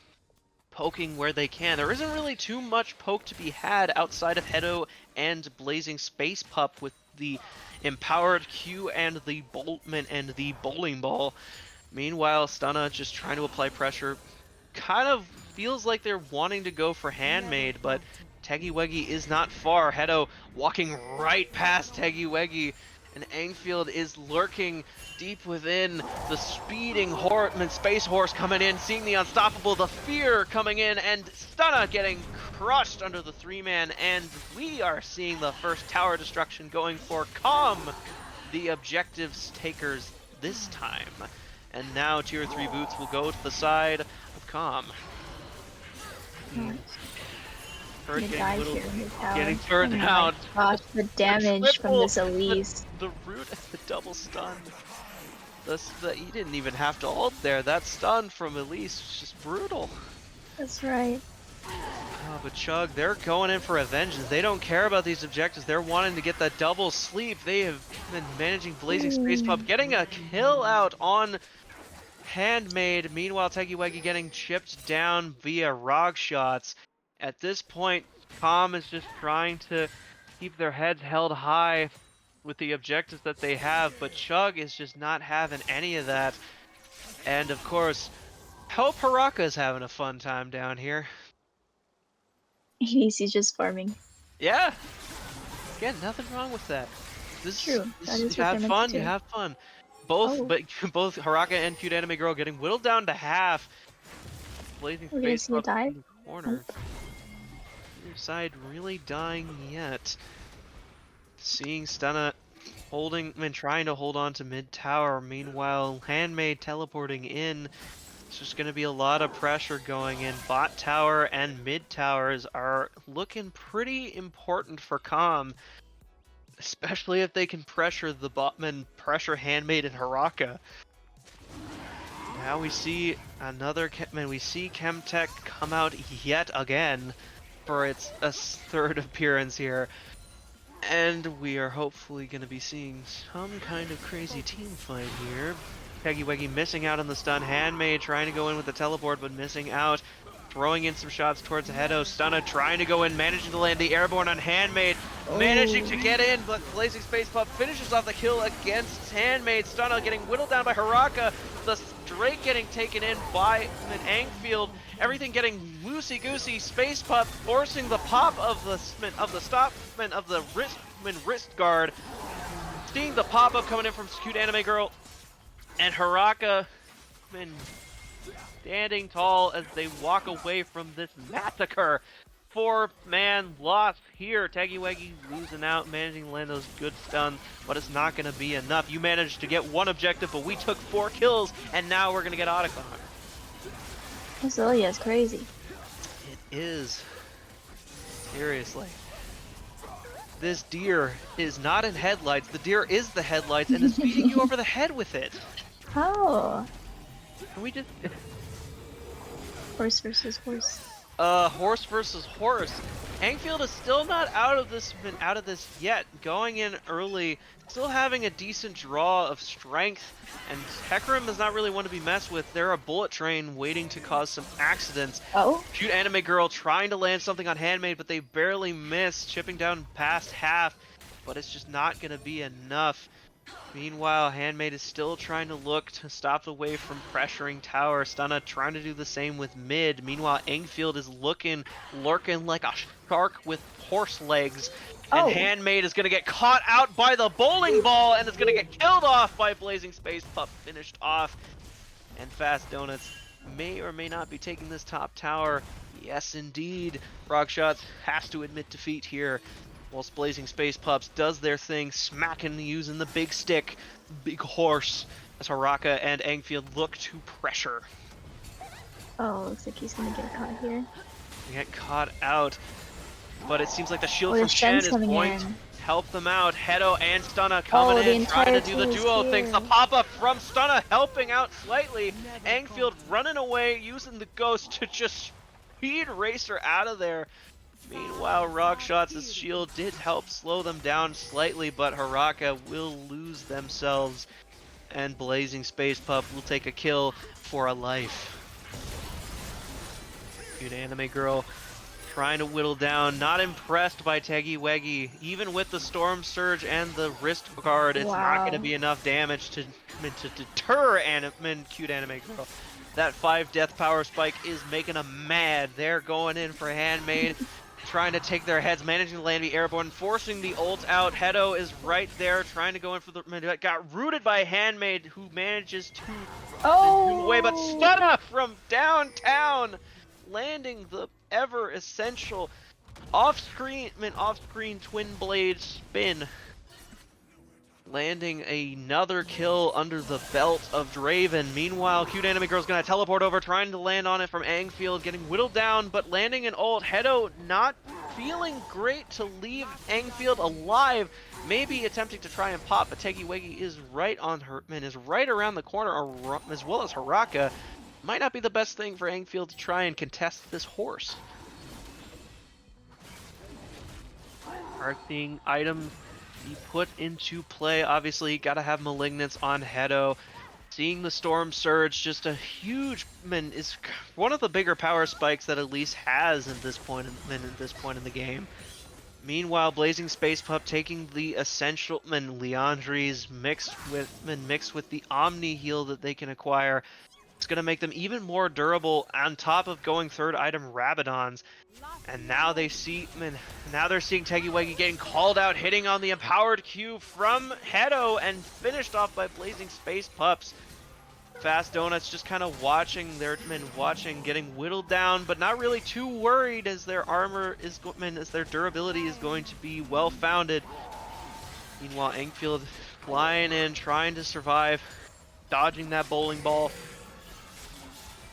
poking where they can. There isn't really too much poke to be had outside of Hedo and Blazing Space Pup with the empowered Q and the Boltman and the Bowling Ball. Meanwhile, Stunna just trying to apply pressure. Kind of feels like they're wanting to go for Handmaid, but Teggy is not far. Hedo walking right past Teggy, and Engfield is lurking deep within. The speeding Space Horse coming in, seeing the unstoppable, the fear coming in, and Stunna getting crushed under the 3-man, and we are seeing the first tower destruction going for Calm, the objectives takers this time. And now tier 3 boots will go to the side of Calm. Getting burned out. Gosh, the damage from this Elise. The root and the double stun. He didn't even have to ult there. That stun from Elise was just brutal. That's right. But CHUG, they're going in for a vengeance. They don't care about these objectives. They're wanting to get that double sleep. They have been managing Blazing Space Pup, getting a kill out on Handmaid. Meanwhile, Teggy getting chipped down via Rog Shots. At this point, Calm is just trying to keep their heads held high with the objectives that they have, but CHUG is just not having any of that. And of course, hope Haraka is having a fun time down here. He's just farming. Yeah. Again, nothing wrong with that. This is true. You have fun. You have fun. Both Haraka and Cute Anime Girl getting whittled down to half. Blazing Space up in the corner. Neither side really dying yet. Seeing Stunna trying to hold on to mid tower. Meanwhile, Handmaid teleporting in. It's just going to be a lot of pressure going in. Bot tower and mid towers are looking pretty important for Calm, especially if they can pressure the botman, pressure Handmaid and Haraka. Now we see we see Chemtech come out yet again for its 3rd appearance here. And we are hopefully going to be seeing some kind of crazy team fight here. Teggy missing out on the stun. Handmaid trying to go in with the teleport, but missing out. Throwing in some shots towards Hedo. Stunna trying to go in, managing to land the airborne on Handmaid. Managing to get in, but Blazing Space Pup finishes off the kill against Handmaid. Stunna getting whittled down by Haraka. The Drake getting taken in by an Engfield. Everything getting loosey-goosey. Space Pup forcing the pop of the wrist guard. Seeing the pop-up coming in from Cute Anime Girl. And Haraka standing tall as they walk away from this massacre. 4-man loss here. Teggy losing out, managing to land those good stuns, but it's not going to be enough. You managed to get 1 objective, but we took 4 kills, and now we're going to get Otacon. This Lilia is crazy. It is. Seriously. This deer is not in headlights. The deer is the headlights and is beating you over the head with it. Oh. Can we just... Horse versus horse. Horse versus horse. Angfield is still not out of this yet. Going in early, still having a decent draw of strength, and Hecarim is not really one to be messed with. They're a bullet train waiting to cause some accidents. Oh, Cute anime girl trying to land something on Handmaid, but they barely miss, chipping down past half, but it's just not gonna be enough. Meanwhile, Handmaid is still trying to look to stop the wave from pressuring tower. Stunna trying to do the same with mid. Meanwhile, Engfield is lurking like a shark with horse legs. And Oh. Handmaid is going to get caught out by the bowling ball and is going to get killed off by Blazing Space Pup, finished off. And Fast Donuts may or may not be taking this top tower. Yes, indeed. Rockshots has to admit defeat here. Whilst Blazing Space Pups does their thing, smacking using the big stick, big horse, as Haraka and Engfield look to pressure. Oh, looks like he's gonna get caught here. They get caught out, but it seems like the shield Oh, from there's Shen Shen's is coming going to in. help them out. Hedo and Stunna coming Oh, the in, trying to entire do the team is duo things. The here. pop-up from Stunna helping out slightly. Engfield running away, using the ghost to just speed race her out of there. Meanwhile, Rockshots' shield did help slow them down slightly, but Haraka will lose themselves, and Blazing Space Pup will take a kill for a life. Cute anime girl trying to whittle down, not impressed by Teggy Weggy. Even with the Storm Surge and the wrist guard, it's not going to be enough damage to deter cute anime girl. That 5 death power spike is making them mad. They're going in for Handmaid. Trying to take their heads, managing to land the airborne, forcing the ult out. Hedo is right there, trying to go in for the... Got rooted by Handmaid, who manages to move away, but Stunna from downtown, landing the ever-essential off-screen twin blade spin. Landing another kill under the belt of Draven. Meanwhile, cute anime girl's gonna teleport over, trying to land on it from Engfield, getting whittled down, but landing an ult. Hedo not feeling great to leave Engfield alive. Maybe attempting to try and pop, but Teggy Weggy is right on her, is right around the corner, as well as Haraka. Might not be the best thing for Engfield to try and contest this horse. Are seeing items be put into play. Obviously, gotta have Malignance on Hedo. Seeing the Storm Surge, just a huge, is one of the bigger power spikes that Elise has at this point in the game. Meanwhile, Blazing Space Pup taking the essential Leandries mixed with the Omni heal that they can acquire. It's gonna make them even more durable on top of going third item Rabadons. And now they see, now they're seeing Teggy Weggy getting called out, hitting on the empowered Q from Hedo, and finished off by Blazing Space Pups. Fast Donuts just kind of watching, getting whittled down, but not really too worried as their armor is, as their durability is going to be well founded. Meanwhile, Engfield flying in, trying to survive, dodging that bowling ball.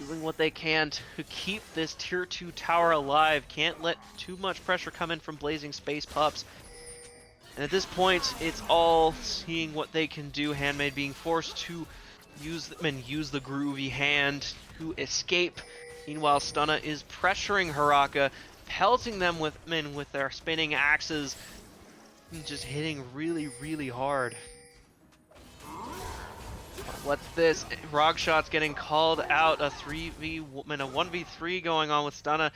Doing what they can to keep this tier 2 tower alive. Can't let too much pressure come in from Blazing Space Pups. And at this point, it's all seeing what they can do. Handmaid being forced to use the groovy hand to escape. Meanwhile, Stunna is pressuring Haraka, pelting them with their spinning axes, and just hitting really, really hard. What's this? Rogshot's getting called out. A 1v3 going on with Stunna,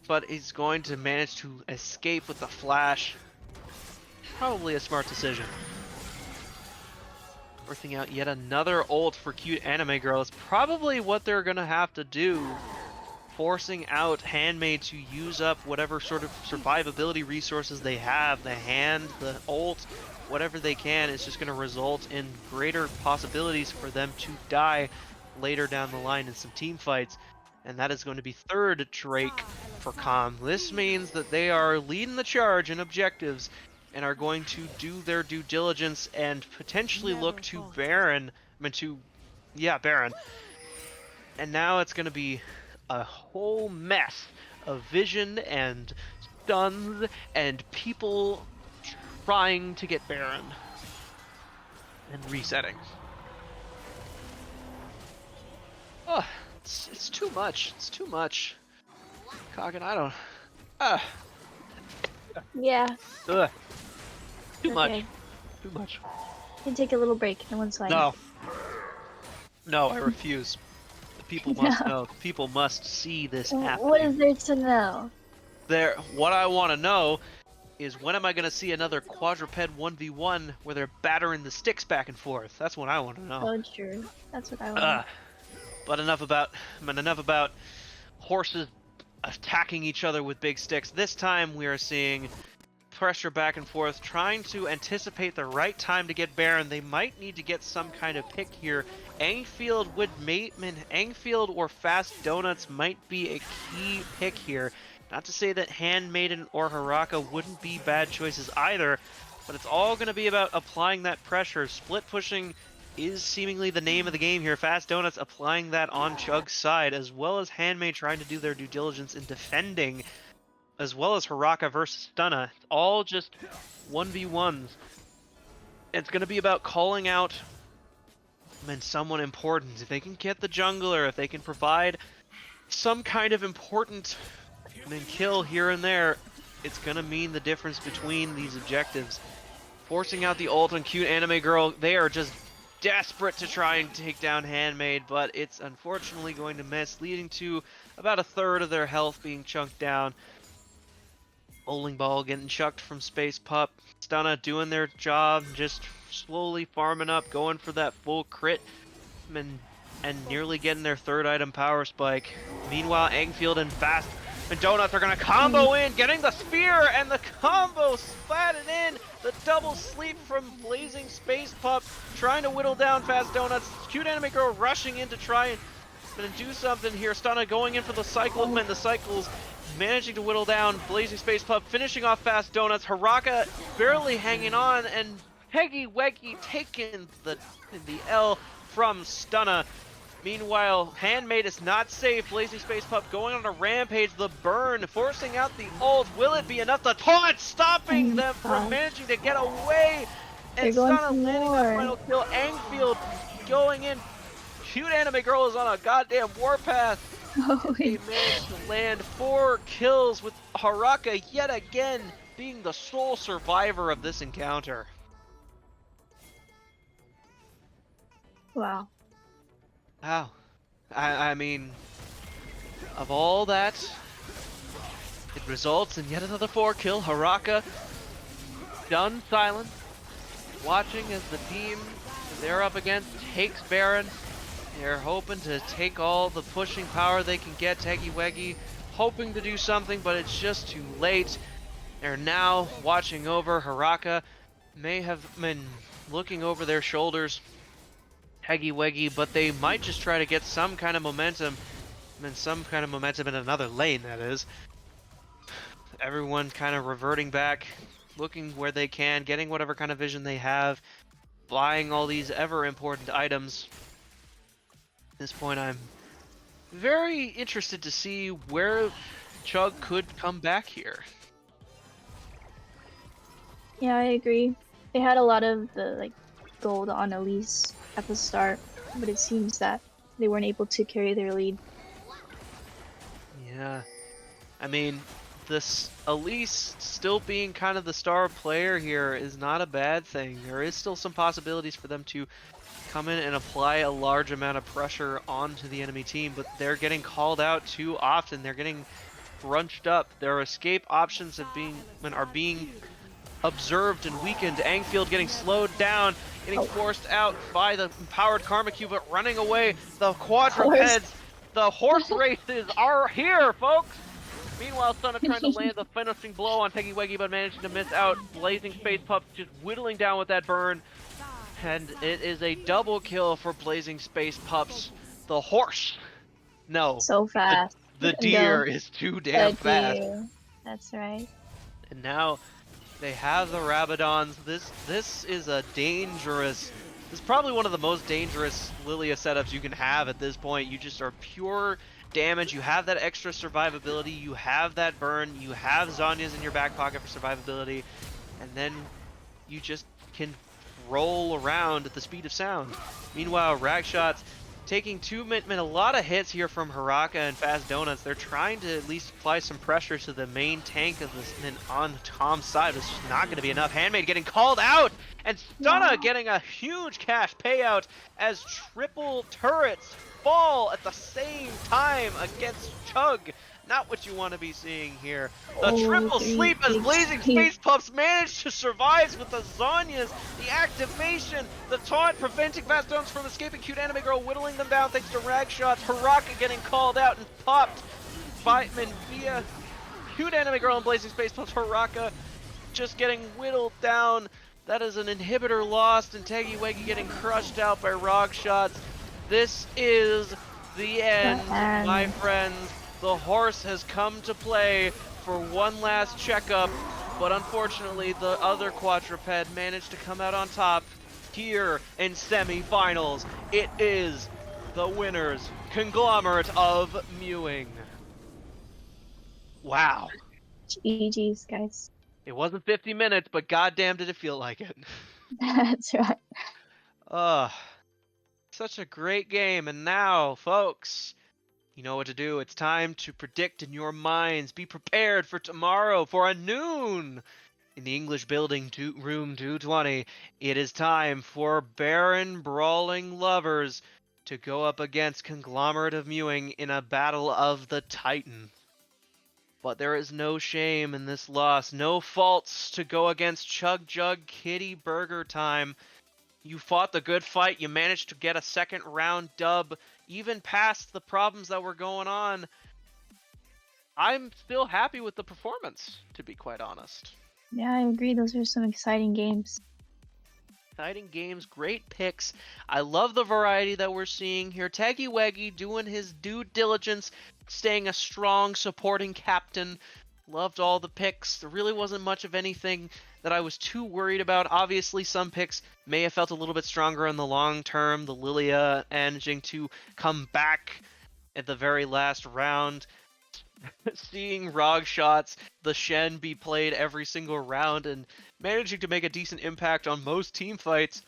but he's going to manage to escape with the flash. Probably a smart decision. Birthing out yet another ult for cute anime girl. It's probably what they're gonna have to do. Forcing out Handmaid to use up whatever sort of survivability resources they have. The hand, the ult, whatever they can is just going to result in greater possibilities for them to die later down the line in some team fights. And that is going to be third Drake for Com. This means that they are leading the charge in objectives and are going to do their due diligence and potentially look to Baron. Baron. And now it's going to be a whole mess of vision and stuns and people trying to get Baron and resetting. It's too much. It's too much. Coggin, I don't. Ah. Yeah. Ugh. Too much. Okay. Too much. You can take a little break. No one's fighting. No. No, I refuse. The people must No. know. The people must see this happening. What is there to know? What I want to know is when am I going to see another quadruped 1v1 where they're battering the sticks back and forth? That's what I want to know. Oh, true. That's what I want. But enough about horses attacking each other with big sticks. This time we are seeing pressure back and forth, trying to anticipate the right time to get Baron. They might need to get some kind of pick here. Angfield or Fast Donuts might be a key pick here. Not to say that Handmaiden or Haraka wouldn't be bad choices either, but it's all going to be about applying that pressure. Split pushing is seemingly the name of the game here. Fast Donuts applying that on CHUG's side, as well as Handmaid trying to do their due diligence in defending, as well as Haraka versus Stunna. It's all just 1v1s. It's going to be about calling out someone important. If they can get the jungler, if they can provide some kind of important kill here and there, it's going to mean the difference between these objectives. Forcing out the ult on cute anime girl, they are just desperate to try and take down Handmaid, but it's unfortunately going to miss, leading to about a third of their health being chunked down. Bowling ball getting chucked from Space Pup. Stunna doing their job, just slowly farming up, going for that full crit, and nearly getting their third item power spike. Meanwhile, Angfield and Fast and Donuts are going to combo in, getting the spear, and the combo splatted in. The double sleep from Blazing Space Pup, trying to whittle down Fast Donuts. Cute anime girl rushing in to try and do something here. Stunna going in for the cycle, and the cycles managing to whittle down Blazing Space Pup, finishing off Fast Donuts. Haraka barely hanging on, and Peggy Weggy taking the L from Stunna. Meanwhile, Handmaid is not safe. Blazing Space Pup going on a rampage. The burn, forcing out the ult. Will it be enough? The taunt stopping them from managing to get away. And Stunna landing that final kill. Angfield going in. Cute anime girl is on a goddamn warpath. They managed to land 4 kills with Haraka yet again being the sole survivor of this encounter. Wow. Wow. I mean, of all that, it results in yet another 4 kill. Haraka, done silent, watching as the team they're up against takes Baron. They're hoping to take all the pushing power they can get. Teggy Weggy hoping to do something, but it's just too late. They're now watching over. Haraka may have been looking over their shoulders. Teggy Weggy, but they might just try to get some kind of momentum. In another lane, that is. Everyone kind of reverting back, looking where they can, getting whatever kind of vision they have, buying all these ever important items. At this point, I'm very interested to see where CHUG could come back here. Yeah, I agree. They had a lot of the gold on Elise at the start, but it seems that they weren't able to carry their lead. Yeah, I mean, this Elise still being kind of the star player here is not a bad thing. There is still some possibilities for them to come in and apply a large amount of pressure onto the enemy team, but they're getting called out too often. They're getting crunched up. Their escape options are being observed and weakened. Angfield getting slowed down, getting forced out by the empowered Karma Cube, but running away. The quadrupeds, the horse races are here, folks! Meanwhile, Stunna trying to land the finishing blow on Teggy Weggy, but managing to miss out. Blazing Space Pup just whittling down with that burn. And it is a double kill for Blazing Space Pups. The horse. No. So fast. The deer is too damn fast. Deer. That's right. And now they have the Rabadons. This is a dangerous. This is probably one of the most dangerous Lilia setups you can have at this point. You just are pure damage. You have that extra survivability. You have that burn. You have Zhonya's in your back pocket for survivability. And then you just can roll around at the speed of sound. Meanwhile, Ragshots taking 2 minutes, a lot of hits here from Haraka and Fast Donuts. They're trying to at least apply some pressure to the main tank of this and on Tom's side. It's just not going to be enough. Handmade getting called out, and Stunna getting a huge cash payout as triple turrets fall at the same time against CHUG. Not what you want to be seeing here. The triple sleep as Blazing Space Pups manage to survive with the Zonyas, the activation, the taunt preventing Fast Donuts from escaping. Cute Anime Girl whittling them down thanks to rag shots. Haraka getting called out and popped by Menvia. Cute Anime Girl and Blazing Space Pups. Haraka just getting whittled down. That is an inhibitor lost, and Teggy Weggy getting crushed out by rag shots. This is the end, my friends. The horse has come to play for one last checkup, but unfortunately the other quadruped managed to come out on top here in semifinals. It is the winners conglomerate of Mewing. Wow. GG's, guys. It wasn't 50 minutes, but goddamn did it feel like it. That's right. Such a great game. And now, folks, you know what to do. It's time to predict in your minds. Be prepared for tomorrow for a noon in the English building room 220. It is time for Baron Brawling Lovers to go up against Conglomerate of Mewing in a battle of the Titan. But there is no shame in this loss. No faults to go against Chug Jug Kitty Burger Time. You fought the good fight. You managed to get a second round dub, even past the problems that were going on. I'm still happy with the performance, to be quite honest. Yeah, I agree. Those are some exciting games. Exciting games, great picks. I love the variety that we're seeing here. Teggy Weggy doing his due diligence, staying a strong supporting captain. Loved all the picks. There really wasn't much of anything that I was too worried about. Obviously, some picks may have felt a little bit stronger in the long term. The Lilia managing to come back at the very last round. Seeing Rog shots, the Shen be played every single round, and managing to make a decent impact on most team fights.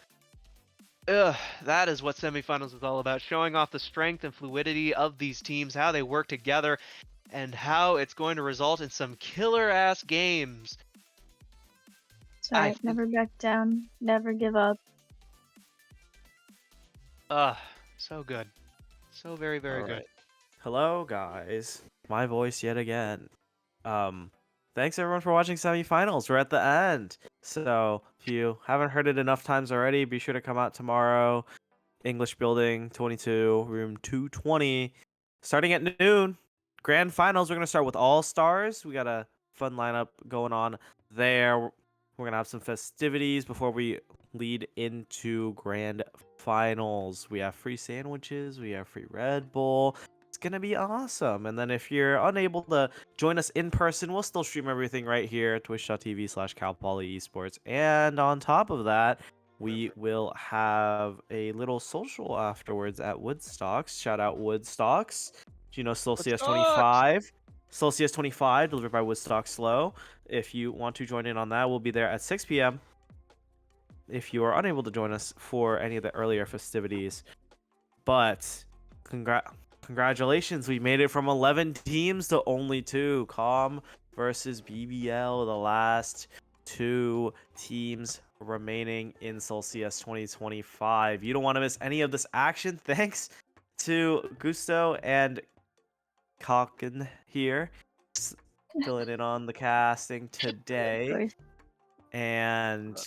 That is what semifinals is all about. Showing off the strength and fluidity of these teams, how they work together, and how it's going to result in some killer-ass games. Sorry, never back down, never give up. So good. So very, very good. Right. Hello, guys. My voice yet again. Thanks everyone for watching semifinals. We're at the end. So if you haven't heard it enough times already, be sure to come out tomorrow. English Building 22, room 220. Starting at noon. Grand finals. We're gonna start with all stars. We got a fun lineup going on there. We're gonna have some festivities before we lead into grand finals. We have free sandwiches. We have free Red Bull. It's gonna be awesome. And then if you're unable to join us in person, we'll still stream everything right here, twitch.tv/Cal Poly Esports. And on top of that, we will have a little social afterwards at Woodstocks. Shout out Woodstocks. Do you know SLOLCS 25? SLOLCS 25, delivered by Woodstock Slow. If you want to join in on that, we'll be there at 6 p.m. if you are unable to join us for any of the earlier festivities. But congratulations, we made it from 11 teams to only 2. COM versus BBL, the last 2 teams remaining in SLOLCS 2025. You don't want to miss any of this action. Thanks to Gusto and Kalkin here, filling in on the casting today. And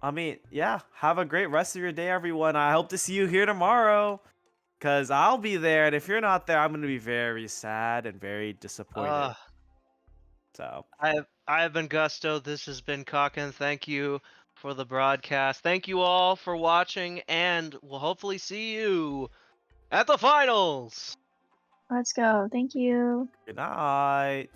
I mean, yeah, have a great rest of your day, everyone. I hope to see you here tomorrow, because I'll be there, and if you're not there, I'm going to be very sad and very disappointed. So I've been Gusto. This has been Kalkin. Thank you for the broadcast. Thank you all for watching, and we'll hopefully see you at the finals. Let's go. Thank you. good night.